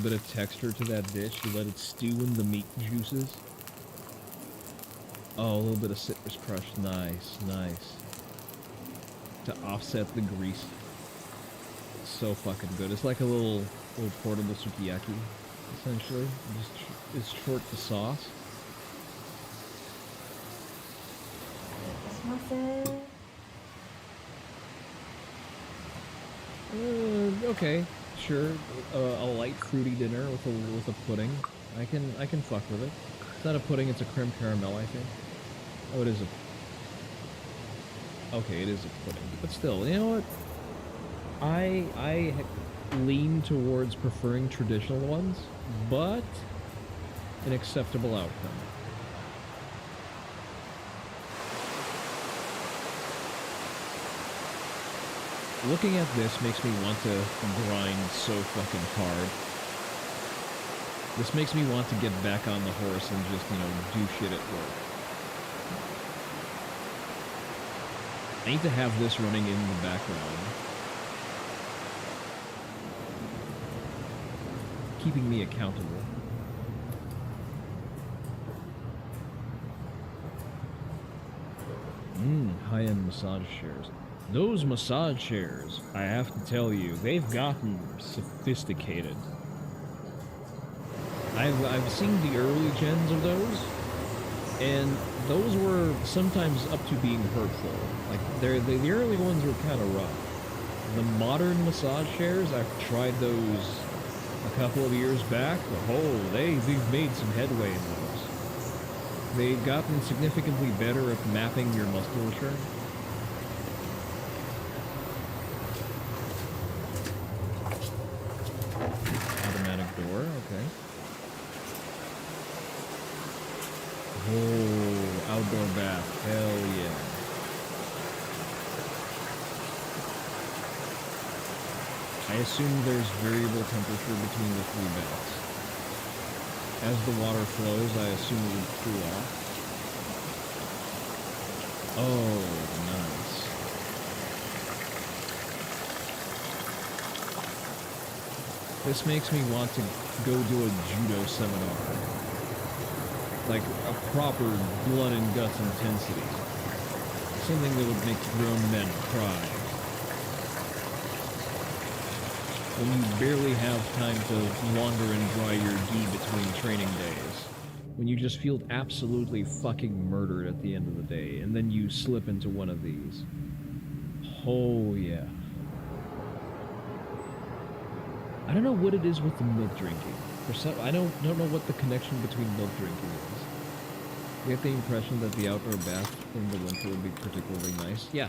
bit of texture to that dish. You let it stew in the meat juices. Oh, a little bit of citrus crush. Nice, nice. To offset the grease. So fucking good. It's like a little portable sukiyaki, essentially. It's short the sauce. Okay, sure. A light fruity dinner with a pudding. I can fuck with it. It's not a pudding. It's a creme caramel, I think. Oh, it is a... Okay, it is a pudding. But still, you know what? I lean towards preferring traditional ones, but an acceptable outcome. Looking at this makes me want to grind so fucking hard. This makes me want to get back on the horse and just, you know, do shit at work. I need to have this running in the background. Keeping me accountable. High-end massage chairs. Those massage chairs, I have to tell you, they've gotten sophisticated. I've seen the early gens of those, and those were sometimes up to being hurtful. Like, the early ones were kind of rough. The modern massage chairs, I've tried those a couple of years back. Oh, they've made some headway in those. They've gotten significantly better at mapping your musculature. Automatic door, okay. Oh, outdoor bath, hell yeah. I assume there's variable temperature between the 3 baths. As the water flows, I assume it would cool off. Oh, nice. This makes me want to go do a judo seminar. Like a proper blood and guts intensity. something that would make grown men cry. When you barely have time to launder and dry your gi between training days. When you just feel absolutely fucking murdered at the end of the day, and then you slip into one of these. Oh, yeah. I don't know what it is with the milk drinking. For some, I don't know what the connection between milk drinking is. You get the impression that the outdoor bath in the winter would be particularly nice. Yeah.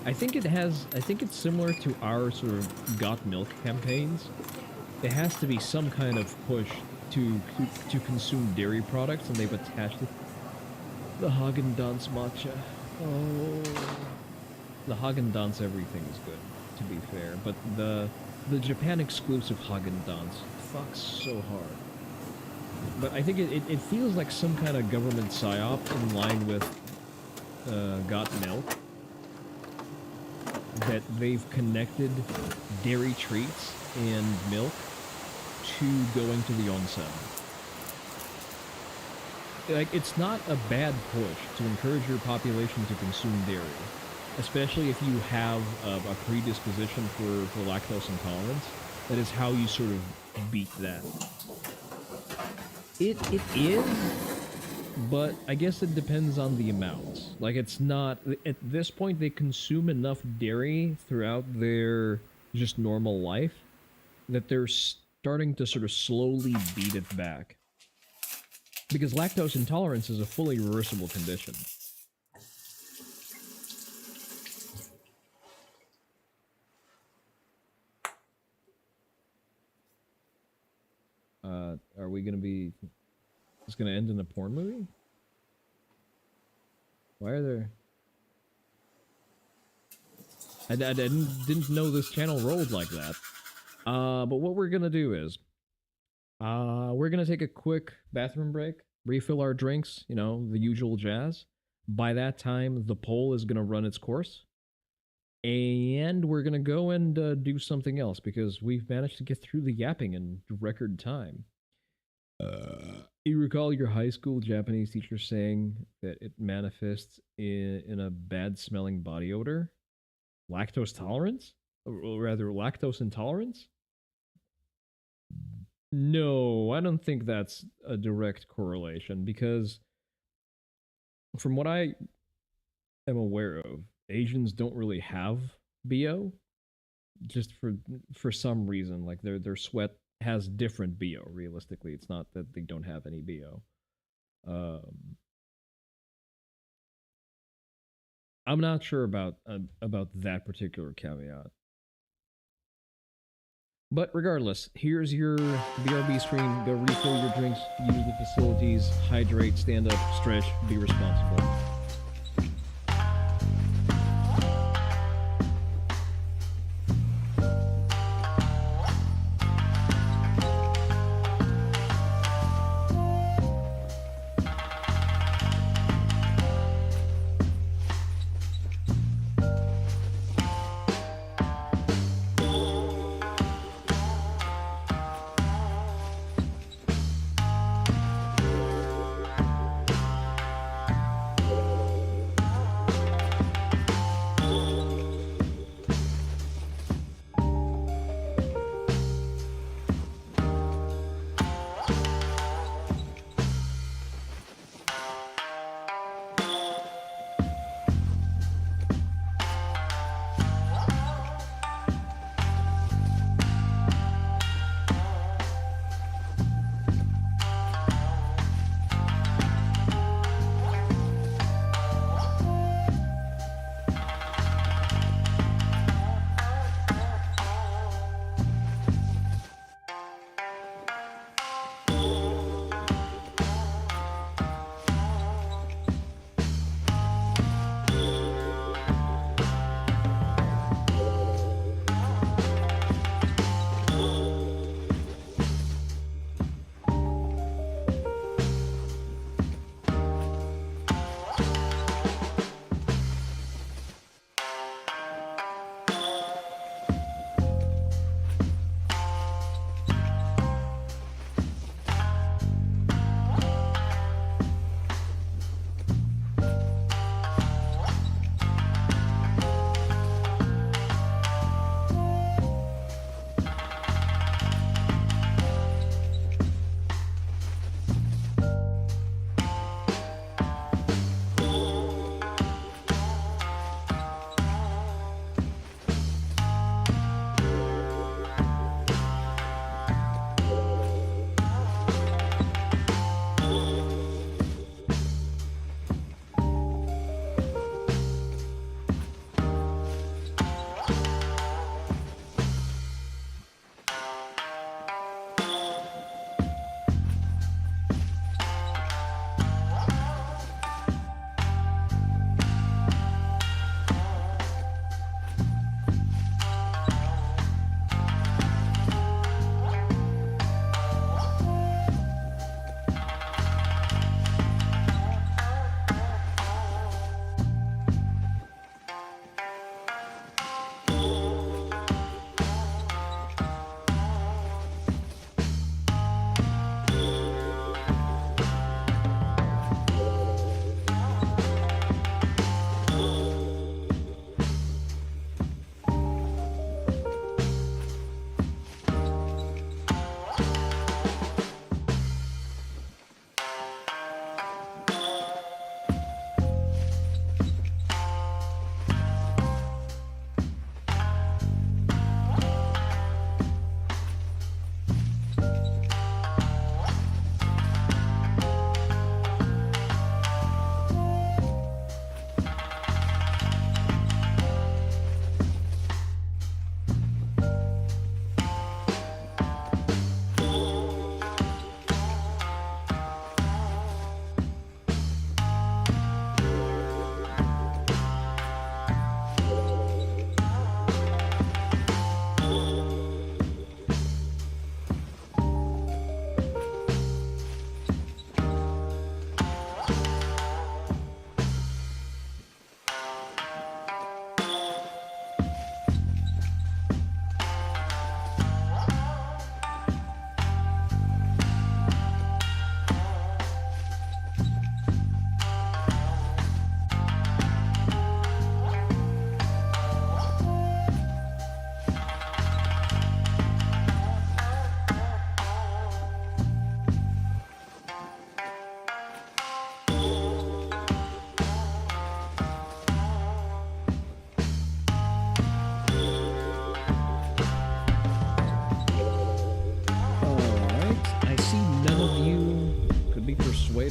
I think it's similar to our sort of Got Milk campaigns. There has to be some kind of push to consume dairy products, and they've attached it. The Haagen-Dazs matcha. Oh. The Haagen-Dazs everything is good, to be fair, but the Japan exclusive Haagen-Dazs fucks so hard. But I think it feels like some kind of government psyop in line with Got Milk. That they've connected dairy treats and milk to going to the onsen. Like, it's not a bad push to encourage your population to consume dairy, especially if you have a predisposition for lactose intolerance. That is how you sort of beat that. It is, but I guess it depends on the amounts. Like, it's not... At this point, they consume enough dairy throughout their just normal life that they're starting to sort of slowly beat it back. Because lactose intolerance is a fully reversible condition. Are we gonna be... It's gonna end in a porn movie? Why are there... I didn't know this channel rolled like that. But what we're gonna do is... we're gonna take a quick bathroom break, refill our drinks, you know, the usual jazz. By that time, the poll is gonna run its course. And we're gonna go and do something else, because we've managed to get through the yapping in record time. You recall your high school Japanese teacher saying that it manifests in a bad-smelling body odor? Lactose tolerance? Or rather, lactose intolerance? No, I don't think that's a direct correlation, because from what I am aware of, Asians don't really have BO, just for some reason. Like, their sweat has different BO, realistically. It's not that they don't have any BO. I'm not sure about that particular caveat. But regardless, here's your BRB screen. Go refill your drinks, use the facilities, hydrate, stand up, stretch, be responsible.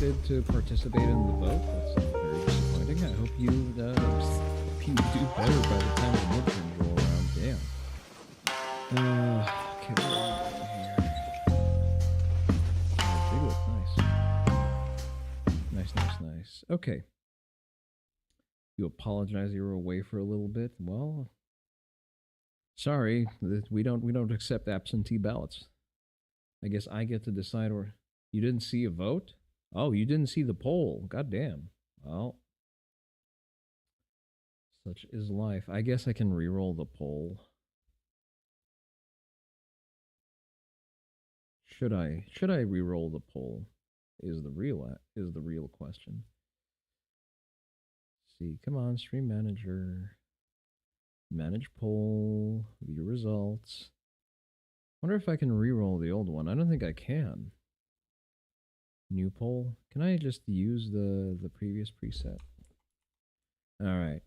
excited to participate in the vote. That's very disappointing. I hope you do better by the time the midterms roll around. Damn. Okay, what are we here? They look nice. Nice. Okay. You apologize you were away for a little bit. Well, sorry, we don't accept absentee ballots. I guess I get to decide where. You didn't see a vote? Oh, you didn't see the poll. God damn. Well, such is life. I guess I can re-roll the poll. Should I re-roll the poll? Is the real question. Let's see, come on, stream manager. Manage poll, view results. Wonder if I can re-roll the old one. I don't think I can. New poll. Can I just use the previous preset? All right.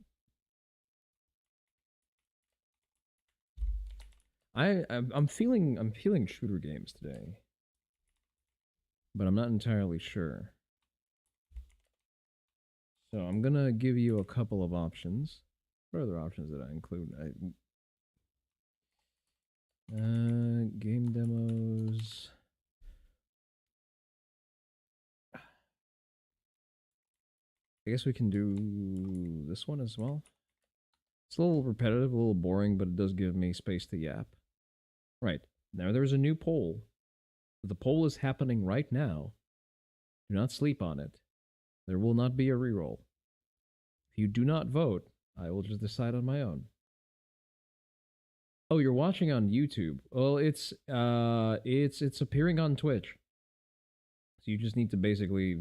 I'm feeling shooter games today, but I'm not entirely sure. So I'm gonna give you a couple of options. What other options did I include? Game demos. I guess we can do this one as well. It's a little repetitive, a little boring, but it does give me space to yap. Right. Now there's a new poll. The poll is happening right now. Do not sleep on it. There will not be a reroll. If you do not vote, I will just decide on my own. Oh, you're watching on YouTube. Well, it's appearing on Twitch. So you just need to basically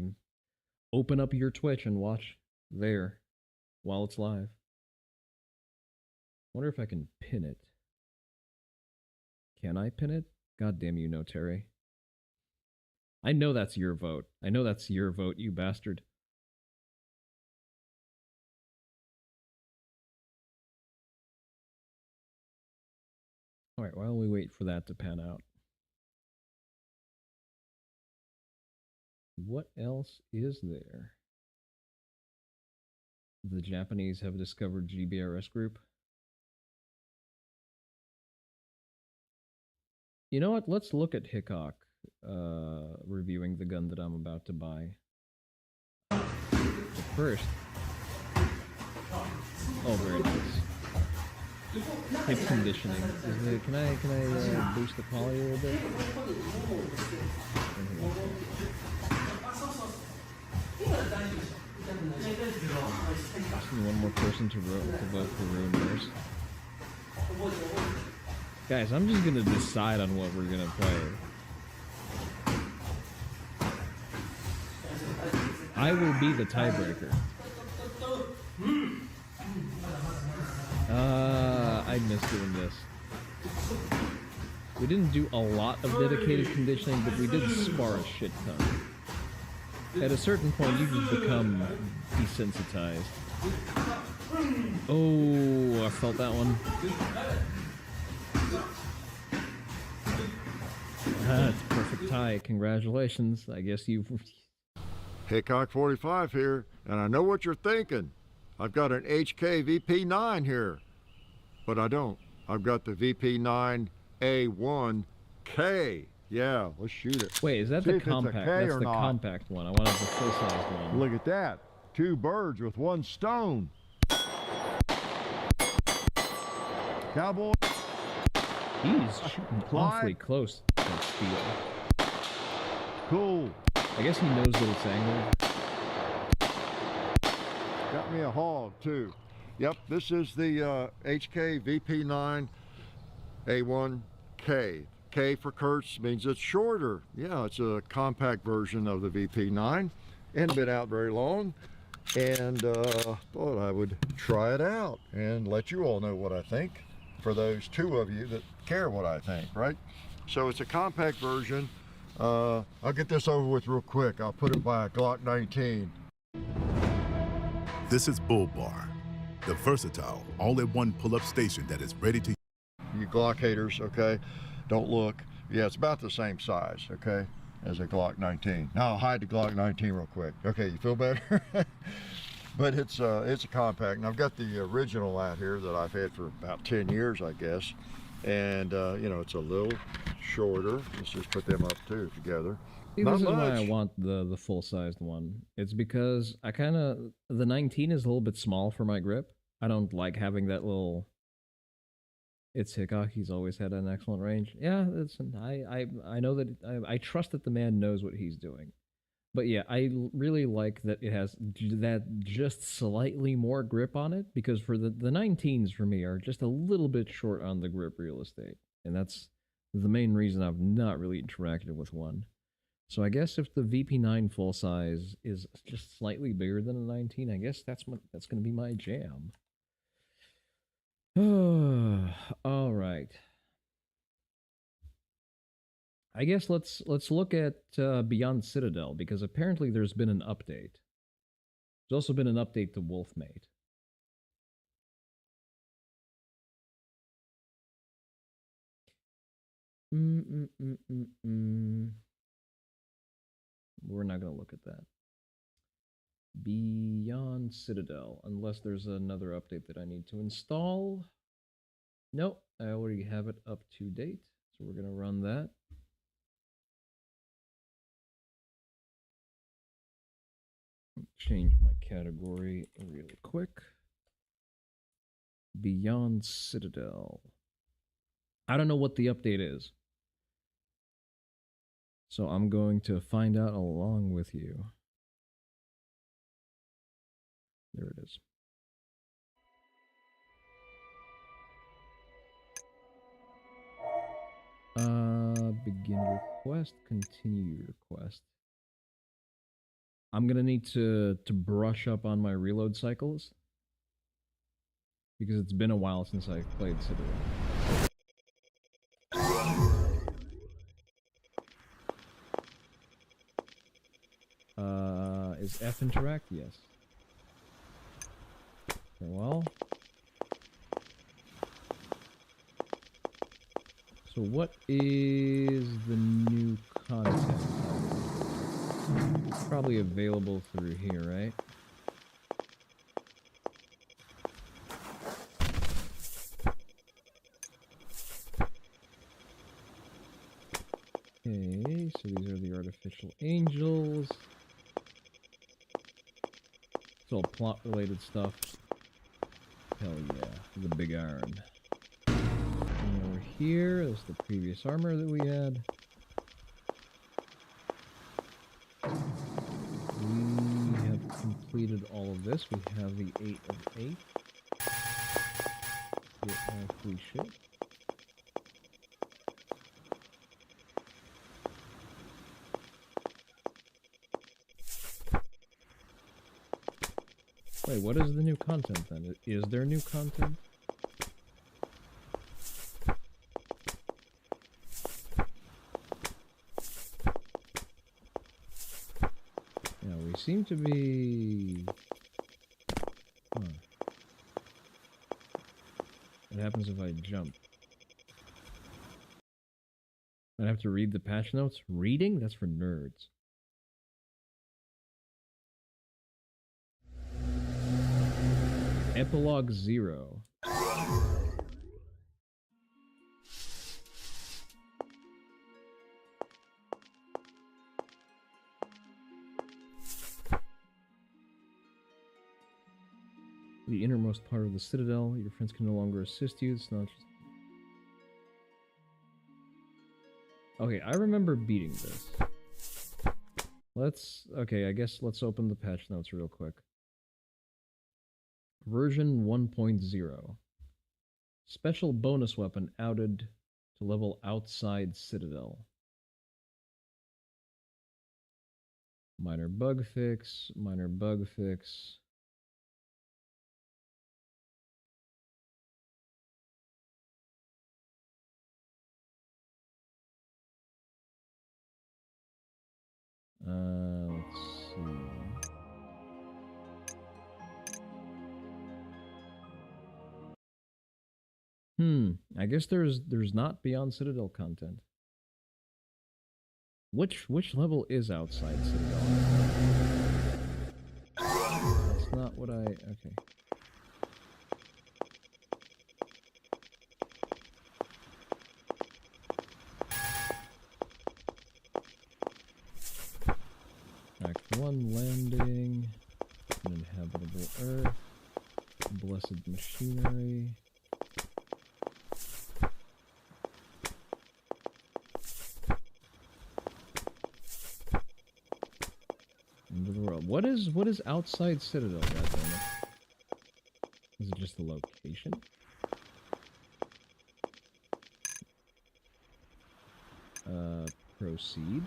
open up your Twitch and watch there while it's live. Wonder if I can pin it. Can I pin it? God damn you, no, Terry. I know that's your vote. I know that's your vote, you bastard. Alright, while we wait for that to pan out. What else is there? The Japanese have discovered GBRS group. You know what? Let's look at Hickok reviewing the gun that I'm about to buy. First. Oh, very nice. Hip conditioning. Can I boost the quality a little bit? Just need one more person to vote for Ruiners. Guys, I'm just gonna decide on what we're gonna play. I will be the tiebreaker. I missed doing this. We didn't do a lot of dedicated conditioning, but we did spar a shit ton. At a certain point, you just become desensitized. Oh, I felt that one. It's a perfect tie. Congratulations. I guess you've... Hickok 45 here, and I know what you're thinking. I've got an HK VP9 here, but I don't. I've got the VP9A1K. Yeah, let's shoot it. Wait, is that the compact? That's the compact one. I wanted the full-sized one. Look at that. 2 birds with 1 stone. Cowboy. He's shooting awfully close to steel. Cool. I guess he knows that it's angled. Got me a hog, too. Yep, this is the HK VP9 A1K. K for Kurtz means it's shorter. Yeah, it's a compact version of the VP9. Ain't been out very long. And thought I would try it out and let you all know what I think. For those 2 of you that care what I think, right? So it's a compact version. I'll get this over with real quick. I'll put it by a Glock 19. This is Bull Bar, the versatile, all-in-one pull-up station that is ready to... You Glock haters, okay? Don't look. Yeah, it's about the same size, okay? as a Glock 19. Now I'll hide the Glock 19 real quick. Okay, you feel better? But it's a compact, and I've got the original out here that I've had for about 10 years, I guess. And you know, it's a little shorter. Let's just put them up too together. See, Not this is much. why I want the full-sized one. It's because I kind of, the 19 is a little bit small for my grip. I don't like having that little. It's Hickok. He's always had an excellent range. Yeah, I know that I trust that the man knows what he's doing. But yeah, I really like that it has that just slightly more grip on it, because for the 19s for me are just a little bit short on the grip real estate. And that's the main reason I've not really interacted with one. So I guess if the VP9 full size is just slightly bigger than a 19, I guess that's going to be my jam. All right. I guess let's look at Beyond Citadel, because apparently there's been an update. There's also been an update to Wolfmate. We're not going to look at that. Beyond Citadel, unless there's another update that I need to install. Nope, I already have it up to date, so we're going to run that. Change my category really quick. Beyond Citadel. I don't know what the update is, so I'm going to find out along with you. There it is. Begin your quest, continue your quest. I'm gonna need to brush up on my reload cycles, because it's been a while since I've played Citadel. Is F interact? Yes. Well. So what is the new content? It's probably available through here, right? Okay, so these are the artificial angels. It's all plot-related stuff. Hell yeah, the big iron. And over here is the previous armor that we had. We have completed all of this. We have the 8 of 8. Get our free shit. Wait, what is the new content then? Is there new content? Yeah, we seem to be... Huh. What happens if I jump? I'd have to read the patch notes? Reading? That's for nerds. Epilogue 0. The innermost part of the Citadel. Your friends can no longer assist you. It's not just... Okay, I remember beating this. Okay, I guess let's open the patch notes real quick. Version 1.0. Special bonus weapon outed to level outside Citadel. Minor bug fix, minor bug fix. Let's see. I guess there's not Beyond Citadel content. Which level is outside Citadel? That's not what I... Okay. Act 1, landing. Uninhabitable Earth. Blessed machinery. End of the world. What is outside Citadel, goddammit? Is it just the location? Proceed.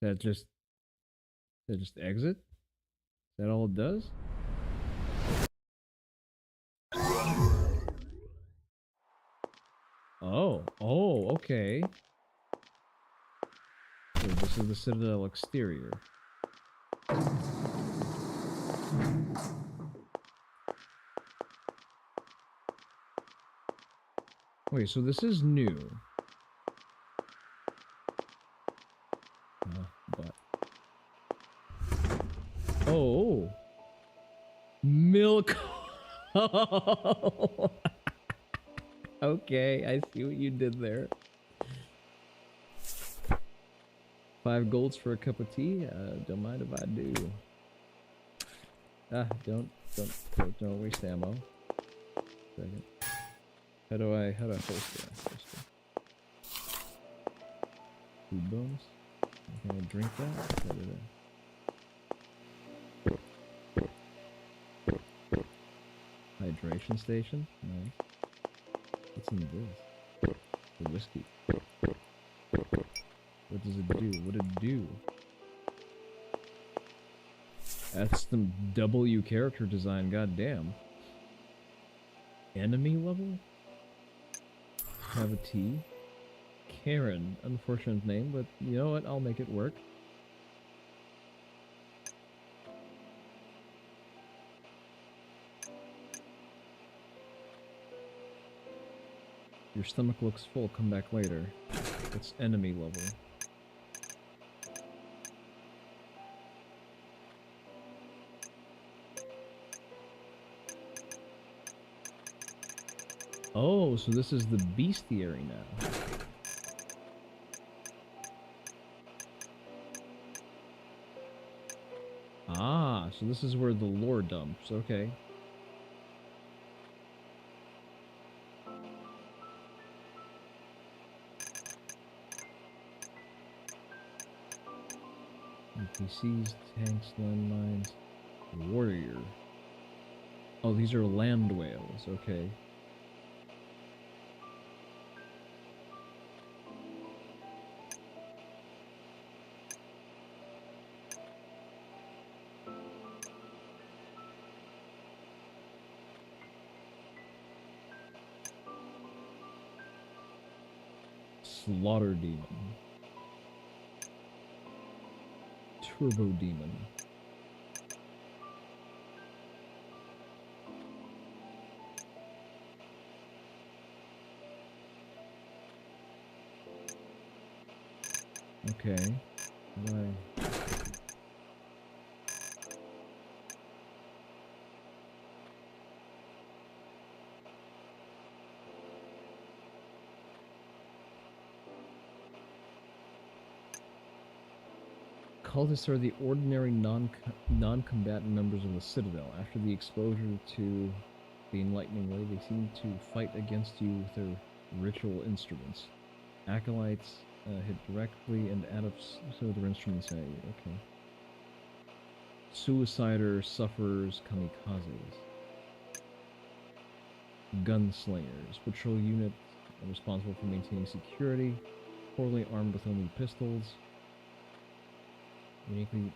That just exit? Is that all it does? Oh, okay. So this is the Citadel exterior. Wait, so this is new. But... Oh! Milk! Okay, I see what you did there. 5 golds for a cup of tea? Don't mind if I do. Ah, don't waste ammo. Second. How do I post it? Food bonus? Can I drink that? Hydration station? Nice. What's in this? The whiskey. What does it do? What did it do? That's some W character design, goddamn. Enemy level? Have a T. Karen. Unfortunate name, but you know what? I'll make it work. Your stomach looks full. Come back later. It's enemy level. Oh, so this is the bestiary now. Ah, so this is where the lore dumps. Okay. NPCs, tanks, landmines, warrior. Oh, these are land whales. Okay. Slaughter Demon. Turbo Demon. Okay. Right. Cultists are the ordinary non-combatant members of the Citadel. After the exposure to the Enlightening Way, they seem to fight against you with their ritual instruments. Acolytes hit directly and add up so their instruments at you. Okay. Suiciders, sufferers, kamikazes. Gunslingers. Patrol unit responsible for maintaining security. Poorly armed with only pistols. Uniquely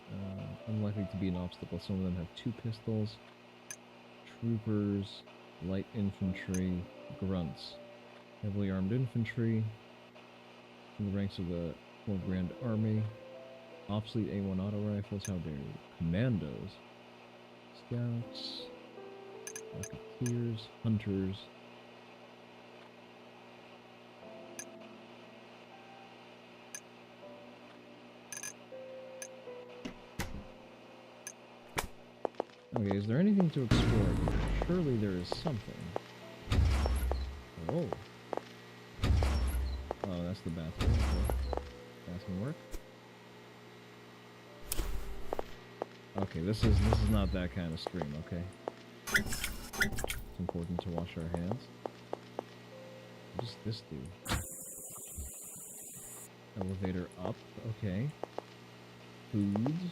unlikely to be an obstacle. Some of them have 2 pistols. Troopers, light infantry, grunts. Heavily armed infantry. In the ranks of the 4th Grand Army. Obsolete A1 auto rifles, how dare you. Commandos. Scouts. Rocketeers. Hunters. Okay, is there anything to explore here? Surely there is something. Oh. Oh, that's the bathroom. Okay. Bathroom work. Okay, this is not that kind of stream, okay? It's important to wash our hands. What does this do? Elevator up, okay. Foods.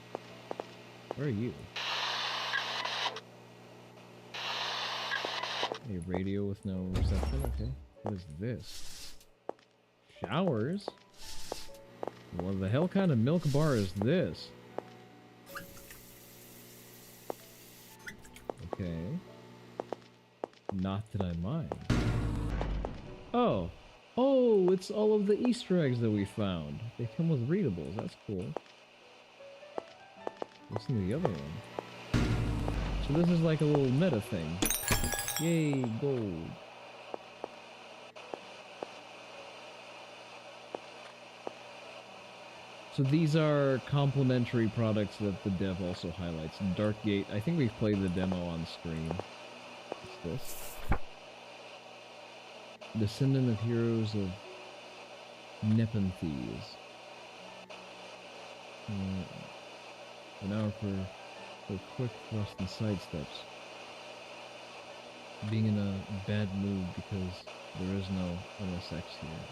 Where are you? A radio with no reception, okay. What is this? Showers? What the hell kind of milk bar is this? Okay. Not that I mind. Oh! Oh, it's all of the Easter eggs that we found. They come with readables, that's cool. Listen to the other one. So this is like a little meta thing. Yay, gold. So these are complementary products that the dev also highlights. Darkgate, I think we've played the demo on stream. What's this? Descendant of Heroes of Nepenthes. An hour for quick thrust and sidesteps. Being in a bad mood because there is no LSX here.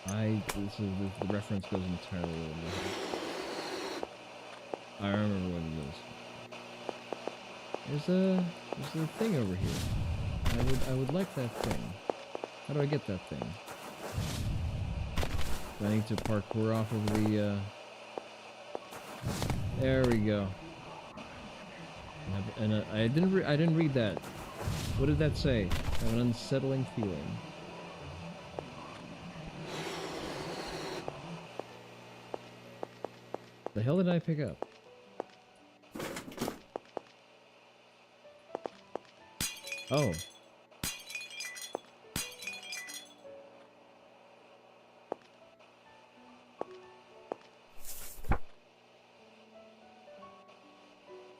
The reference goes entirely over my head. I remember what it is. There's a thing over here. I would like that thing. How do I get that thing? Do I need to parkour off of the there we go. And I didn't read that. What did that say? I have an unsettling feeling. The hell did I pick up? Oh.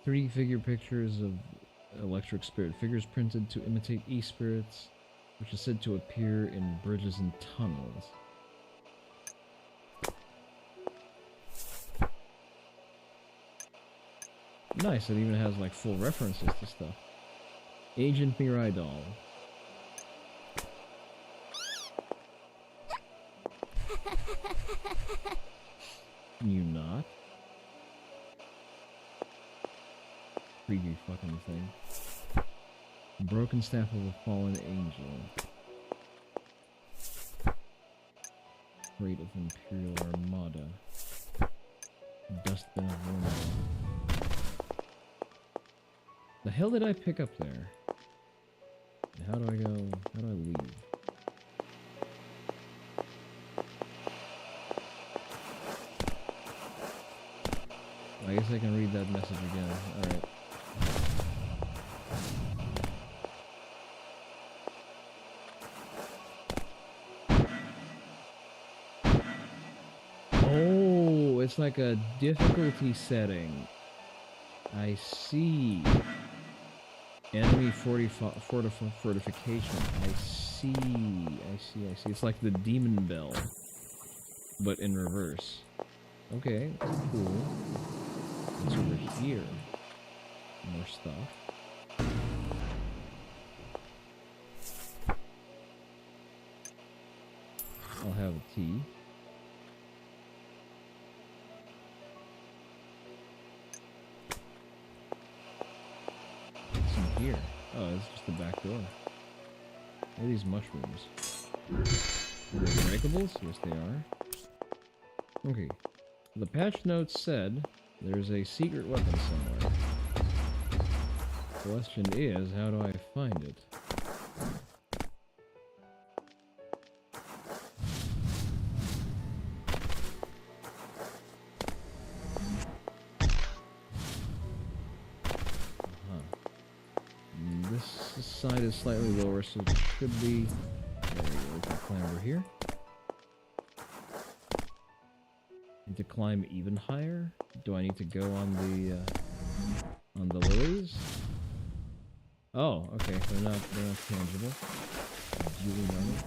Three figure pictures of electric spirit figures printed to imitate e-spirits, which is said to appear in bridges and tunnels. Nice, it even has like full references to stuff. Agent Mirai doll. You not? Creepy fucking thing. Broken staff of a fallen angel. Freight of Imperial Armada. Dustbin of Wormwood. The hell did I pick up there? How do I go? How do I leave? I guess I can read that message again. Alright. Oh, it's like a difficulty setting. I see. Enemy fortification. I see. It's like the Demon Bell, but in reverse. Okay, that's cool. What's over here? More stuff. I'll have a tea. What's in here? Oh, it's just the back door. What are these mushrooms? Are they breakables? Yes, they are. Okay. The patch notes said there's a secret weapon somewhere. Question is, how do I find it? This side is slightly lower, so it should be... There we go, we can climb over here. Need to climb even higher? Do I need to go on the lily? Oh, okay. They're not tangible. Duly noted.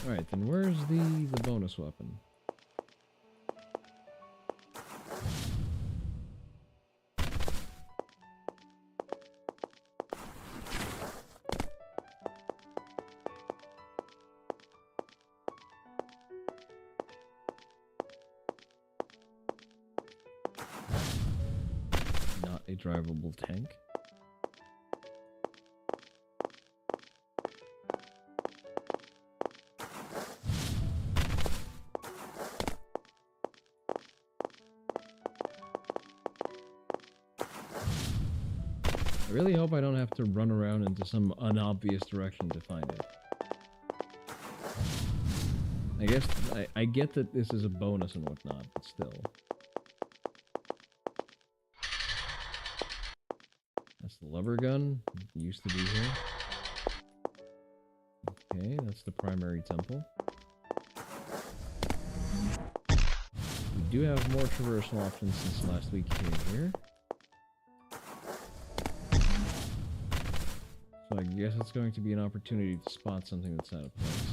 Alright, then where's the bonus weapon? Not a drivable tank. I really hope I don't have to run around into some unobvious direction to find it. I guess I get that this is a bonus and whatnot, but still. That's the lever gun. It used to be here. Okay, that's the primary temple. We do have more traversal options since last we came here. So I guess it's going to be an opportunity to spot something that's out of place.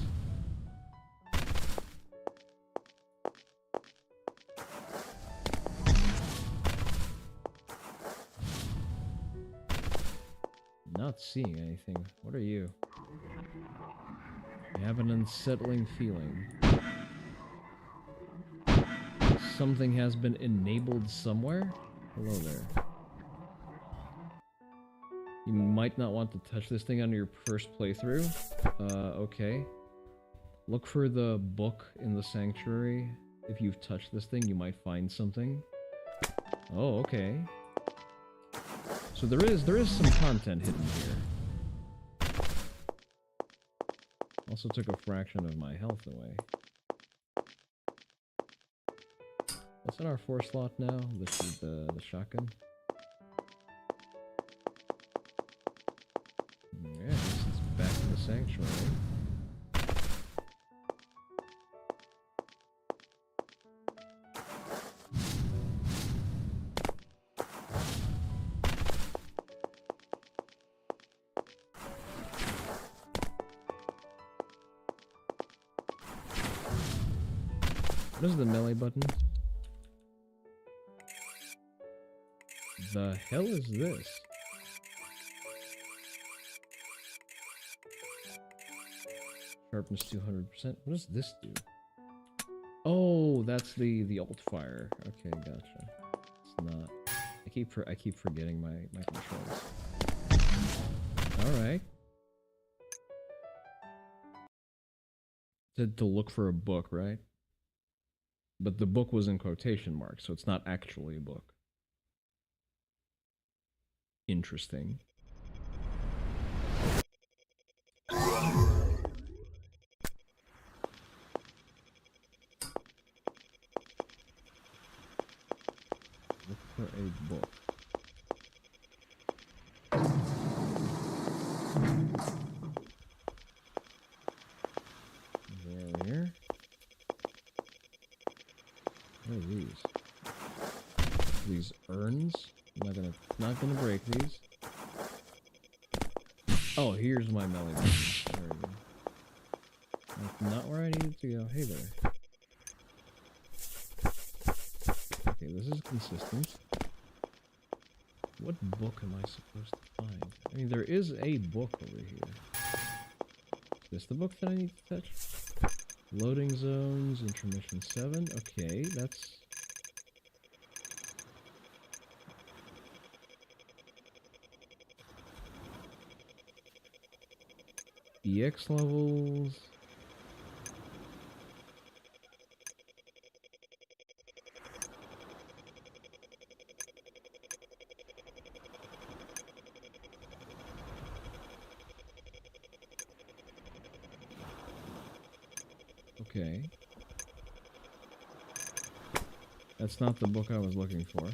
Not seeing anything. What are you? I have an unsettling feeling. Something has been enabled somewhere? Hello there. You might not want to touch this thing on your first playthrough. Okay. Look for the book in the sanctuary. If you've touched this thing, you might find something. Oh, okay. So there is some content hidden here. Also took a fraction of my health away. What's in our 4 slot now? This is the shotgun. Yeah, this is back in the sanctuary. What is the melee button? The hell is this? Sharpness 200%. What does this do? Oh, that's the alt fire. Okay, gotcha. It's not. I keep forgetting my controls. All right. To look for a book, right? But the book was in quotation marks, so it's not actually a book. Interesting. Look for a book. There. What are these? These urns? I'm not gonna break these. Oh, here's my melee button. There we go. That's not where I needed to go. Hey there. Okay, this is consistent. What book am I supposed to find? I mean, there is a book over here. Is this the book that I need to touch? Loading zones, intermission 7. Okay, that's... EX levels... Okay. That's not the book I was looking for.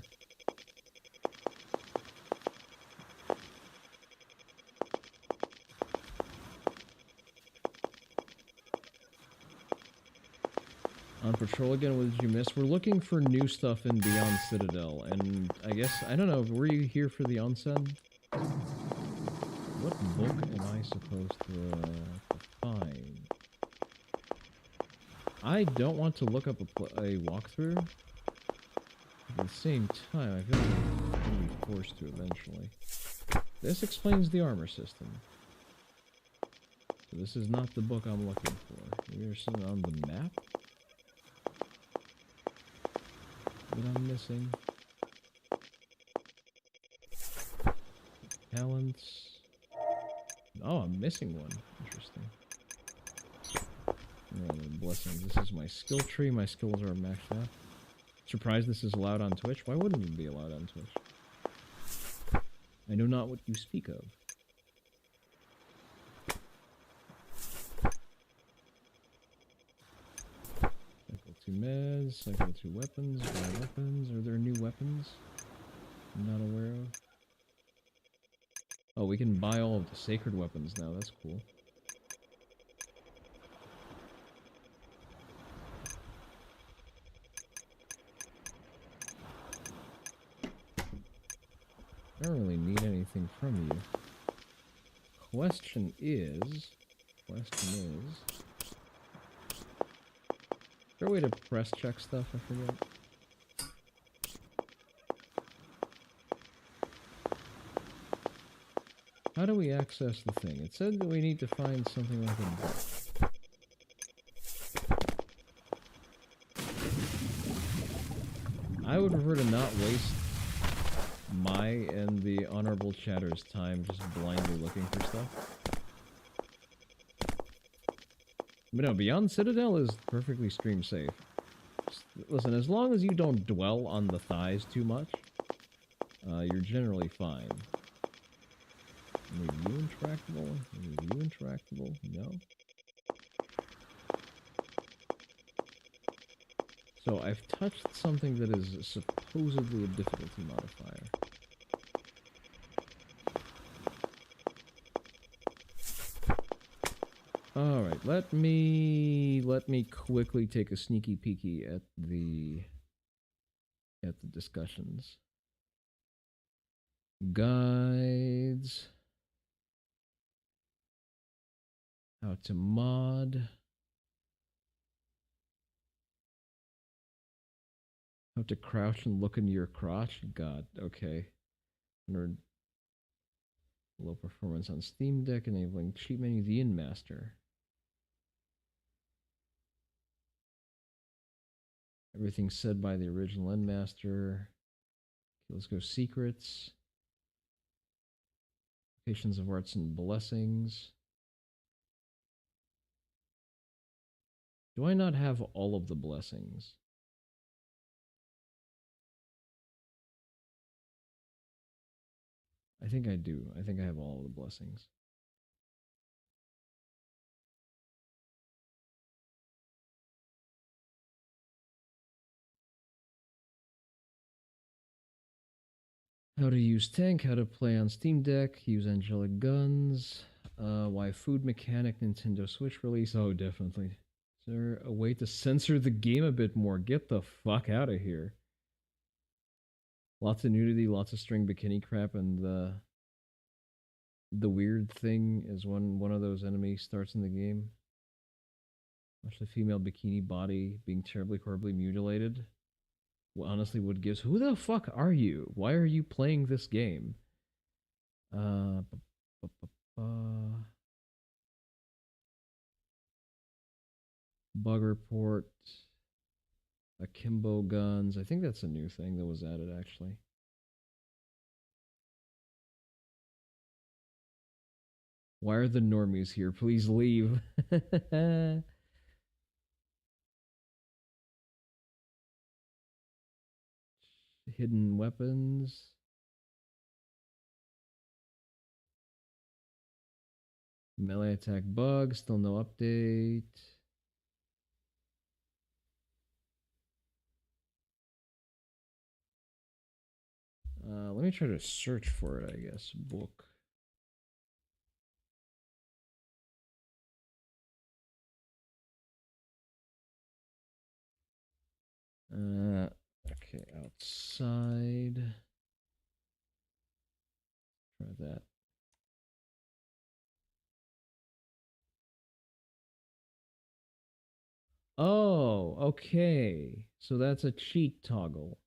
On patrol again, what did you miss? We're looking for new stuff in Beyond Citadel, and I guess, I don't know, were you here for the onsen? What book am I supposed to find? I don't want to look up a walkthrough. At the same time, I feel like I'm going to be forced to eventually. This explains the armor system. So this is not the book I'm looking for. We are sitting on the map. What I'm missing. Talents. Oh, I'm missing one. Interesting. Blessings. This is my skill tree. My skills are maxed out. Surprised this is allowed on Twitch? Why wouldn't it be allowed on Twitch? I know not what you speak of. Cycle 2 meds, cycle 2 weapons, buy weapons. Are there new weapons I'm not aware of? Oh, we can buy all of the sacred weapons now. That's cool. I don't really need anything from you. Question is, is there a way to press check stuff? I forget. How do we access the thing? It said that we need to find something like a book. I would prefer to not waste my and the honorable chatter's time just blindly looking for stuff. But no, Beyond Citadel is perfectly stream safe. Just, listen, as long as you don't dwell on the thighs too much, you're generally fine. Maybe you intractable? Maybe you intractable? No? So I've touched something that is supposedly a difficulty modifier. Alright, let me quickly take a sneaky peeky at the discussions. Guides. How to mod. How to crouch and look into your crotch. God, okay. Nerd. Low performance on Steam Deck, enabling cheat menu. The In-Master. Everything said by the original In-Master. Okay, let's go secrets. Locations of arts and blessings. Do I not have all of the blessings? I think I do. I think I have all of the blessings. How to use tank, how to play on Steam Deck, use angelic guns, why food mechanic, Nintendo Switch release. Oh, definitely. Is there a way to censor the game a bit more? Get the fuck out of here. Lots of nudity, lots of string bikini crap, and the weird thing is when one of those enemies starts in the game. Watch the female bikini body being terribly, horribly mutilated. Well, honestly, what gives? Who the fuck are you? Why are you playing this game? Bug report. Akimbo guns. I think that's a new thing that was added, actually. Why are the normies here? Please leave. Hidden weapons. Melee attack bug. Still no update. Let me try to search for it, I guess. Book. Okay, outside. Try that. Oh, okay. So that's a cheat toggle.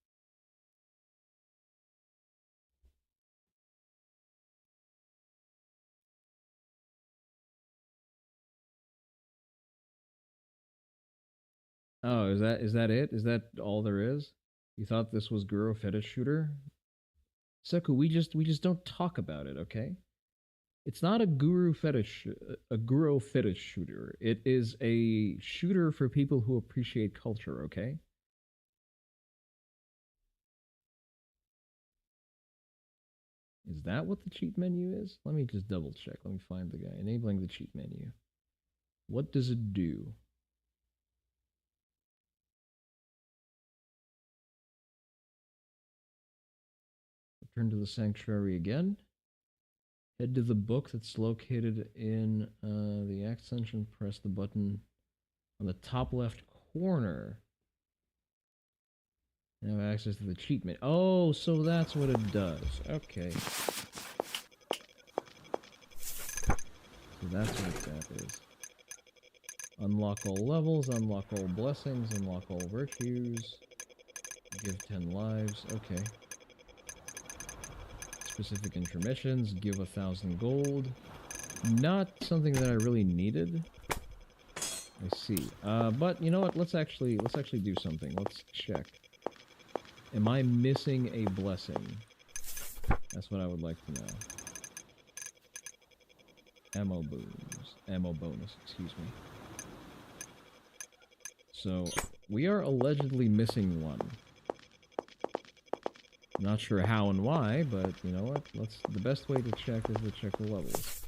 Oh, is that it? Is that all there is? You thought this was Guru Fetish Shooter? Seku, we just don't talk about it, okay? It's not a guru fetish shooter. It is a shooter for people who appreciate culture, okay? Is that what the cheat menu is? Let me just double check. Let me find the guy. Enabling the cheat menu. What does it do? Return to the sanctuary again. Head to the book that's located in the extension. Press the button on the top left corner. And have access to the cheat menu. Oh, so that's what it does. Okay. So that's what that is. Unlock all levels, unlock all blessings, unlock all virtues. Give 10 lives. Okay. Specific intermissions. Give 1,000 gold. Not something that I really needed. I see. But you know what? Let's actually do something. Let's check. Am I missing a blessing? That's what I would like to know. Ammo booms. Ammo bonus, excuse me. So, we are allegedly missing one. Not sure how and why, but you know what? The best way to check is to check the levels.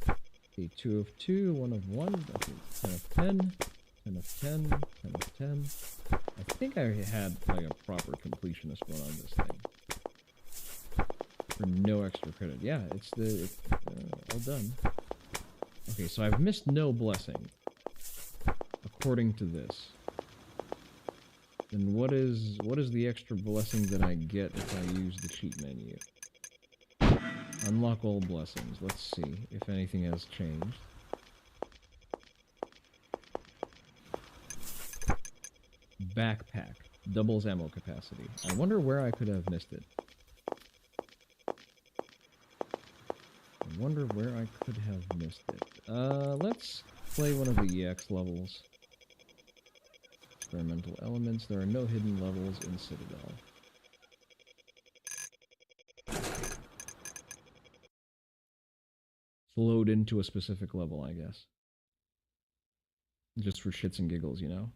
Okay, 2 of 2, 1 of 1, okay, 10 of 10, 10 of 10, 10 of 10. I think I had like a proper completionist one on this thing. For no extra credit. Yeah, it's all done. Okay, so I've missed no blessing. According to this. Then what is the extra blessing that I get if I use the cheat menu? Unlock all blessings. Let's see if anything has changed. Backpack. Doubles ammo capacity. I wonder where I could have missed it. I wonder where I could have missed it. Let's play one of the EX levels. Experimental elements. There are no hidden levels in Citadel. Load into a specific level, I guess. Just for shits and giggles, you know?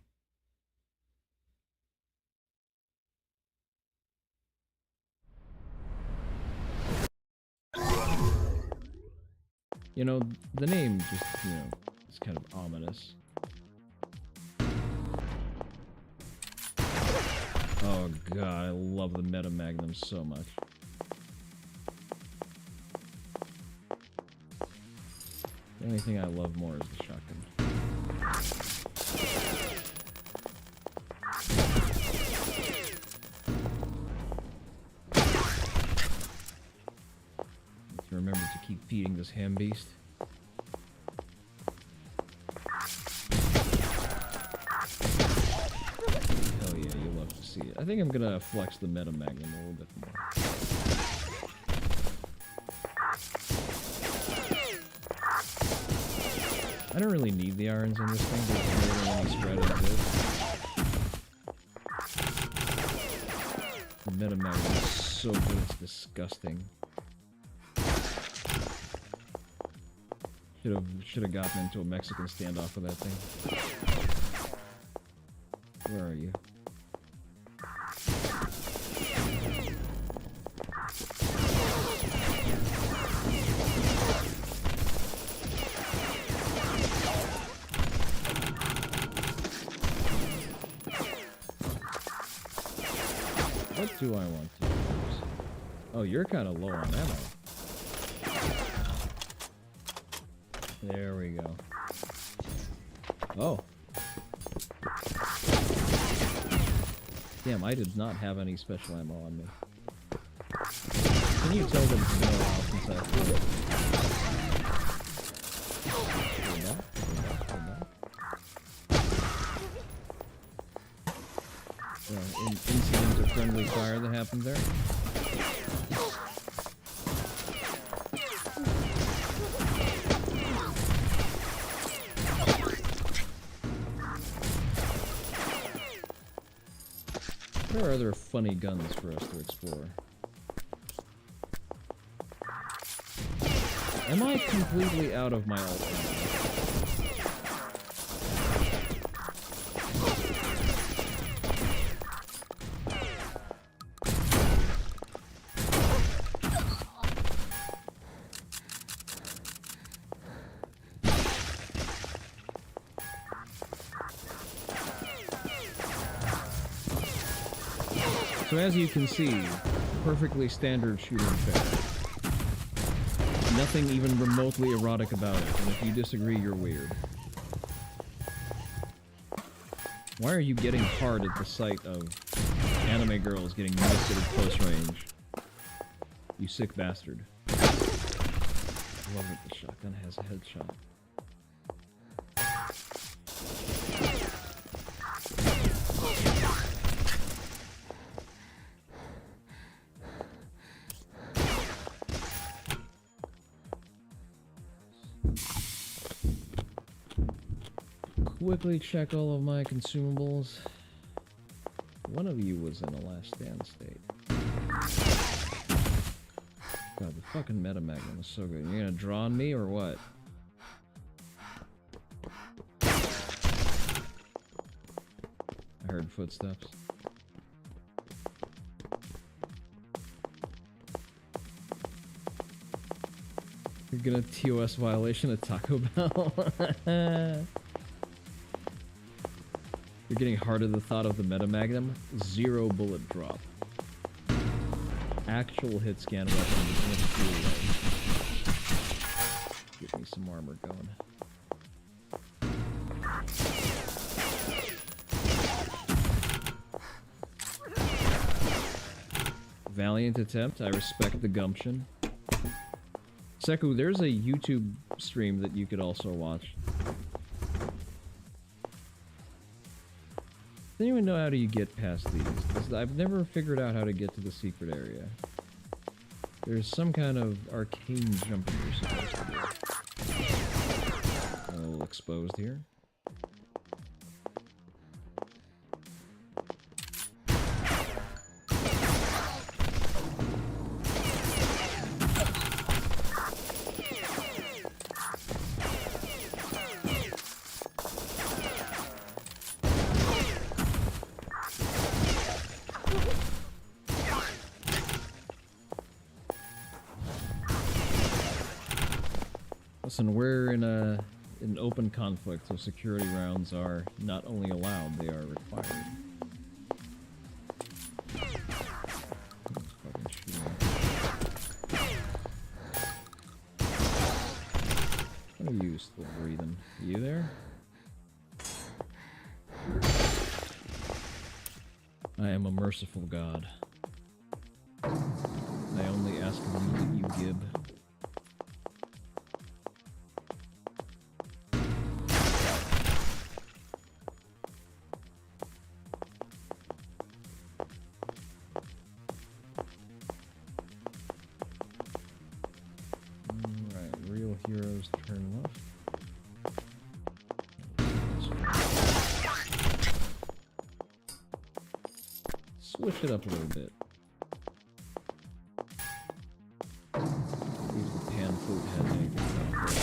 You know, the name just, you know, is kind of ominous. Oh god, I love the Meta Magnum so much. The only thing I love more is the shotgun. Let's remember to keep feeding this ham beast. Hell yeah, you love to see it. I think I'm gonna flex the Meta Magnum a little bit more. I don't really need the irons in this thing, there's more than any spread as it is. The Meta Magnum is so good, it's disgusting. Should have gotten into a Mexican standoff with that thing. Where are you? What do I want to use? Oh, you're kind of low on ammo. There we go. Oh. Damn, I did not have any special ammo on me. Can you tell that it's been a while since I've played it? Incident of friendly fire that happened there. There are other funny guns for us to explore. Am I completely out of my alt ammo? So as you can see, perfectly standard shooting fair. Nothing even remotely erotic about it, and if you disagree, you're weird. Why are you getting hard at the sight of anime girls getting nested at close range? You sick bastard. I love that the shotgun has a headshot. Quickly check all of my consumables. One of you was in a last stand state. God, the fucking meta magnum is so good. You're gonna draw on me or what? I heard footsteps. You're gonna TOS violation at Taco Bell. You're getting hard at the thought of the meta magnum. 0 bullet drop. Actual hit scan weapon. Get me some armor going. Valiant attempt. I respect the gumption. Seku, there's a YouTube stream that you could also watch. Does anyone know how do you get past these? I've never figured out how to get to the secret area. There's some kind of arcane jumping you're supposed to do. A little exposed here. Listen, we're in an open conflict, so security rounds are not only allowed, they are required. What are you still breathing? You there? I am a merciful God. I only ask of you that you give. Heroes turn left. Switch it up a little bit. Use the pan flute head and anything like that.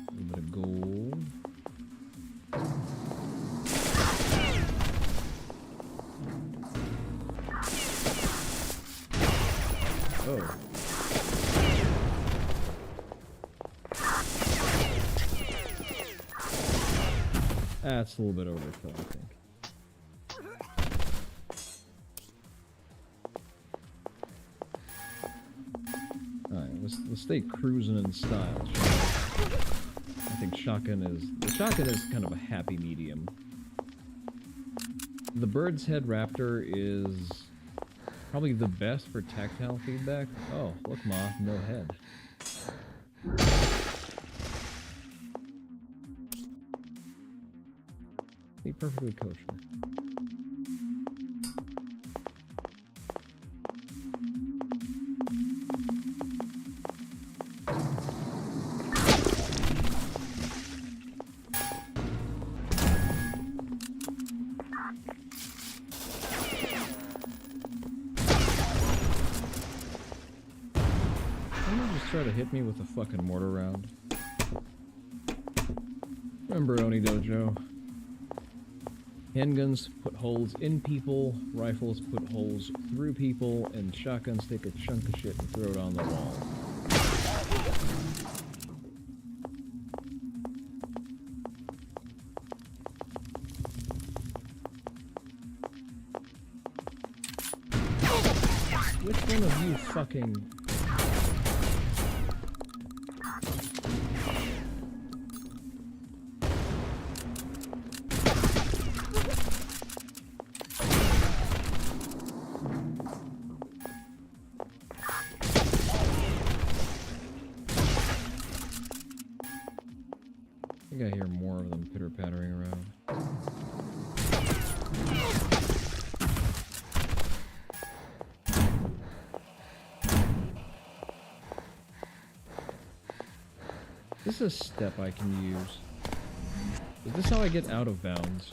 A little bit of gold. Oh. That's a little bit overkill, I think. Alright, let's stay cruising in style, shall we? think the shotgun is kind of a happy medium. The Bird's Head Raptor is probably the best for tactile feedback. Oh, look, Ma, no head. Be perfectly kosher. Try to hit me with a fucking mortar round. Remember Oni Dojo. Handguns put holes in people, rifles put holes through people, and shotguns take a chunk of shit and throw it on the wall. Which one of you fucking... I think I hear more of them pitter-pattering around. This is a step I can use. Is this how I get out of bounds?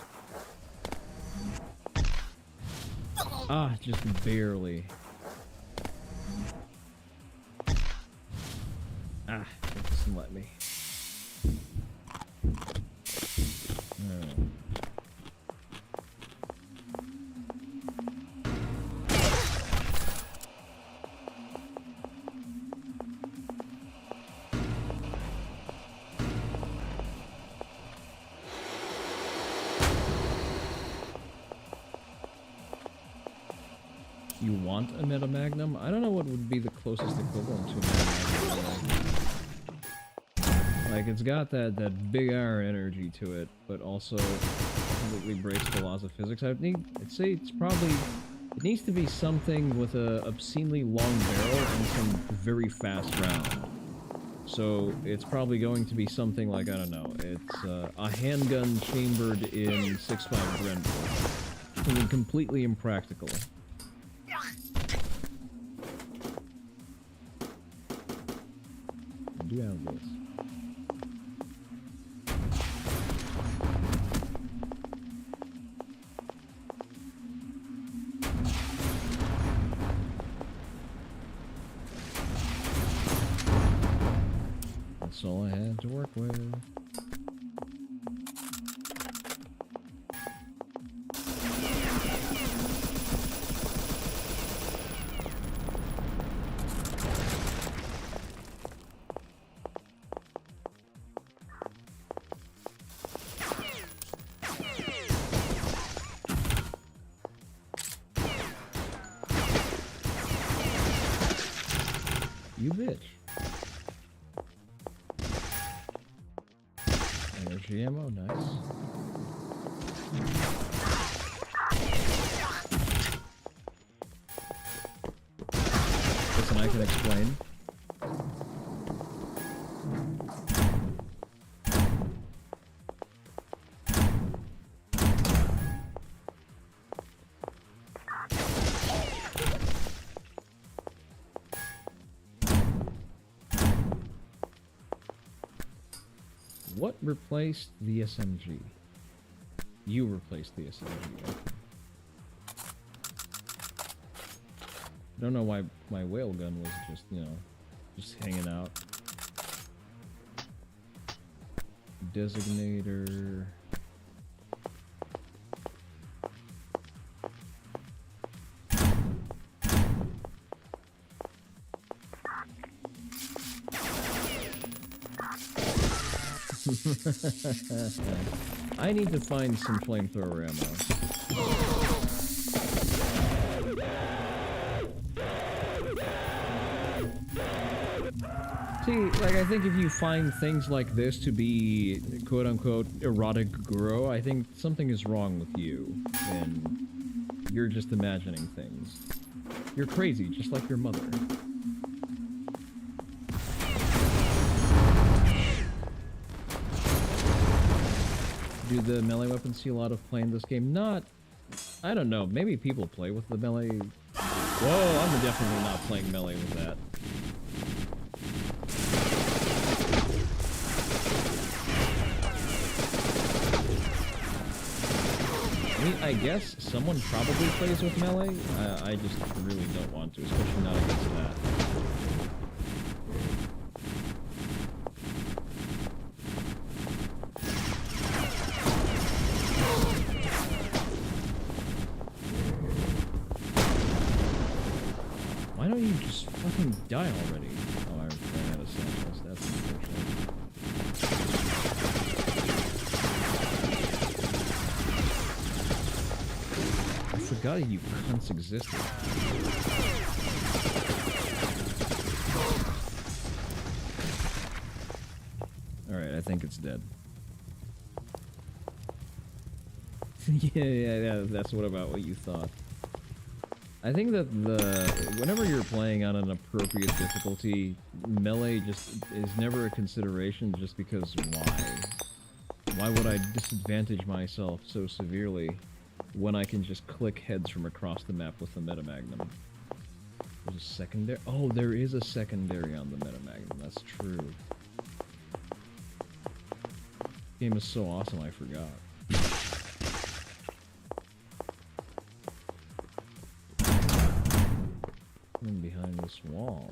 Ah, just barely. Ah, it doesn't let me. You want a Meta Magnum? I don't know what would be the closest equivalent to a Meta Magnum. Like, it's got that big iron energy to it, but also completely breaks the laws of physics. I'd say it's probably... It needs to be something with a obscenely long barrel and some very fast round. So it's probably going to be something like, I don't know, it's a handgun chambered in 6.5 Grenville. Something completely impractical. I do have this. That's all I had to work with. You bitch. Energy ammo, nice. Listen, I can explain. What replaced the SMG? You replaced the SMG. Okay. I don't know why my whale gun was just, you know, just hanging out. Designator. I need to find some flamethrower ammo. See, like, I think if you find things like this to be quote-unquote erotic guro, I think something is wrong with you, and you're just imagining things. You're crazy, just like your mother. Do the melee weapons see a lot of play in this game? Not... I don't know, maybe people play with the melee... Whoa, I'm definitely not playing melee with that. I mean, I guess someone probably plays with melee. I just really don't want to, especially not against that. Why don't you just fucking die already? Oh, I ran out of samples. That's unfortunate. I forgot you cunts existed. Alright, I think it's dead. yeah, that's what about what you thought. I think that whenever you're playing on an appropriate difficulty, melee just is never a consideration just because why? Why would I disadvantage myself so severely when I can just click heads from across the map with the Metamagnum? There's a secondary? Oh, there is a secondary on the Metamagnum, that's true. This game is so awesome, I forgot. Behind this wall.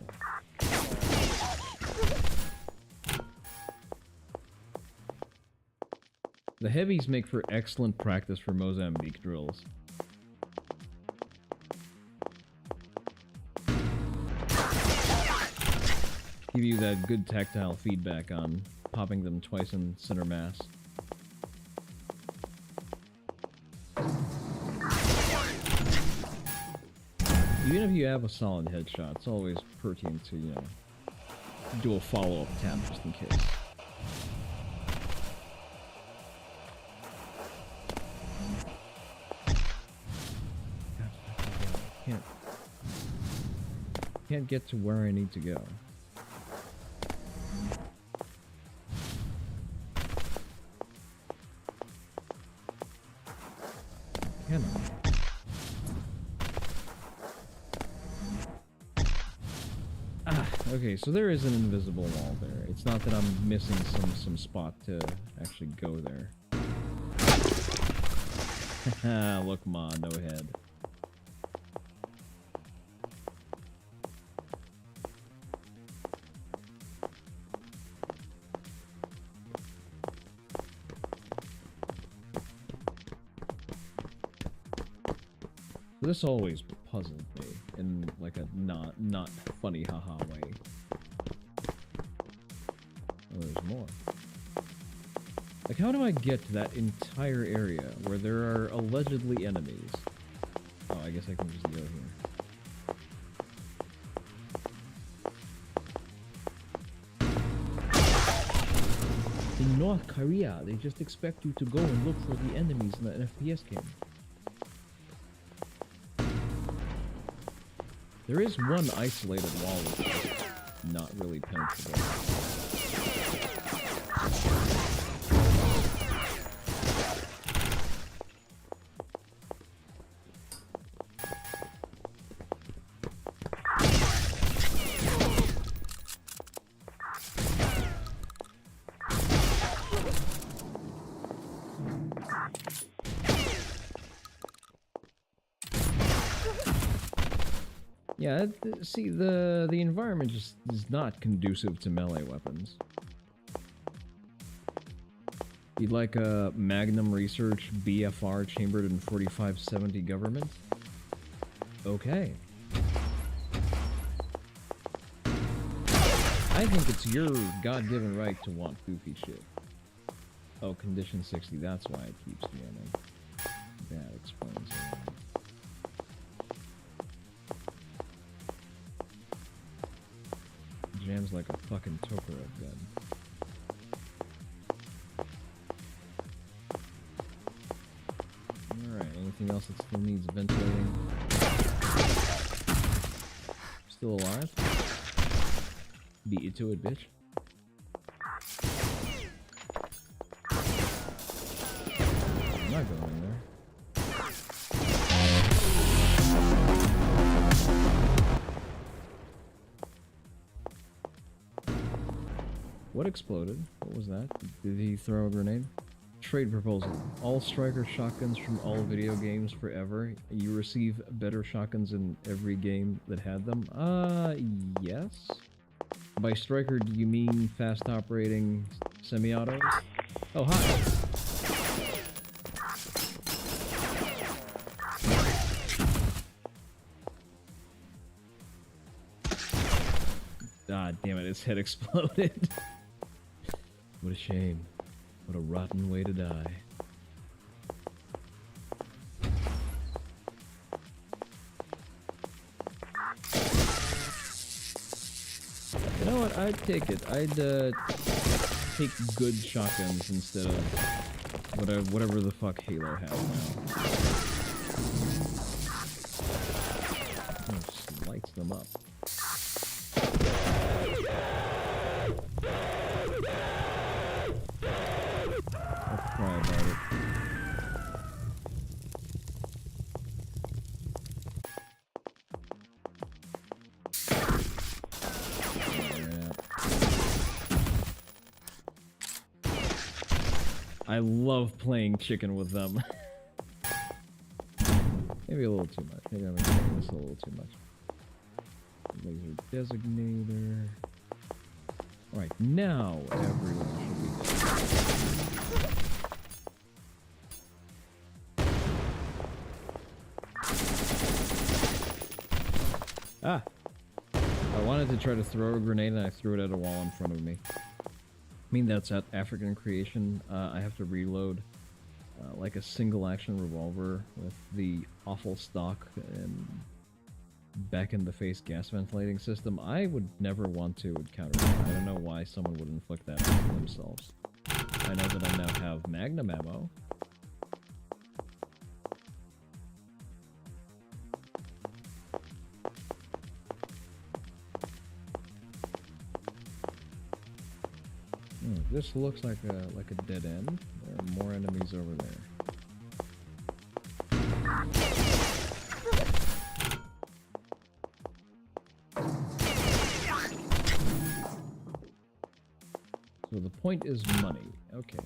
The heavies make for excellent practice for Mozambique drills. Give you that good tactile feedback on popping them twice in center mass. Even if you have a solid headshot, it's always pertinent to, you know, do a follow-up tap just in case. Can't get to where I need to go. Can I? Okay, so there is an invisible wall there. It's not that I'm missing some spot to actually go there. Haha, look, ma, no head. This always puzzled me in like a not funny haha way. Oh, there's more. Like, how do I get to that entire area where there are allegedly enemies? Oh, I guess I can just go here. In North Korea, they just expect you to go and look for the enemies in an FPS game. There is one isolated wall which is not really penetrable. Yeah, see, the environment just is not conducive to melee weapons. You'd like a Magnum Research BFR chambered in 4570 government? Okay. I think it's your God-given right to want goofy shit. Oh, condition 60, that's why it keeps jamming. That explains it. jams like a fucking Tokoro gun. Alright, anything else that still needs ventilating? Still alive? Beat you to it, bitch. I'm not going in there. What exploded? What was that? Did he throw a grenade? Trade proposal. All striker shotguns from all video games forever. You receive better shotguns in every game that had them? Yes. By striker, do you mean fast operating semi-autos? Oh, hi. Ah, damn it, his head exploded. What a shame. What a rotten way to die. You know what? I'd take it. I'd take good shotguns instead of whatever the fuck Halo has now. It just lights them up. I'll cry about it. I love playing chicken with them. Maybe a little too much. Maybe I'm making this a little too much. Laser designator. Alright, now everyone should be dead. Ah! I wanted to try to throw a grenade and I threw it at a wall in front of me. I mean, that's at African creation. I have to reload like a single action revolver with the awful stock and back in the face gas ventilating system. I would never want to encounter it. I don't know why someone would inflict that on themselves. I know that I now have magnum ammo. This looks like a dead end. There are more enemies over there. So the point is money. Okay.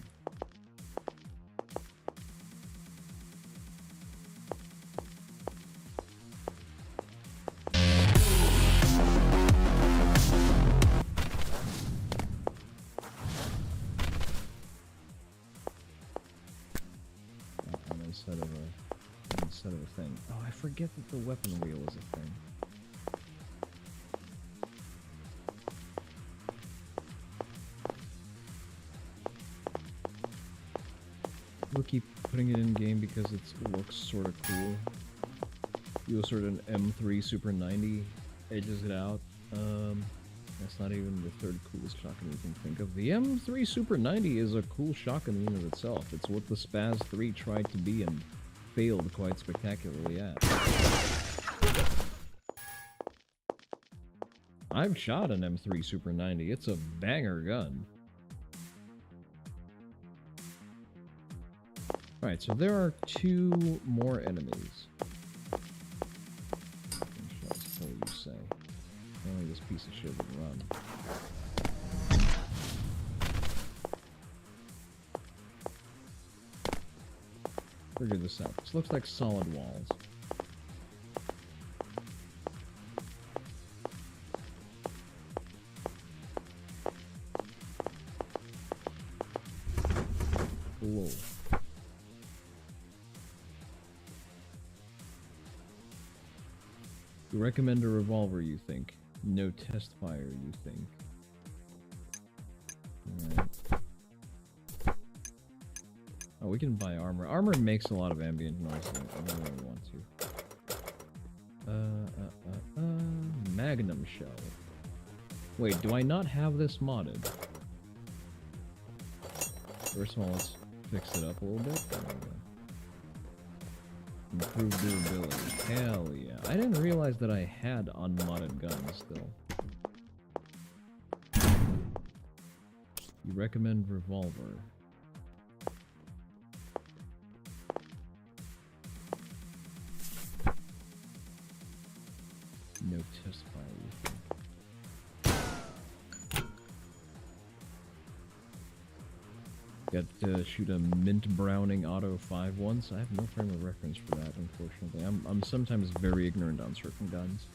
Instead of a thing. Oh, I forget that the weapon wheel is a thing. We'll keep putting it in game because it looks sort of cool. You sort of an M3 Super 90 edges it out. That's not even the third coolest shotgun we can think of. The M3 Super 90 is a cool shotgun in and of itself. It's what the Spaz 3 tried to be and failed quite spectacularly at. I've shot an M3 Super 90. It's a banger gun. Alright, so there are 2 more enemies. What do you say? Only this piece of shit would run. Figure this out. This looks like solid walls. Cool. You recommend a revolver, you think? No test fire, you think? Alright. Oh, we can buy armor. Armor makes a lot of ambient noise, so I don't really want to. Magnum shell. Wait, do I not have this modded? First of all, let's fix it up a little bit. Improve durability. Hell yeah. I didn't realize that I had unmodded guns still. You recommend revolver. No test file. Got to shoot a mint browning auto 5 once. I have no frame of reference for that, unfortunately. I'm sometimes very ignorant on certain guns.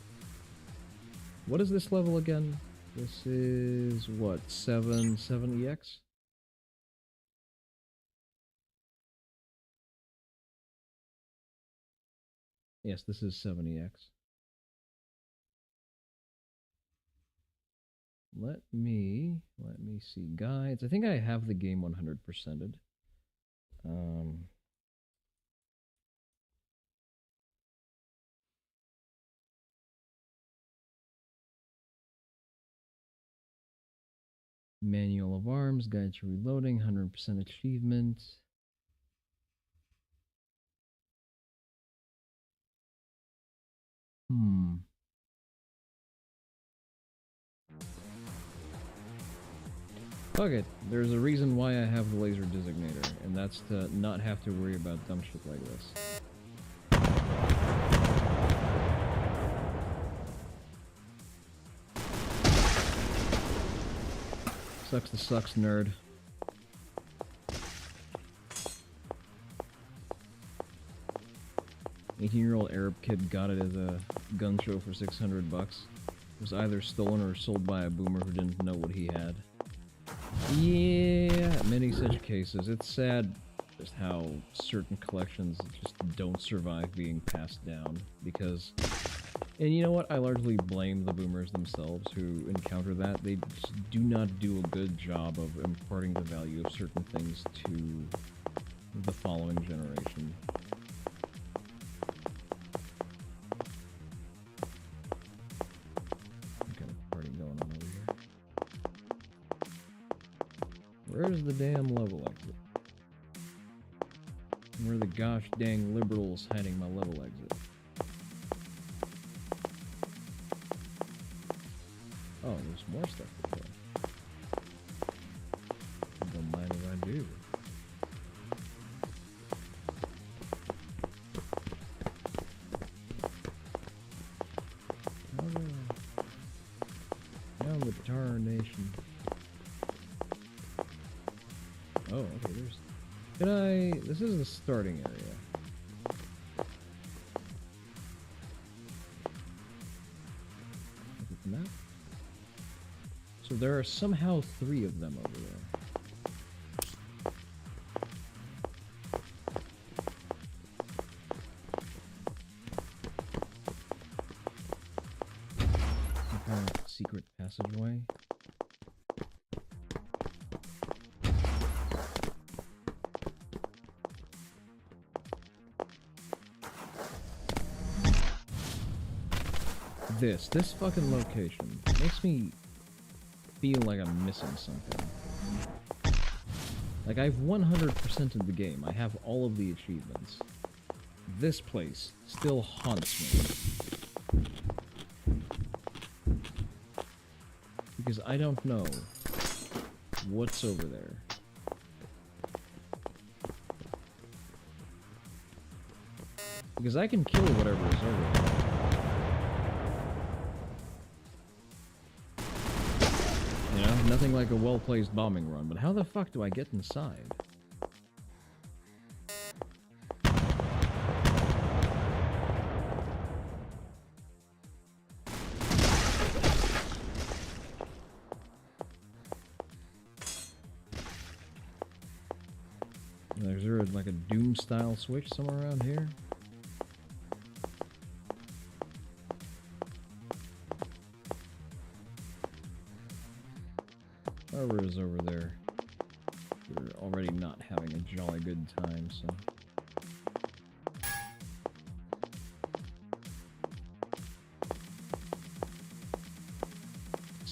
What is this level again? This is what, 7EX? Yes, this is 7EX. Let me see guides. I think I have the game 100%ed. Manual of Arms, Guide to Reloading, 100% achievement. Fuck it. There's a reason why I have the laser designator, and that's to not have to worry about dumb shit like this. Sucks to sucks, nerd. "18-year-old Arab kid got it as a gun show for $600. It was either stolen or sold by a boomer who didn't know what he had." Yeah, many such cases. It's sad just how certain collections just don't survive being passed down because... And you know what? I largely blame the boomers themselves who encounter that. They just do not do a good job of imparting the value of certain things to the following generation. Got a party going on over here. Where's the damn level exit? Where are the gosh dang liberals hiding my level exit? Oh, there's more stuff to play. Don't mind if I do. Down the tarnation. Oh, okay, there's... Can I... This is the starting area. Look at the map. So there are somehow 3 of them over there. Some kind of secret passageway. This fucking location makes me feel like I'm missing something. Like, I've 100%ed the game. I have all of the achievements. This place still haunts me. Because I don't know what's over there. Because I can kill whatever is over there. You know, nothing like a well-placed bombing run, but how the fuck do I get inside? Is there like a Doom-style switch somewhere around here? Whoever is over there, we're already not having a jolly good time, so...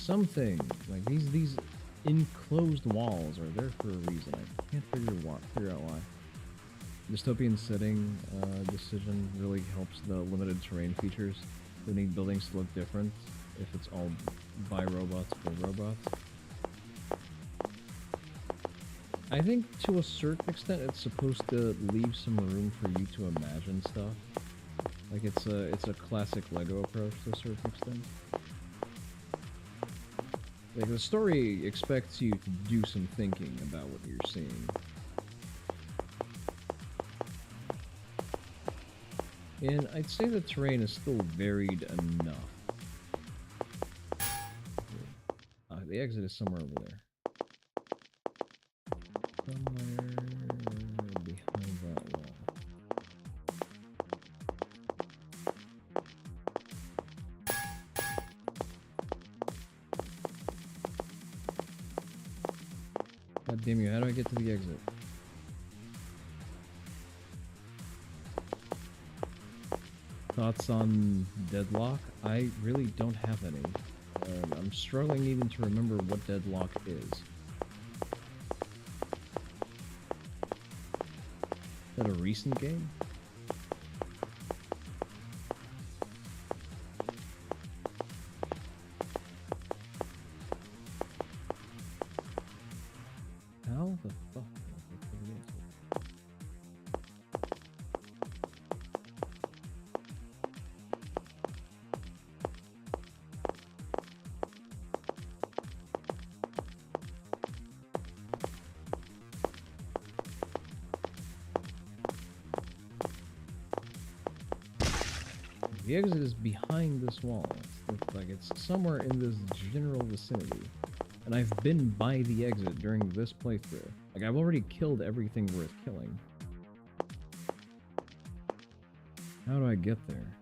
something. Like these enclosed walls are there for a reason. I can't figure out why. Dystopian setting decision really helps the limited terrain features. They need buildings to look different if it's all by robots for robots. I think to a certain extent it's supposed to leave some room for you to imagine stuff. Like it's a classic Lego approach to a certain extent. Like the story expects you to do some thinking about what you're seeing. And I'd say the terrain is still varied enough. The exit is somewhere over there. Somewhere behind that wall. God damn you, how do I get to the exit? Thoughts on Deadlock? I really don't have any. I'm struggling even to remember what Deadlock is. Is that a recent game? How the fuck? The exit is behind this wall. It's like it's somewhere in this general vicinity. And I've been by the exit during this playthrough. Like, I've already killed everything worth killing. How do I get there?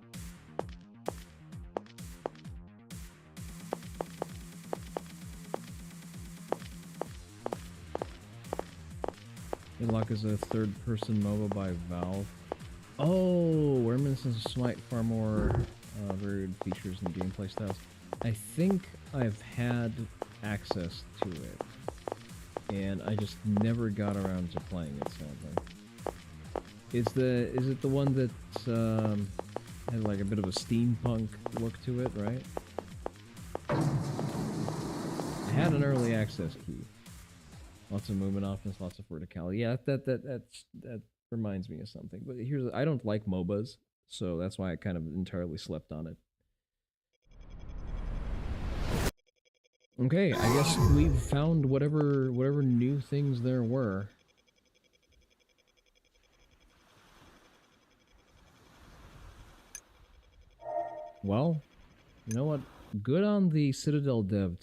Deadlock is a third-person MOBA by Valve. Oh, Reminiscence of Smite, far more varied features and gameplay styles. I think I've had access to it, and I just never got around to playing it. Sadly, is it the one that had like a bit of a steampunk look to it, right? I had an early access key. Lots of movement options, lots of verticality. Yeah, that reminds me of something. But I don't like MOBAs, so that's why I kind of entirely slept on it. Okay, I guess we've found whatever new things there were. Well, you know what? Good on the Citadel dev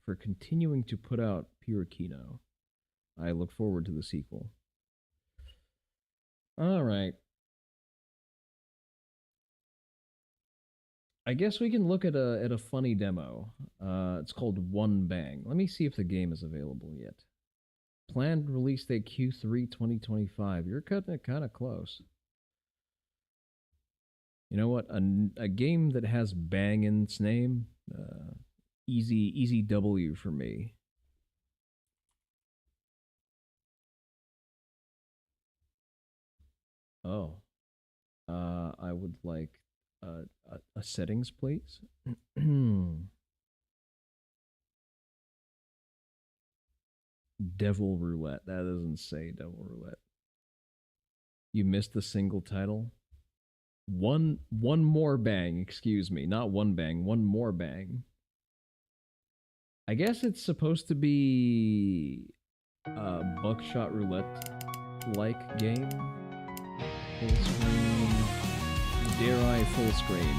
for continuing to put out pure Kino. I look forward to the sequel. All right. I guess we can look at a funny demo. It's called One Bang. Let me see if the game is available yet. Planned release date Q3 2025. You're cutting it kind of close. You know what? A game that has bang in its name, easy W for me. Oh, I would like a settings, please. Devil Roulette. That doesn't say Devil Roulette. You missed the single title. One more bang. Excuse me, not one bang. One more bang. I guess it's supposed to be a Buckshot Roulette-like game. Full screen. Dare I full screen?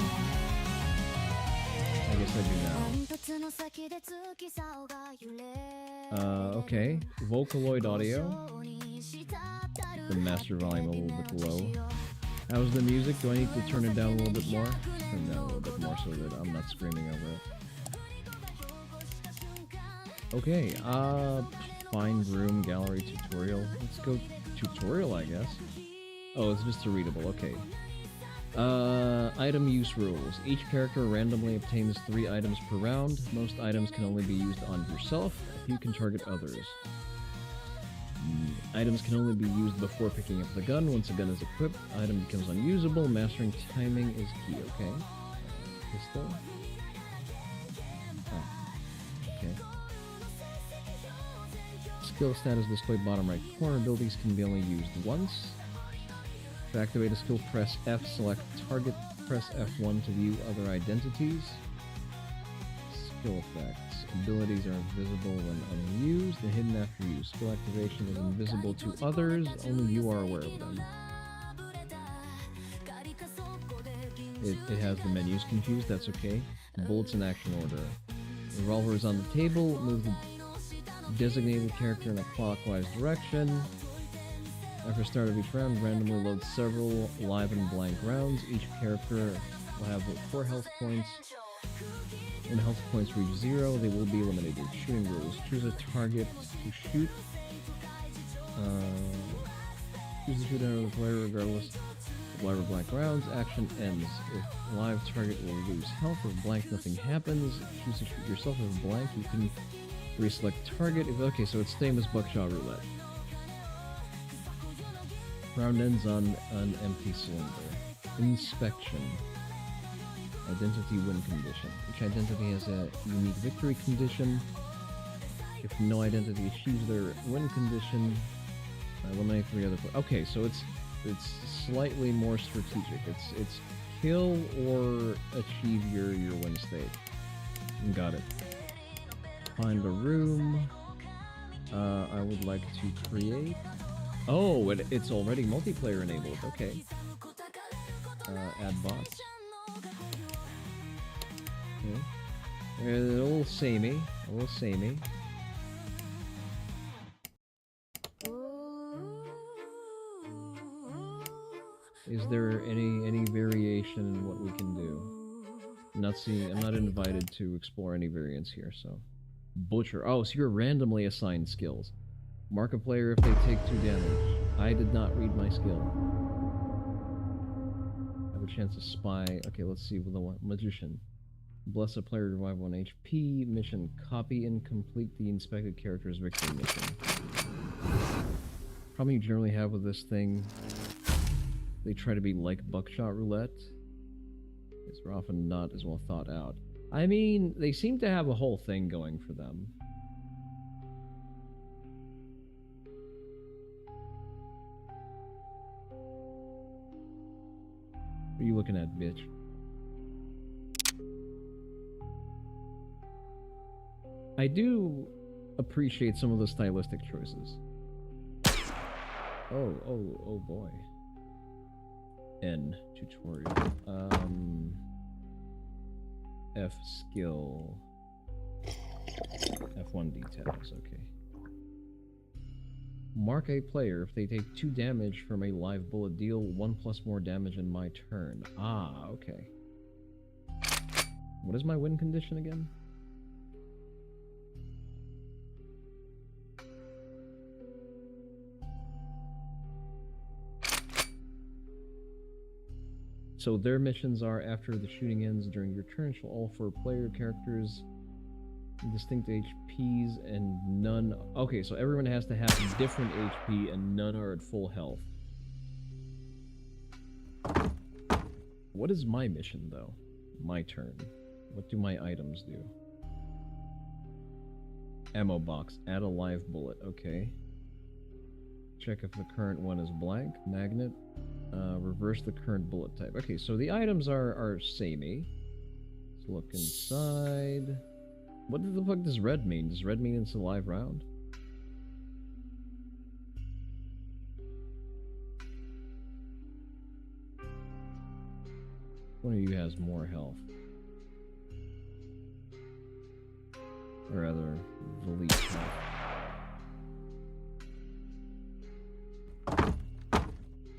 I guess I do now. Okay. Vocaloid audio. The master volume a little bit low. How's the music? Do I need to turn it down a little bit more? Turn it down a little bit more so that I'm not screaming over it. Okay, find room, gallery, tutorial. Let's go tutorial, I guess. Oh, it's just a readable, okay. Item use rules. Each character randomly obtains 3 items per round. Most items can only be used on yourself. A few can target others. Items can only be used before picking up the gun. Once a gun is equipped, item becomes unusable. Mastering timing is key, okay? Pistol. Oh. Okay. Skill status displayed bottom right corner. Abilities can be only used once. To activate a skill, press F, select target, press F1 to view other identities. Skill effects. Abilities are invisible when unused and hidden after use. Skill activation is invisible to others, only you are aware of them. It has the menus confused, that's okay. Bullets in action order. Revolver is on the table, move the designated character in a clockwise direction. After start of each round, randomly load several live and blank rounds. Each character will have 4 health points. When health points reach 0, they will be eliminated. Shooting rules. Choose a target to shoot. Choose to shoot another player regardless of live or blank rounds. Action ends. If live target will lose health, if blank nothing happens. Choose to shoot yourself. If blank, you can reselect target. Okay, so it's same as buckshot roulette. Round ends on an empty cylinder. Inspection. Identity win condition. Each identity has a unique victory condition. If no identity achieves their win condition, eliminate 3 other players. Okay, so it's slightly more strategic. It's kill or achieve your win state. Got it. Find a room. I would like to create. Oh, it's already multiplayer enabled. Okay. Add bots. Okay. A little samey. A little samey. Is there any variation in what we can do? I'm not invited to explore any variants here, so. Butcher. Oh, so you're randomly assigned skills. Mark a player if they take 2 damage. I did not read my skill. Have a chance to spy. Okay, let's see with the one. Magician. Bless a player to revive 1 HP. Mission. Copy and complete the inspected character's victory mission. Problem you generally have with this thing, they try to be like buckshot roulette. They're often not as well thought out. I mean, they seem to have a whole thing going for them. What are you looking at, bitch? I do appreciate some of the stylistic choices. Oh boy. N tutorial. F skill. F1 details, okay. Mark a player if they take 2 damage from a live bullet. Deal 1+ more damage in my turn. Ah, okay. What is my win condition again? So their missions are after the shooting ends during your turn shall all 4 player characters distinct HPs and none. Okay, so everyone has to have different HP and none are at full health. What is my mission though? My turn. What do my items do? Ammo box. Add a live bullet. Okay. Check if the current one is blank. Magnet. Reverse the current bullet type. Okay, so the items are samey. Let's look inside. What the fuck does red mean? Does red mean it's a live round? One of you has more health. Or rather, the least health.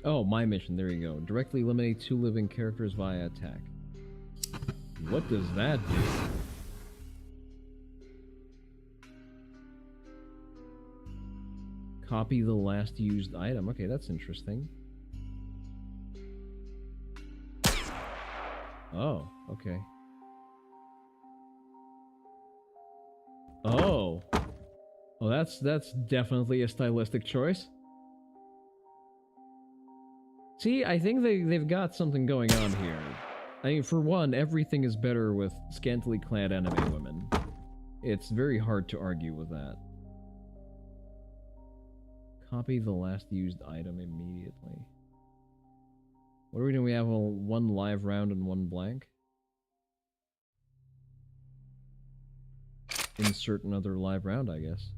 Oh, my mission, there you go. Directly eliminate 2 living characters via attack. What does that do? Copy the last used item. Okay, that's interesting. Oh, okay. Oh. Oh, that's definitely a stylistic choice. See, I think they've got something going on here. I mean, for one, everything is better with scantily clad anime women. It's very hard to argue with that. Copy the last used item immediately. What are we doing? We have one live round and one blank. Insert another live round, I guess.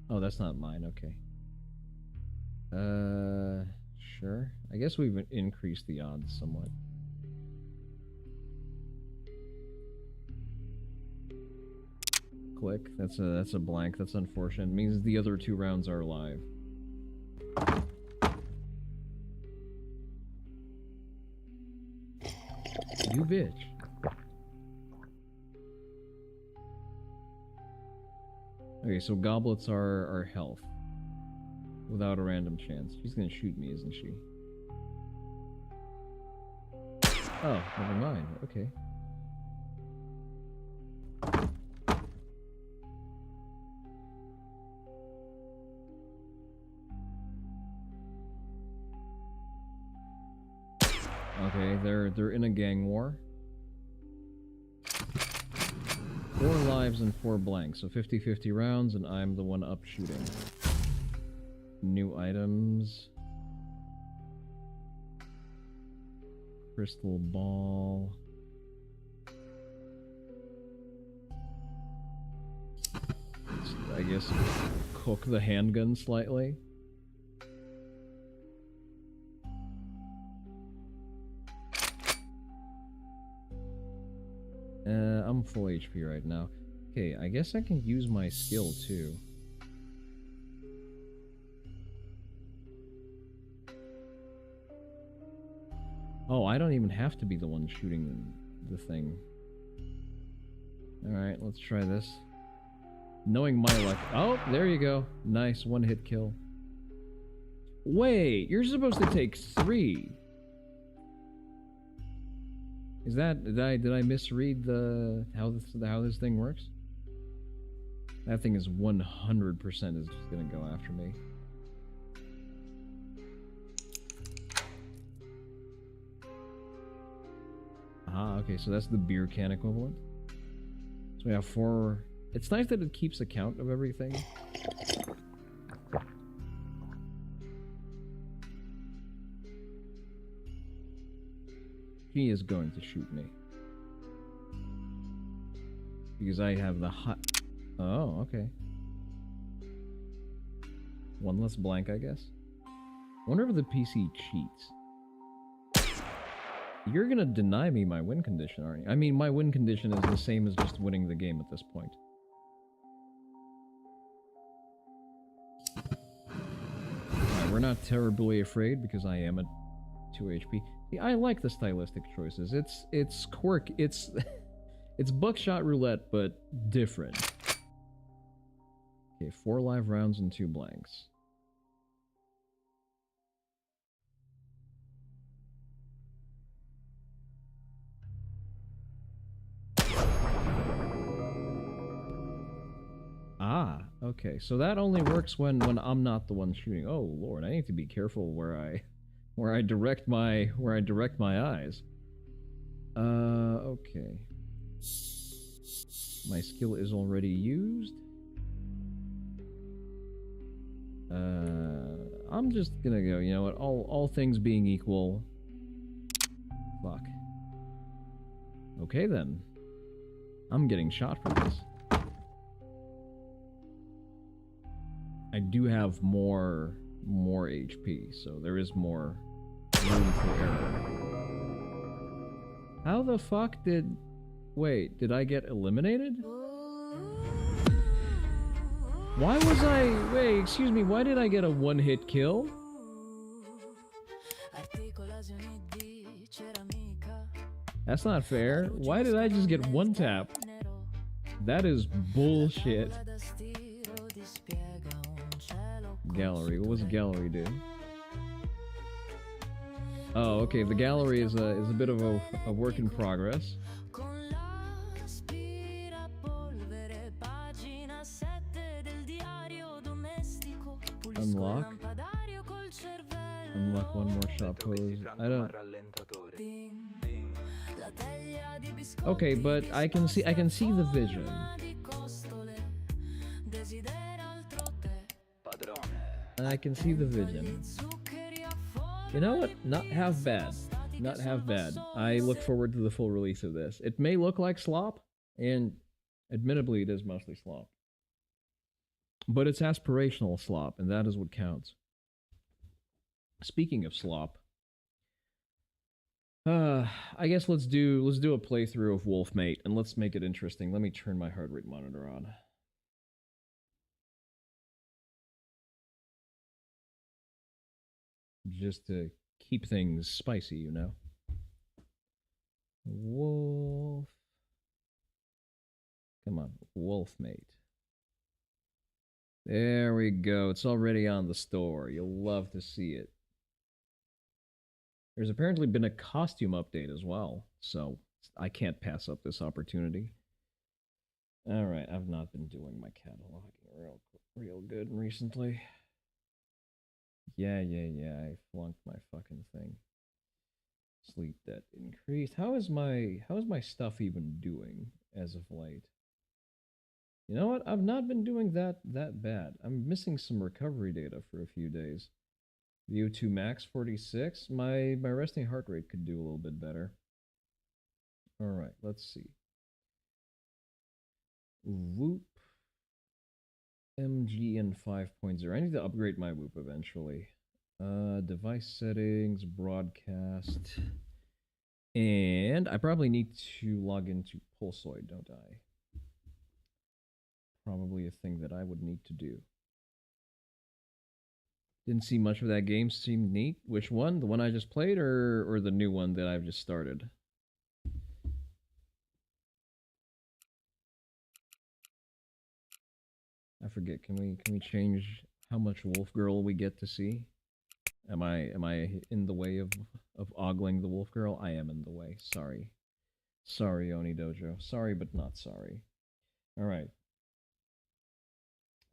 Oh, that's not mine, okay. Sure. I guess we've increased the odds somewhat. Click. That's a blank. That's unfortunate. It means the other 2 rounds are live. You bitch. Okay, so goblets are health. Without a random chance. She's gonna shoot me, isn't she? Oh, never mind. Okay. Okay, they're in a gang war. 4 lives and 4 blanks, so 50-50 rounds, and I'm the one up shooting. New items. Crystal ball. Let's, I guess, cook the handgun slightly. I'm full HP right now. Okay, I guess I can use my skill too. Oh, I don't even have to be the one shooting the thing. Alright, let's try this. Knowing my luck. Oh, there you go. Nice, 1-hit kill. Wait, you're supposed to take 3. Is that did I misread the how this thing works? That thing is 100% is just gonna go after me. Ah, okay, so that's the beer can equivalent. So we have 4. It's nice that it keeps account of everything. She is going to shoot me. Because I have the hot... Oh, okay. 1 less blank, I guess. Wonder if the PC cheats. You're gonna deny me my win condition, aren't you? I mean, my win condition is the same as just winning the game at this point. Right, we're not terribly afraid because I am at 2 HP. See, I like the stylistic choices. It's quirk. It's it's buckshot roulette, but different. Okay, 4 live rounds and 2 blanks. Ah, okay. So that only works when I'm not the one shooting. Oh lord, I need to be careful where I direct my eyes. Okay. My skill is already used. I'm just gonna go, you know what, all things being equal. Fuck. Okay then. I'm getting shot for this. I do have more HP, so there is more room for error. How the fuck did... Wait, did I get eliminated? Why was I... Wait, excuse me, why did I get a 1-hit kill? That's not fair. Why did I just get 1 tap? That is bullshit. Gallery. What was gallery do? Oh, okay. The gallery is a bit of a work in progress. Unlock. Unlock one more shop pose. I don't. Okay, but I can see the vision. I can see the vision. You know what? Not half bad. Not half bad. I look forward to the full release of this. It may look like slop, and admittedly it is mostly slop. But it's aspirational slop, and that is what counts. Speaking of slop, I guess let's do a playthrough of Wolfmate, and let's make it interesting. Let me turn my heart rate monitor on. Just to keep things spicy, you know. Wolf. Come on, Wolfmate. There we go. It's already on the store. You'll love to see it. There's apparently been a costume update as well, so I can't pass up this opportunity. Alright, I've not been doing my cataloging real good recently. Yeah, I flunked my fucking thing. Sleep debt increased. How is my stuff even doing as of late? You know what? I've not been doing that bad. I'm missing some recovery data for a few days. VO2 max 46. My resting heart rate could do a little bit better. Alright, let's see. Whoop. MGN 5.0. I need to upgrade my Whoop eventually. Device settings, broadcast. And I probably need to log into Pulsoid, don't I? Probably a thing that I would need to do. Didn't see much of that game. Seemed neat. Which one? The one I just played or the new one that I've just started? I forget. Can we change how much Wolf Girl we get to see? Am I in the way of ogling the Wolf Girl? I am in the way. Sorry. Sorry, Oni Dojo. Sorry, but not sorry. Alright.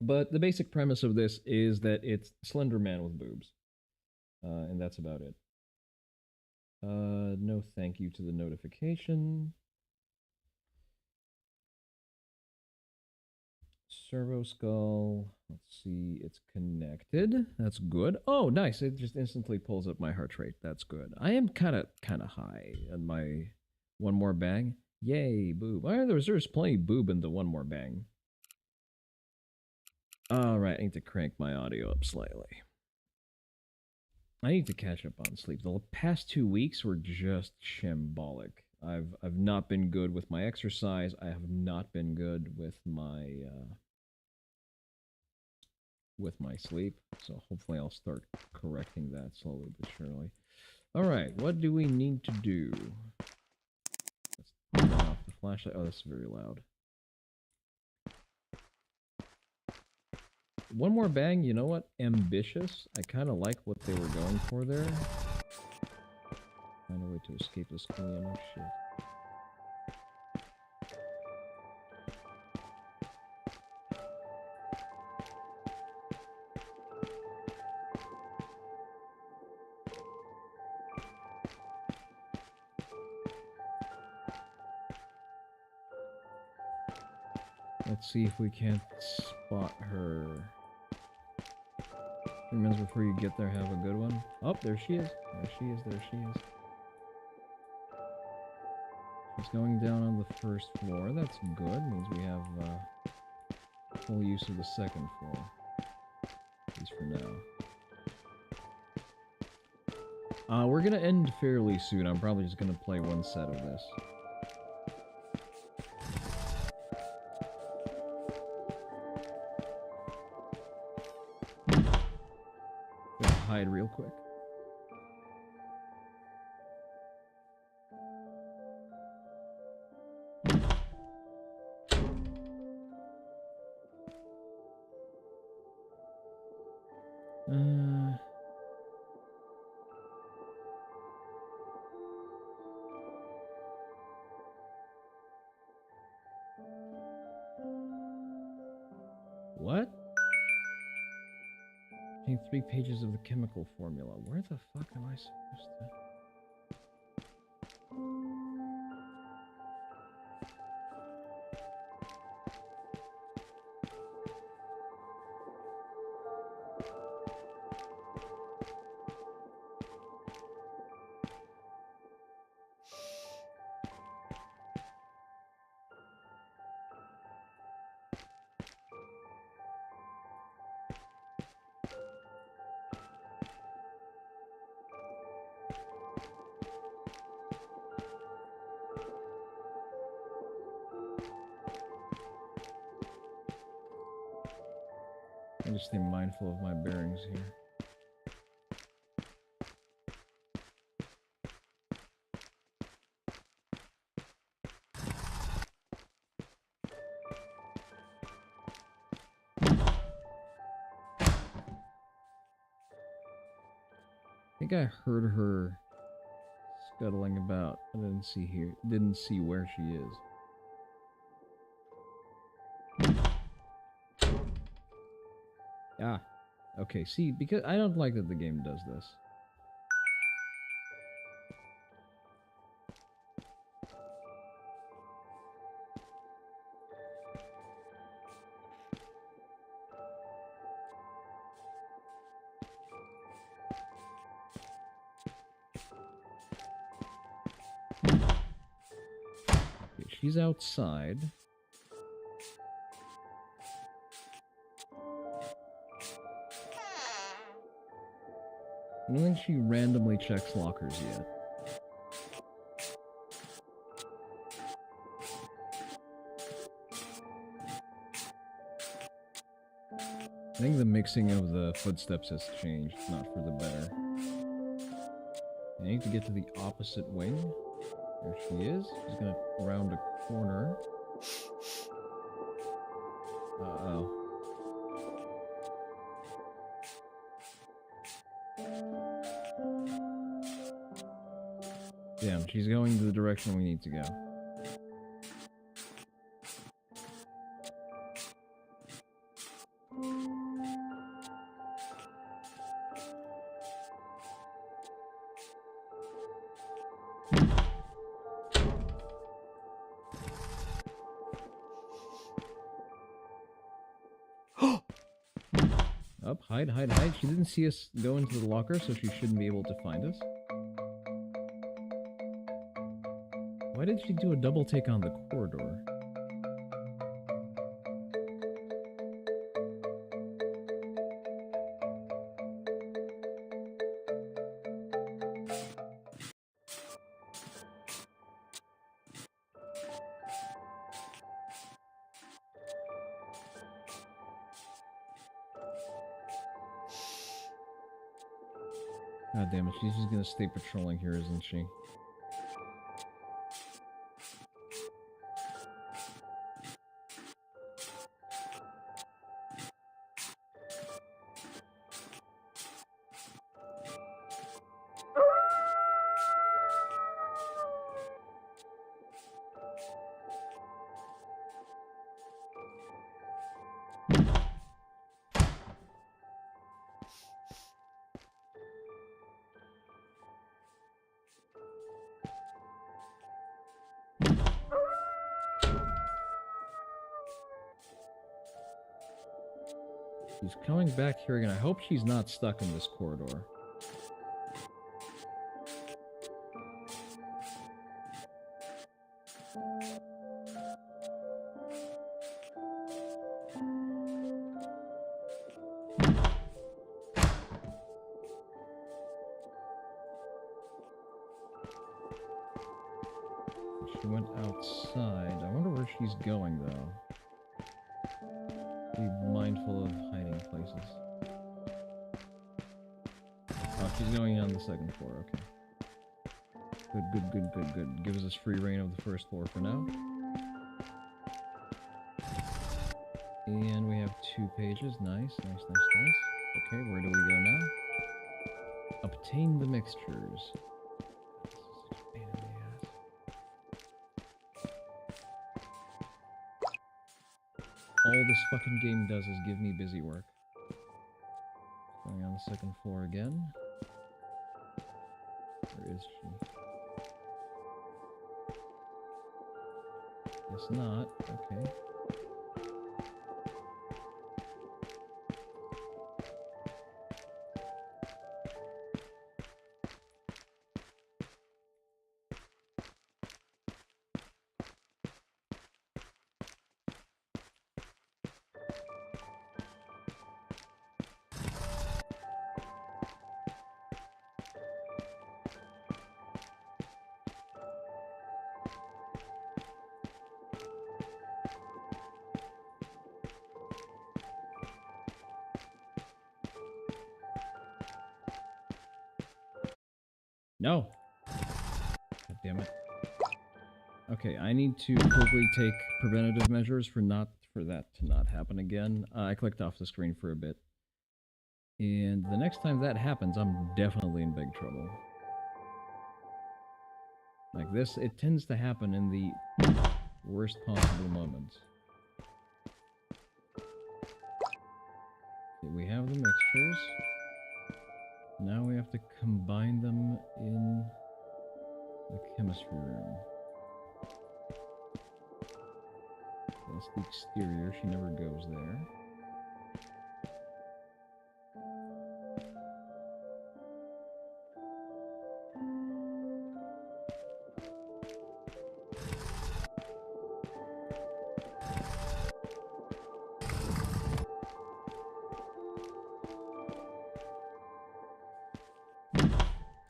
But the basic premise of this is that it's Slender Man with boobs. And that's about it. No thank you to the notification. Servo Skull. Let's see. It's connected. That's good. Oh, nice. It just instantly pulls up my heart rate. That's good. I am kind of high on my one more bang. Yay, boob. Oh, there's plenty of boob in the one more bang. Alright, I need to crank my audio up slightly. I need to catch up on sleep. The past 2 weeks were just shambolic. I've not been good with my exercise. I have not been good with my sleep. So hopefully I'll start correcting that slowly but surely. Alright, what do we need to do? Let's turn off the flashlight. Oh, that's very loud. One more bang, you know what? Ambitious. I kind of like what they were going for there. Find a way to escape this clean. Oh shit. Let's see if we can't spot her. 3 minutes before you get there, have a good one. Oh, there she is. There she is. There she is. She's going down on the first floor. That's good. Means we have full use of the second floor. At least for now. We're gonna end fairly soon. I'm probably just gonna play one set of this. Hide real quick. What? Getting 3 pages of the chemical formula. Where the fuck am I supposed to... I just stay mindful of my bearings here. I think I heard her scuttling about. I didn't see where she is. Ah, okay, see, because I don't like that the game does this. Okay, she's outside. I don't think she randomly checks lockers yet. I think the mixing of the footsteps has changed, not for the better. I need to get to the opposite wing. There she is. She's gonna round a corner. Uh-oh. Damn, she's going to the direction we need to go. Up, hide. She didn't see us go into the locker, so she shouldn't be able to find us. Why did she do a double take on the corridor? God damn it, she's just gonna stay patrolling here, isn't she? She's coming back here again. I hope she's not stuck in this corridor. She went outside. I wonder where she's going, though. Be mindful of hiding places. Oh, she's going on the second floor, okay. Good. Gives us free reign of the first floor for now. And we have 2 pages. Nice. Okay, where do we go now? Obtain the mixtures. all this fucking game does is give me busy work. Going on the second floor again. Where is she? Guess not. Okay. No. God damn it. Okay, I need to quickly take preventative measures for that to not happen again. I clicked off the screen for a bit. And the next time that happens, I'm definitely in big trouble. Like this, it tends to happen in the worst possible moments. Okay, we have the mixtures. Now we have to combine them in the chemistry room. That's the exterior. She never goes there.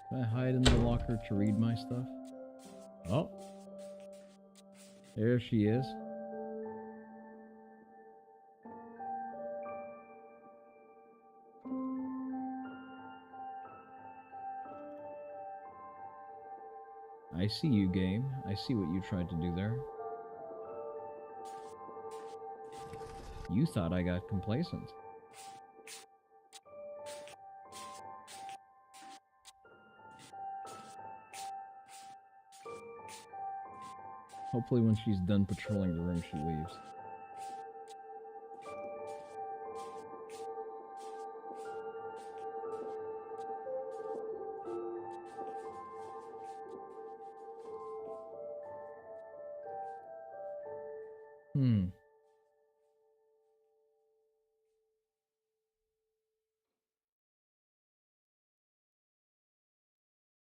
Can I hide in the locker to read my stuff? Oh. There she is. I see you, game. I see what you tried to do there. You thought I got complacent. Hopefully when she's done patrolling the room, she leaves.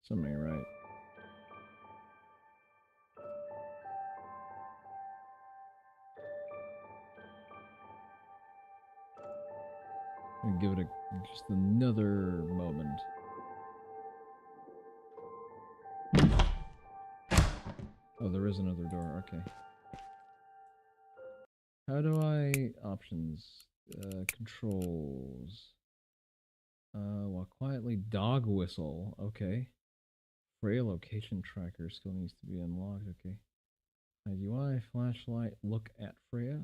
Something right. And give it just another moment. Oh, there is another door. Okay. How do I options controls? While quietly dog whistle. Okay. Freya location tracker still needs to be unlocked. Okay. Hide UI flashlight. Look at Freya.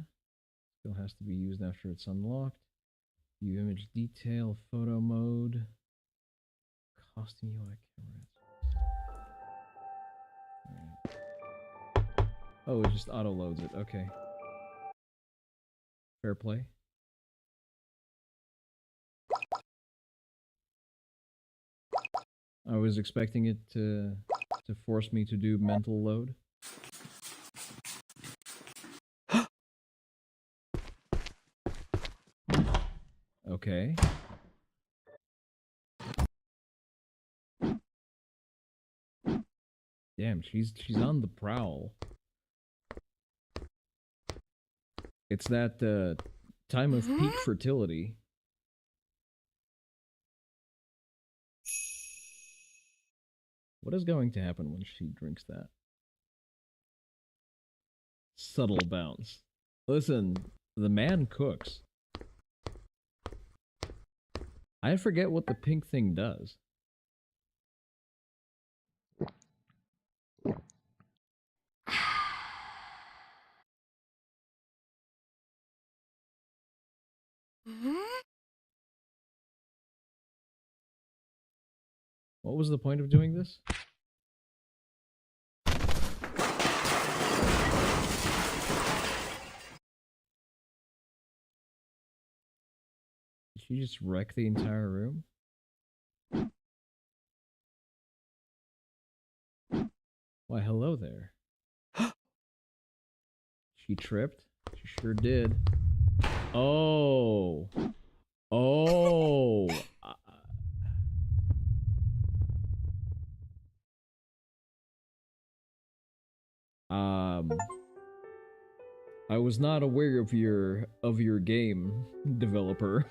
Still has to be used after it's unlocked. View image detail, photo mode, costume UI camera. Right. Oh, it just auto loads it. Okay. Fair play. I was expecting it to force me to do mental load. Okay. Damn, she's on the prowl. It's that time of peak fertility. What is going to happen when she drinks that? Subtle bounce. Listen, the man cooks. I forget what the pink thing does. What was the point of doing this? she just wreck the entire room? Why, hello there. She tripped? She sure did. Oh. Oh. I was not aware of your game, developer.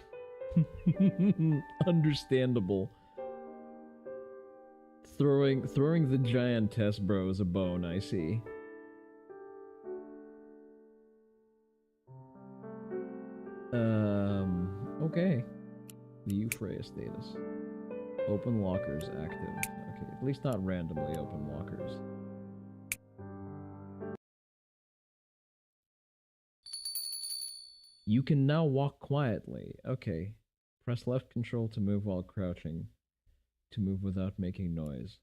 Understandable. Throwing the giantess bros a bone, I see. Okay. The Euphraia status. Open lockers active. Okay, at least not randomly open lockers. You can now walk quietly. Okay. Press left control to move while crouching. To move without making noise.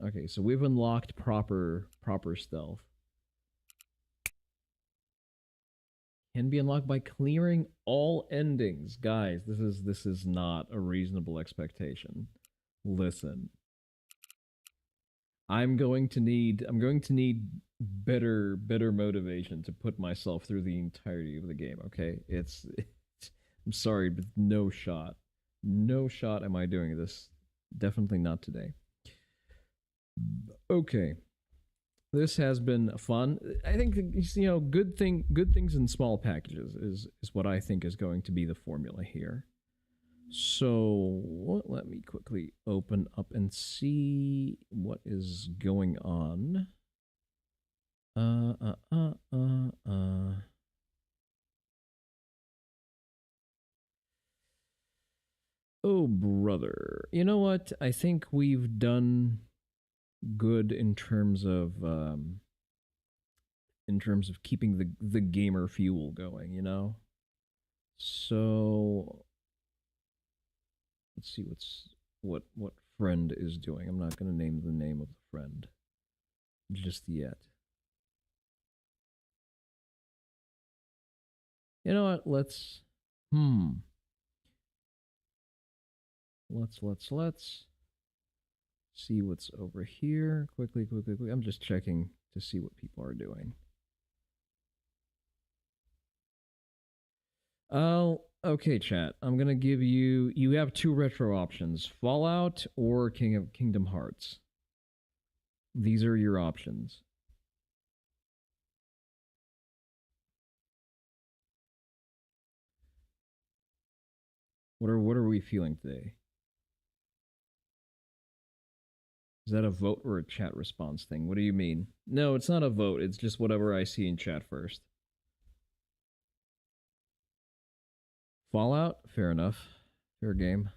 Okay, so we've unlocked proper stealth. Can be unlocked by clearing all endings. Guys, this is not a reasonable expectation. Listen. I'm going to need better motivation to put myself through the entirety of the game, okay? It's I'm sorry, but no shot. No shot am I doing this. Definitely not today. Okay. This has been fun. I think, you know, good things in small packages is what I think is going to be the formula here. So let me quickly open up and see what is going on. Oh, brother. You know what? I think we've done good in terms of keeping the gamer fuel going, you know? So let's see what friend is doing. I'm not going to name the name of the friend just yet. You know what? Let's see what's over here. Quickly. I'm just checking to see what people are doing. Oh, okay, chat. I'm gonna give you have two retro options: Fallout or Kingdom Hearts. These are your options. What are we feeling today? Is that a vote or a chat response thing? What do you mean? No, it's not a vote. It's just whatever I see in chat first. Fallout? Fair enough. Fair game.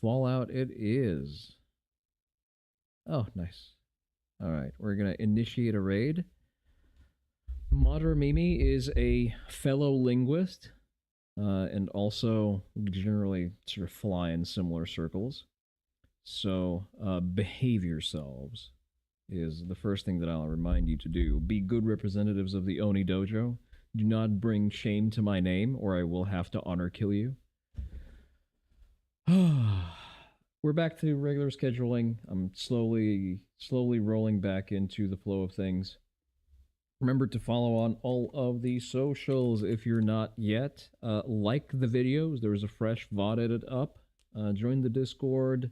Fallout it is. Oh, nice. Alright, we're gonna initiate a raid. Madara Mimi is a fellow linguist, and also generally sort of fly in similar circles. So, behave yourselves is the first thing that I'll remind you to do. Be good representatives of the Oni Dojo. Do not bring shame to my name, or I will have to honor kill you. We're back to regular scheduling. I'm slowly rolling back into the flow of things. Remember to follow on all of the socials if you're not yet. Like the videos. There was a fresh VOD edit up. Join the Discord.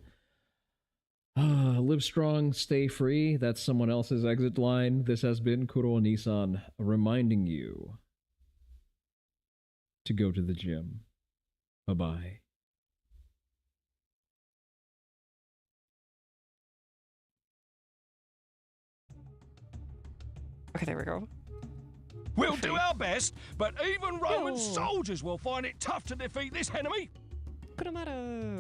Live strong, stay free. That's someone else's exit line. This has been Kuro Onii-san reminding you to go to the gym. Bye-bye. Okay, there we go. We'll do our best, but even Roman soldiers will find it tough to defeat this enemy. Kurumara.